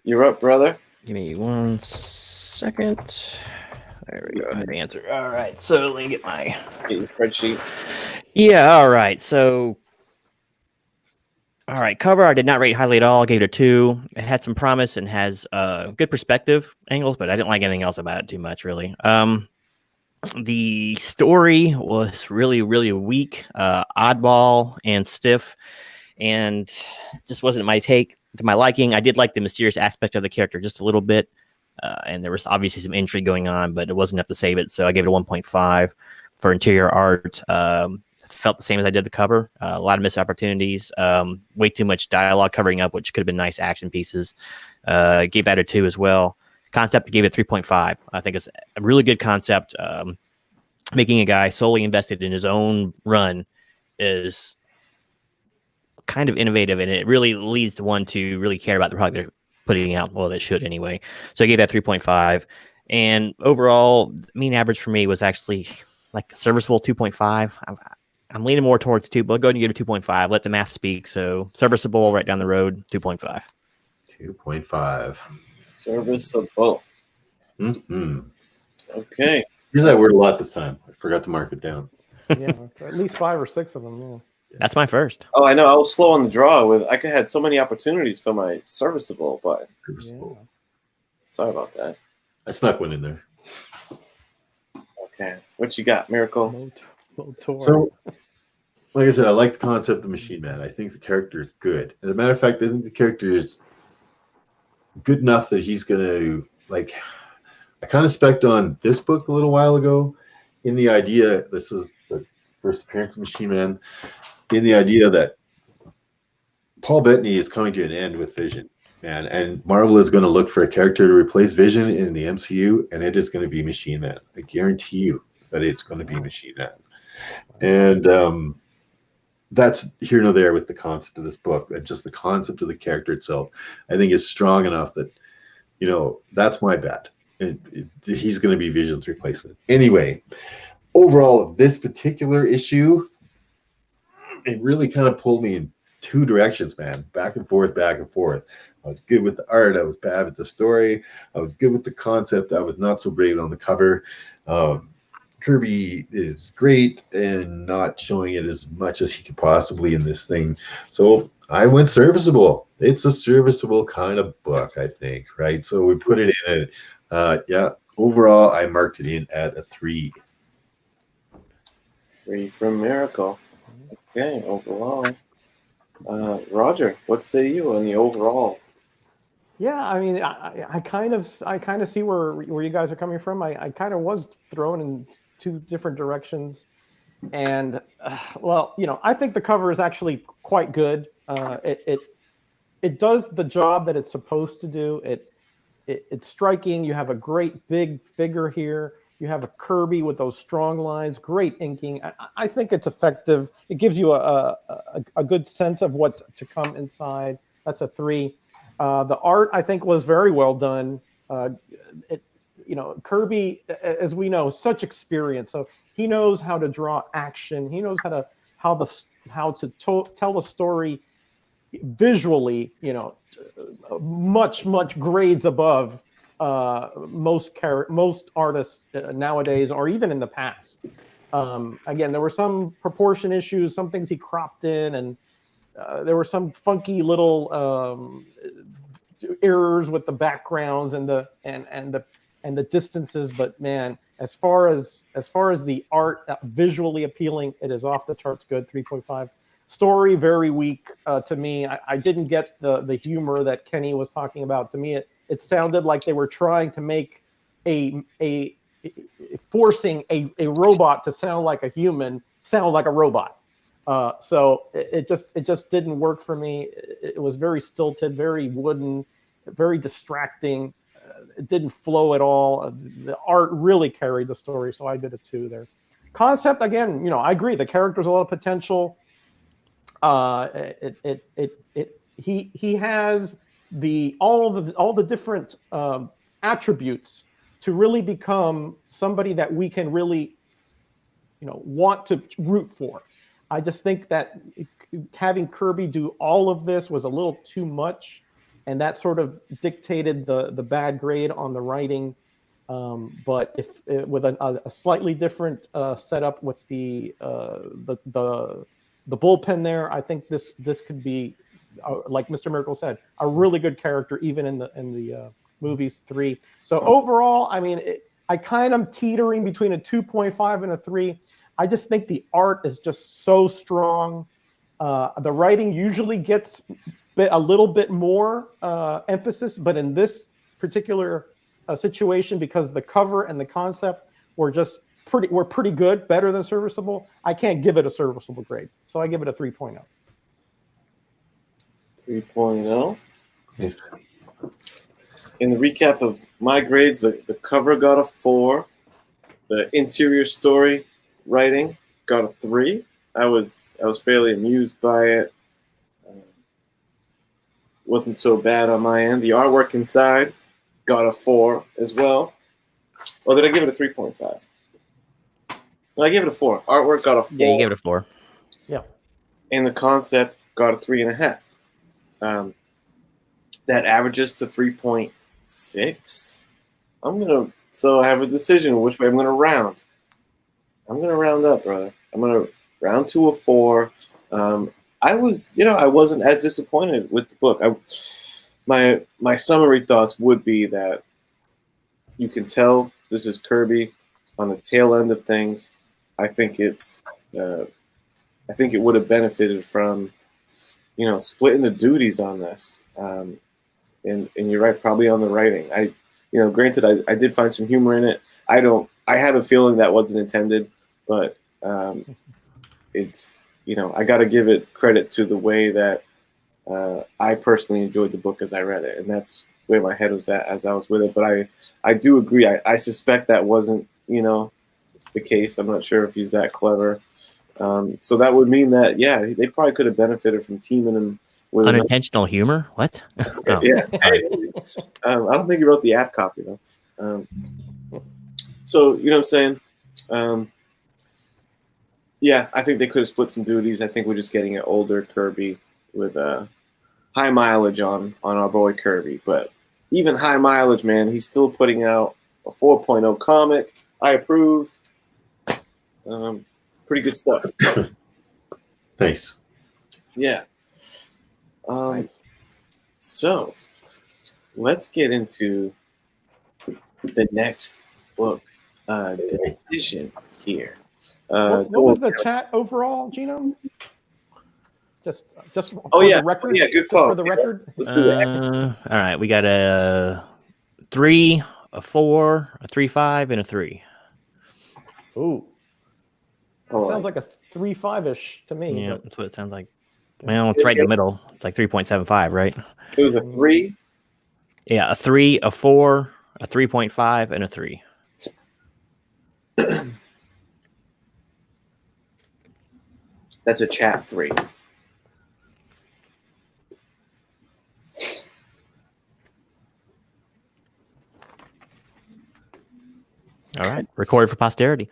you're up, brother. Give me 1 second. There we go. I had to answer. All right. So let me get my Get your spreadsheet. Yeah, all right. So, all right, cover I did not rate highly at all. I gave it a 2. It had some promise and has good perspective angles, but I didn't like anything else about it too much, really. The story was really, really weak, oddball and stiff, and just wasn't to my liking. I did like the mysterious aspect of the character just a little bit, and there was obviously some intrigue going on, but it wasn't enough to save it, so I gave it a 1.5 for interior art. Felt the same as I did the cover. A lot of missed opportunities. Way too much dialogue covering up, which could have been nice action pieces. Gave that a 2 as well. Concept, gave it 3.5. I think it's a really good concept. making a guy solely invested in his own run is kind of innovative, and it really leads one to really care about the product they're putting out. Well, they should anyway. So I gave that 3.5. And overall, mean average for me was actually like serviceable 2.5. I'm leaning more towards 2, but I'll go ahead and give it 2.5. Let the math speak. So serviceable right down the road, 2.5. 2.5. Serviceable. Mm-hmm. Okay. Use that word a lot this time. I forgot to mark it down. Yeah, at least 5 or 6 of them. Yeah. That's my first. Oh, I know. I was slow on the draw. I could have had so many opportunities for my serviceable, but Serviceable. sorry about that. I snuck one in there. Okay. What you got, Miracle? Motor. So, like I said, I like the concept of Machine Man. I think the character is good. As a matter of fact, I think the character is good enough that he's going to, like, I kind of spec'd on this book a little while ago in the idea, this is the first appearance of Machine Man, in the idea that Paul Bettany is coming to an end with Vision, man, and Marvel is going to look for a character to replace Vision in the MCU, and it is going to be Machine Man. I guarantee you that it's going to be Machine Man. And that's here nor there with the concept of this book. Just the concept of the character itself, I think, is strong enough that, you know, that's my bet. He's going to be Vision's replacement. Anyway, overall, this particular issue, it really kind of pulled me in two directions, man. Back and forth, back and forth. I was good with the art. I was bad with the story. I was good with the concept. I was not so great on the cover. Kirby is great and not showing it as much as he could possibly in this thing. So I went serviceable. It's a serviceable kind of book, I think, right? So we put it in yeah, overall, I marked it in at a 3. 3 from Miracle. Okay, overall. Roger, what say you on the overall? Yeah, I mean, I kind of see where you guys are coming from. I kind of was thrown in 2 different directions, and well, you know, I think the cover is actually quite good. It does the job that it's supposed to do. It's striking. You have a great big figure here. You have a Kirby with those strong lines, great inking. I think it's effective. It gives you a good sense of what to come inside. That's a 3. The art, I think, was very well done. You know, Kirby, as we know, such experience. So he knows how to draw action. He knows how to tell a story visually. You know, much grades above most artists nowadays, or even in the past. Again, there were some proportion issues, some things he cropped in, and there were some funky little errors with the backgrounds and the distances. But man, as far as the art, visually appealing, it is off the charts good. 3.5. Story very weak to me. I didn't get the humor that Kenny was talking about. To me, it sounded like they were trying to make forcing a robot to sound like a human sound like a robot. So it just didn't work for me. It was very stilted, very wooden, very distracting. It didn't flow at all. The art really carried the story, so I did a 2 there. Concept, again, you know, I agree. The character's a lot of potential. He has all the different attributes to really become somebody that we can really, you know, want to root for. I just think that having Kirby do all of this was a little too much, and that sort of dictated the bad grade on the writing. But if with a slightly different setup with the bullpen there, I think this could be, like Mr. Miracle said, a really good character even in the movies. 3. So overall, I mean, I kind of teetering between a 2.5 and a 3. I just think the art is just so strong. The writing usually gets a little bit more emphasis, but in this particular situation, because the cover and the concept were just pretty good, better than serviceable, I can't give it a serviceable grade. So I give it a 3.0. 3.0. In the recap of my grades, the cover got a 4. The interior story writing got a 3. I was fairly amused by it. Wasn't so bad on my end. The artwork inside got a 4 as well. Or did I give it a 3.5? No, I gave it a 4. Artwork got a 4. Yeah, you gave it a 4. Yeah. And the concept got a 3.5. That averages to 3.6. So I have a decision which way I'm gonna round. I'm gonna round up, brother. I'm gonna round to a 4. I wasn't as disappointed with the book. My summary thoughts would be that you can tell this is Kirby on the tail end of things. I think it would have benefited from, splitting the duties on this. And you're right, probably on the writing. Granted, I did find some humor in it. I have a feeling that wasn't intended, but it's, I got to give it credit to the way that I personally enjoyed the book as I read it, and that's where my head was at as I was with it. But I do agree. I suspect that wasn't, the case. I'm not sure if he's that clever. So that would mean that, yeah, they probably could have benefited from teaming him with Unintentional humor? What? Oh. Yeah. I don't think he wrote the app copy, though. So, you know what I'm saying? Yeah, I think they could have split some duties. I think we're just getting an older Kirby with high mileage on our boy Kirby. But even high mileage, man, he's still putting out a 4.0 comic. I approve. Pretty good stuff. Nice. Yeah. Nice. So let's get into the next book decision here. What was the chat overall, Gino? Just Oh, yeah. the record. Yeah, good call. For the record. Let's do that. All right, we got a 3, a 4, a 3.5, and a 3. Ooh. Oh, Sounds like a 3.5-ish to me. Yeah, but- that's what it sounds like. Well, it's right in the middle. It's like 3.75, right? It was a 3. Yeah, a 3, a 4, a 3.5, and a 3. That's a chat 3. All right, recorded for posterity.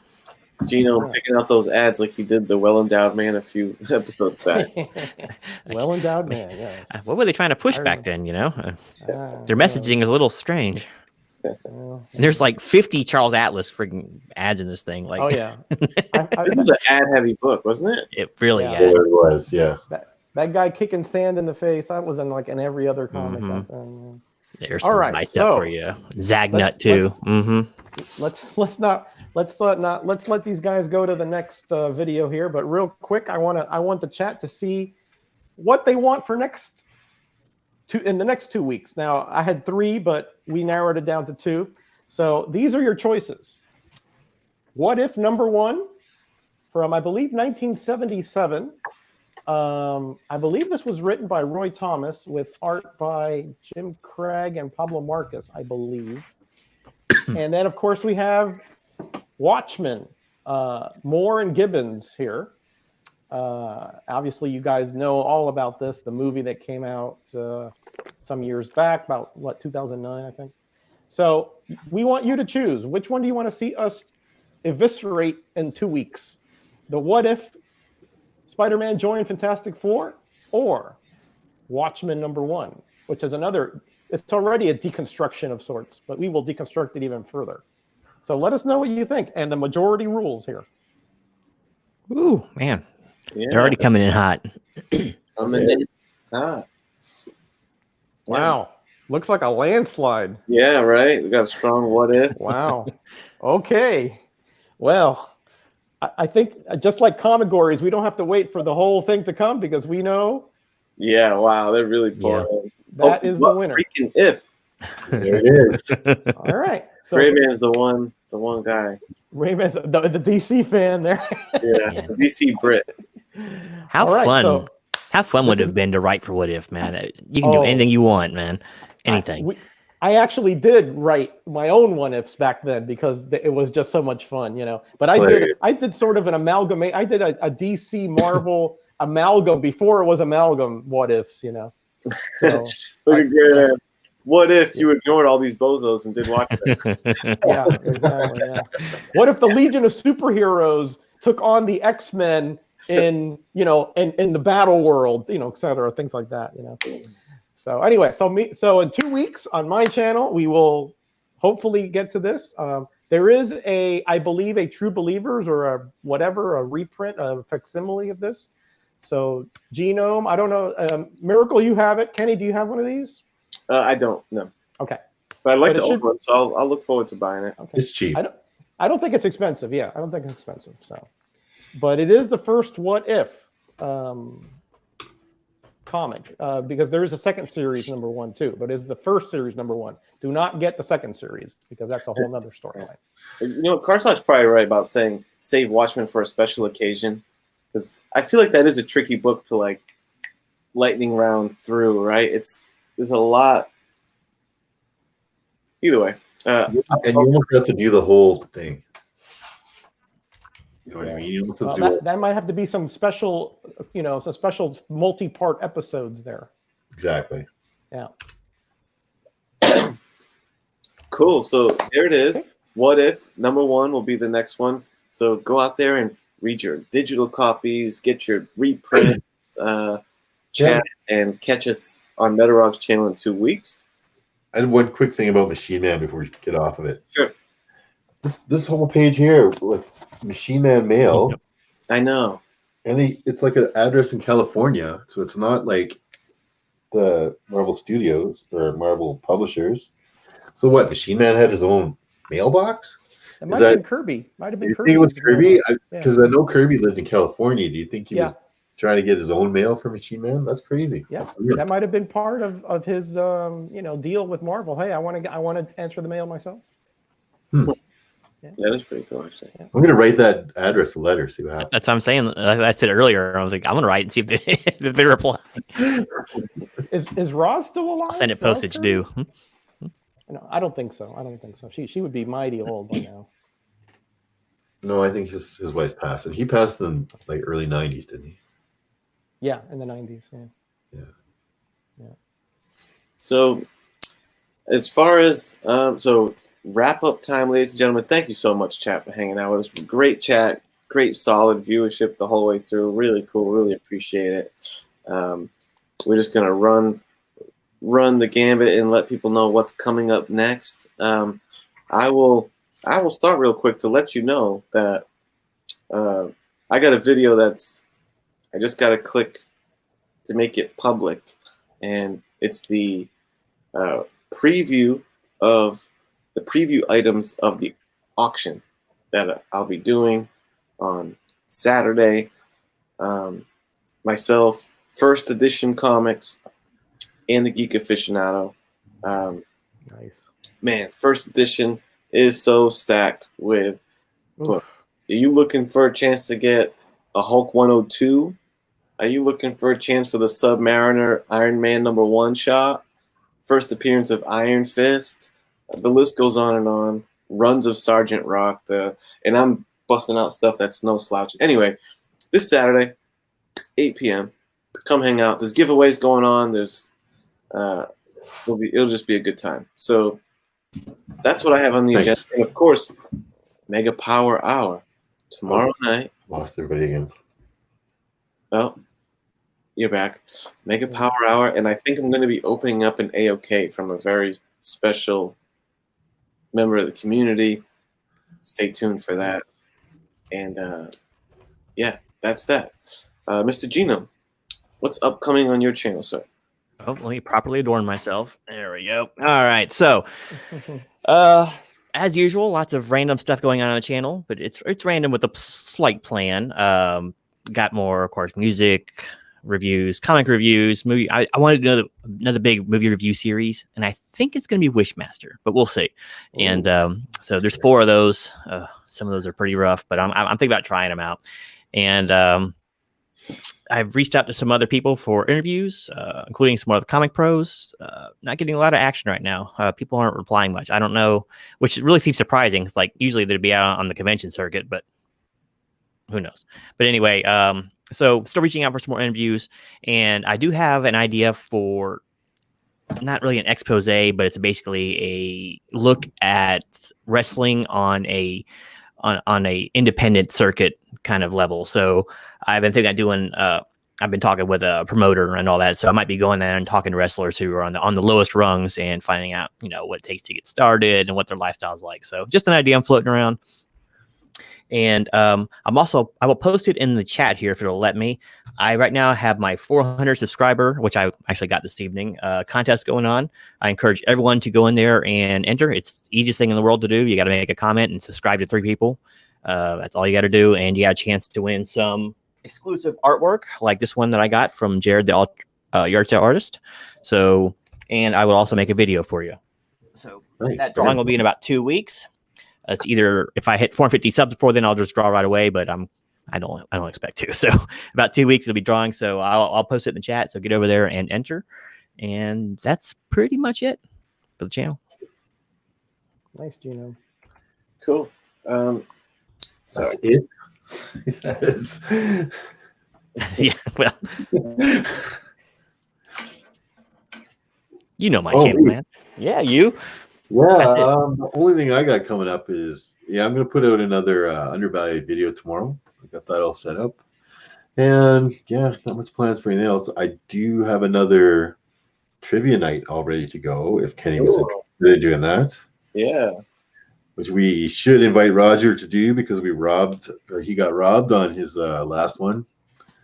Gino picking out those ads like he did the Well Endowed Man a few episodes back. Well endowed man, yes. What were they trying to push I back then? Ah, Their messaging is a little strange. well, There's like 50 Charles Atlas freaking ads in this thing. Like, oh yeah. It was an ad-heavy book, wasn't it? it really. Yeah. Yeah. There it was, yeah. That guy kicking sand in the face. That was in every other comic. Mhm. back then, There's All some right, nice so stuff for you. Zagnut too. yeah. Let's let these guys go to the next video here. But real quick, I want the chat to see what they want for in the next 2 weeks. Now I had 3, but we narrowed it down to 2. So these are your choices. What if number 1 from I believe 1977. I believe this was written by Roy Thomas with art by Jim Craig and Pablo Marcus, I believe. And then, of course, we have Watchmen, Moore and Gibbons here. Obviously, you guys know all about this, the movie that came out some years back, about, 2009, I think. So we want you to choose. Which one do you want to see us eviscerate in 2 weeks? The What If Spider-Man joined Fantastic Four, or Watchmen #1, which is it's already a deconstruction of sorts, but we will deconstruct it even further. So let us know what you think, and the majority rules here. Ooh, man. Yeah. They're already coming in hot. Wow. Looks like a landslide. Yeah, right. We got a strong what if. Wow. Okay. Well, I think just like Comigories, we don't have to wait for the whole thing to come because we know Yeah, wow, they're really pulling. that is the winner. Freaking if. There it is. All right. So Rayman's the one guy. Rayman's the DC fan there. Yeah, the DC Brit. How All right, fun! so How fun would this it have been to write for What If, man? You can do anything you want, man. Anything. I actually did write my own what ifs back then because it was just so much fun, you know. But I did sort of an amalgamate. I did a DC Marvel amalgam before it was amalgam what ifs, you know. So Look at Grader. What if you ignored all these bozos and did watch it? yeah, exactly. Yeah. What if the Legion of Superheroes took on the X-Men in the battle world, you know, et cetera, things like that, you know. So anyway, so in 2 weeks on my channel, we will hopefully get to this. There is I believe a True Believers or a reprint, a facsimile of this. So Genome, I don't know. Miracle, you have it. Kenny, do you have one of these? I don't, no. Okay. But I'd like to own one, so I'll look forward to buying it. Okay. It's cheap. I don't think it's expensive. Yeah, I don't think it's expensive. So, but it is the first What If comic because there is a second series #1 too. But it's the first series #1. Do not get the second series because that's a whole nother storyline. You know, Carsock's probably right about saying save Watchmen for a special occasion, because I feel like that is a tricky book to like lightning round through. Right? There's a lot. Either way. And you almost have to do the whole thing. You know what I mean? You almost have to do that might have to be some special, you know, some special multi-part episodes there. Exactly. Yeah. Cool. So there it is. What If #1 will be the next one. So go out there and read your digital copies, get your reprint, chat, and catch us on Metarog's channel in 2 weeks. And one quick thing about Machine Man before we get off of it. Sure. This whole page here with Machine Man Mail. I know. And it's like an address in California, so it's not like the Marvel Studios or Marvel Publishers. So what? Machine Man had his own mailbox? It might have been Kirby. Might have been Kirby. You think it was Kirby? Yeah. Because I know Kirby lived in California. Do you think he was trying to get his own mail for Machine Man? That's crazy. Yeah, that might have been part of his deal with Marvel. Hey, I want to answer the mail myself. Yeah. That is pretty cool, actually. I'm going to write that address a letter, see what happens. That's what I'm saying. Like I said earlier, I was like, I'm going to write and see if they reply. Is Roz still alive? I'll send it postage due. No, I don't think so. I don't think so. She would be mighty old by now. No, I think his wife passed. And he passed in like early 90s, didn't he? Yeah, in the 90s. Yeah. So as far as wrap up time, ladies and gentlemen, thank you so much, chat, for hanging out with us. Great chat, great solid viewership the whole way through. Really cool, really appreciate it. We're just gonna run the gambit and let people know what's coming up next. I will start real quick to let you know that I got a video that's I just got to click to make it public, and it's the preview items of the auction that I'll be doing on Saturday. Myself, First Edition Comics, and the Geek Aficionado. Nice. Man, First Edition is so stacked with books. Are you looking for a chance to get a Hulk 102? Are you looking for a chance for the Submariner Iron Man #1 shot? First appearance of Iron Fist? The list goes on and on. Runs of Sergeant Rock. And I'm busting out stuff that's no slouch. Anyway, this Saturday, 8 p.m., come hang out. There's giveaways going on. It'll just be a good time. So that's what I have on the agenda. And of course, Mega Power Hour tomorrow night. Lost everybody again. Oh, you're back. Mega Power Hour, and I think I'm going to be opening up an AOK from a very special member of the community. Stay tuned for that. And yeah, that's that. Mr. Genome, what's upcoming on your channel, sir? Oh, let me properly adorn myself. There we go. All right. So, as usual, lots of random stuff going on the channel, but it's random with a slight plan. Got more, of course, music reviews, comic reviews, movie. I wanted to do another big movie review series, and I think it's going to be Wishmaster, but we'll see. Ooh. And so there's 4 of those. Some of those are pretty rough, but I'm thinking about trying them out. And I've reached out to some other people for interviews, including some other comic pros. Not getting a lot of action right now. People aren't replying much. I don't know, which really seems surprising. It's like usually they'd be out on the convention circuit, but who knows? But anyway, so still reaching out for some more interviews, and I do have an idea for not really an expose, but it's basically a look at wrestling on a independent circuit kind of level. So I've been thinking of doing. I've been talking with a promoter and all that, so I might be going there and talking to wrestlers who are on the lowest rungs and finding out, what it takes to get started and what their lifestyle's like. So just an idea I'm floating around. And I will post it in the chat here if it'll let me. I right now have my 400 subscriber, which I actually got this evening, contest going on. I encourage everyone to go in there and enter. It's the easiest thing in the world to do. You got to make a comment and subscribe to 3 people. That's all you got to do. And you got a chance to win some exclusive artwork like this one that I got from Jared, the yard sale artist. So, and I will also make a video for you. So nice. That drawing will be in about 2 weeks. It's either if I hit 450 subs before then, I'll just draw right away. But I don't expect to. So about 2 weeks it'll be drawing. So I'll post it in the chat. So get over there and enter. And that's pretty much it for the channel. Nice, Gino. Cool. That's it. That is. Yeah. Well, my channel, man. Yeah, you. Yeah, the only thing I got coming up is, I'm going to put out another undervalued video tomorrow. I got that all set up. And, not much plans for anything else. I do have another trivia night all ready to go if Kenny was interested in doing that. Yeah. Which we should invite Roger to do because he got robbed on his last one.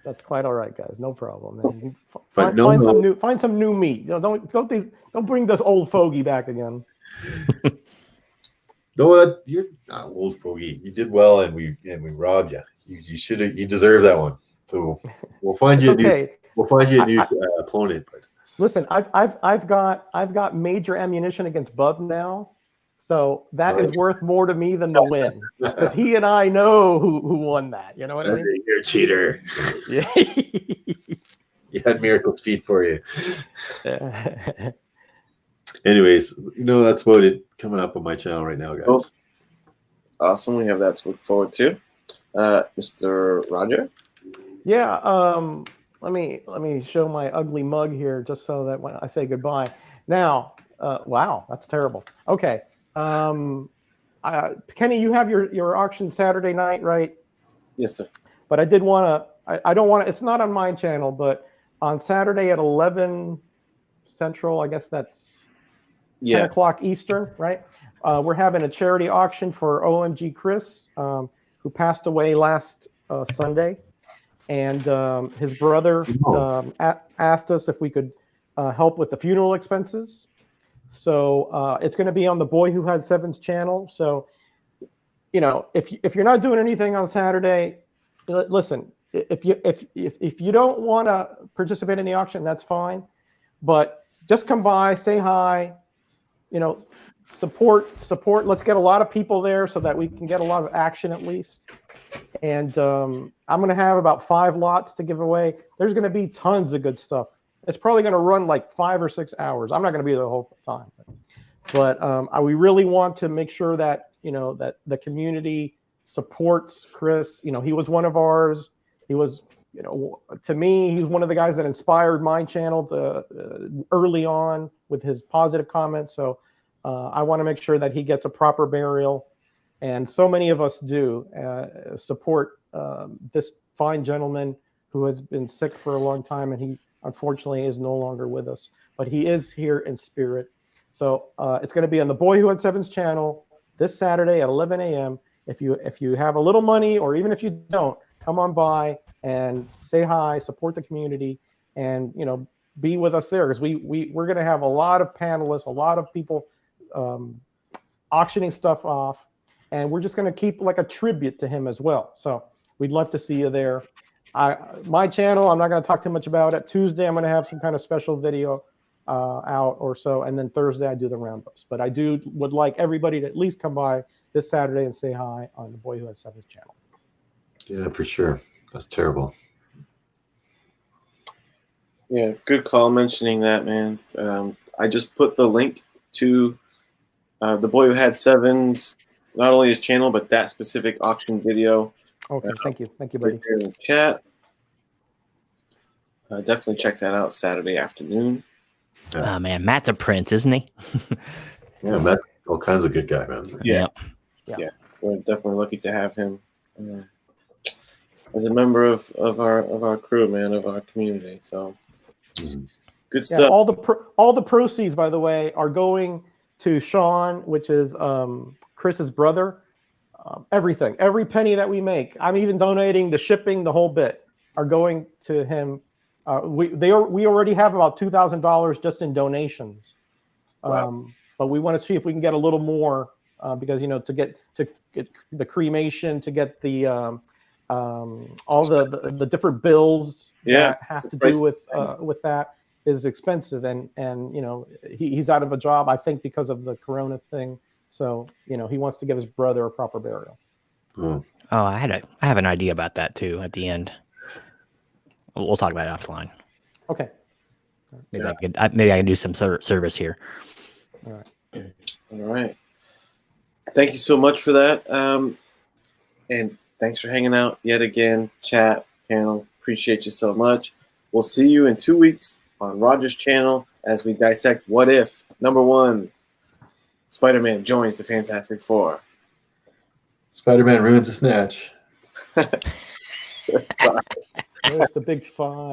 That's quite all right, guys. No problem, man. Find some new meat. Don't bring this old fogey back again. No, you're not old fogey. You did well, and we robbed you. You deserve that one. So we'll find you a new opponent. But listen, I've got major ammunition against Bub now, so that is worth more to me than the win because he and I know who won that. You know what I mean? You're a cheater. Yeah. You had Miracle's feet for you. Anyways, that's about it coming up on my channel right now, guys. Cool. Awesome. We have that to look forward to. Mr. Roger? Yeah. Let me show my ugly mug here just so that when I say goodbye. Now, wow, that's terrible. Okay. Kenny, you have your auction Saturday night, right? Yes, sir. But I did want to, I don't want to, it's not on my channel, but on Saturday at 11 Central, I guess that's 10 o'clock Eastern, right? We're having a charity auction for OMG Chris, who passed away last Sunday. And his brother asked us if we could help with the funeral expenses. So it's going to be on the Boy Who Had Seven's channel. So, if you're not doing anything on Saturday, listen, if you don't want to participate in the auction, that's fine. But just come by, say hi, support. Let's get a lot of people there so that we can get a lot of action at least. And I'm going to have about 5 lots to give away. There's going to be tons of good stuff. It's probably going to run like 5 or 6 hours. I'm not going to be there the whole time. But we really want to make sure that, that the community supports Chris. He was one of ours. He was, to me, he's one of the guys that inspired my channel early on with his positive comments. So I want to make sure that he gets a proper burial. And so many of us do support this fine gentleman who has been sick for a long time, and he unfortunately is no longer with us. But he is here in spirit. So it's going to be on the Boy Who Had Seven's channel this Saturday at 11 a.m. If you have a little money, or even if you don't, come on by and say hi, support the community, and be with us there, because we're going to have a lot of panelists, a lot of people auctioning stuff off. And we're just going to keep like a tribute to him as well. So we'd love to see you there. My channel, I'm not going to talk too much about it. Tuesday, I'm going to have some kind of special video out or so. And then Thursday, I do the roundups. But I would like everybody to at least come by this Saturday and say hi on the Boy Who Has Seven's channel. Yeah, for sure. That's terrible. Yeah, good call mentioning that, man. I just put the link to the boy who had sevens, not only his channel but that specific auction video. Okay, thank you, Right buddy. there in the chat. Definitely check that out Saturday afternoon. Oh man, Matt's a prince, isn't he? Yeah, Matt's all kinds of good guy, man. Yeah. Yeah. Yeah, we're definitely lucky to have him as a member of our crew, man, of our community. So good Yeah, stuff. all the proceeds, by the way, are going to Sean, which is Chris's brother. Everything, every penny that we make, I'm even donating the shipping, the whole bit, are going to him. We already have about $2,000 just in donations. Wow. But we want to see if we can get a little more because to get the cremation, to get the all the different bills that have to do with that is expensive, and he's out of a job, I think, because of the corona thing. So he wants to give his brother a proper burial. Oh, I have an idea about that too at the end. We'll talk about it offline. Okay. Maybe I can do some service here. All right. All right. Thank you so much for that. And thanks for hanging out yet again, chat, panel. Appreciate you so much. We'll see you in 2 weeks on Roger's channel as we dissect What If. Number 1, Spider-Man joins the Fantastic Four. Spider-Man ruins a snatch. There's the big 5.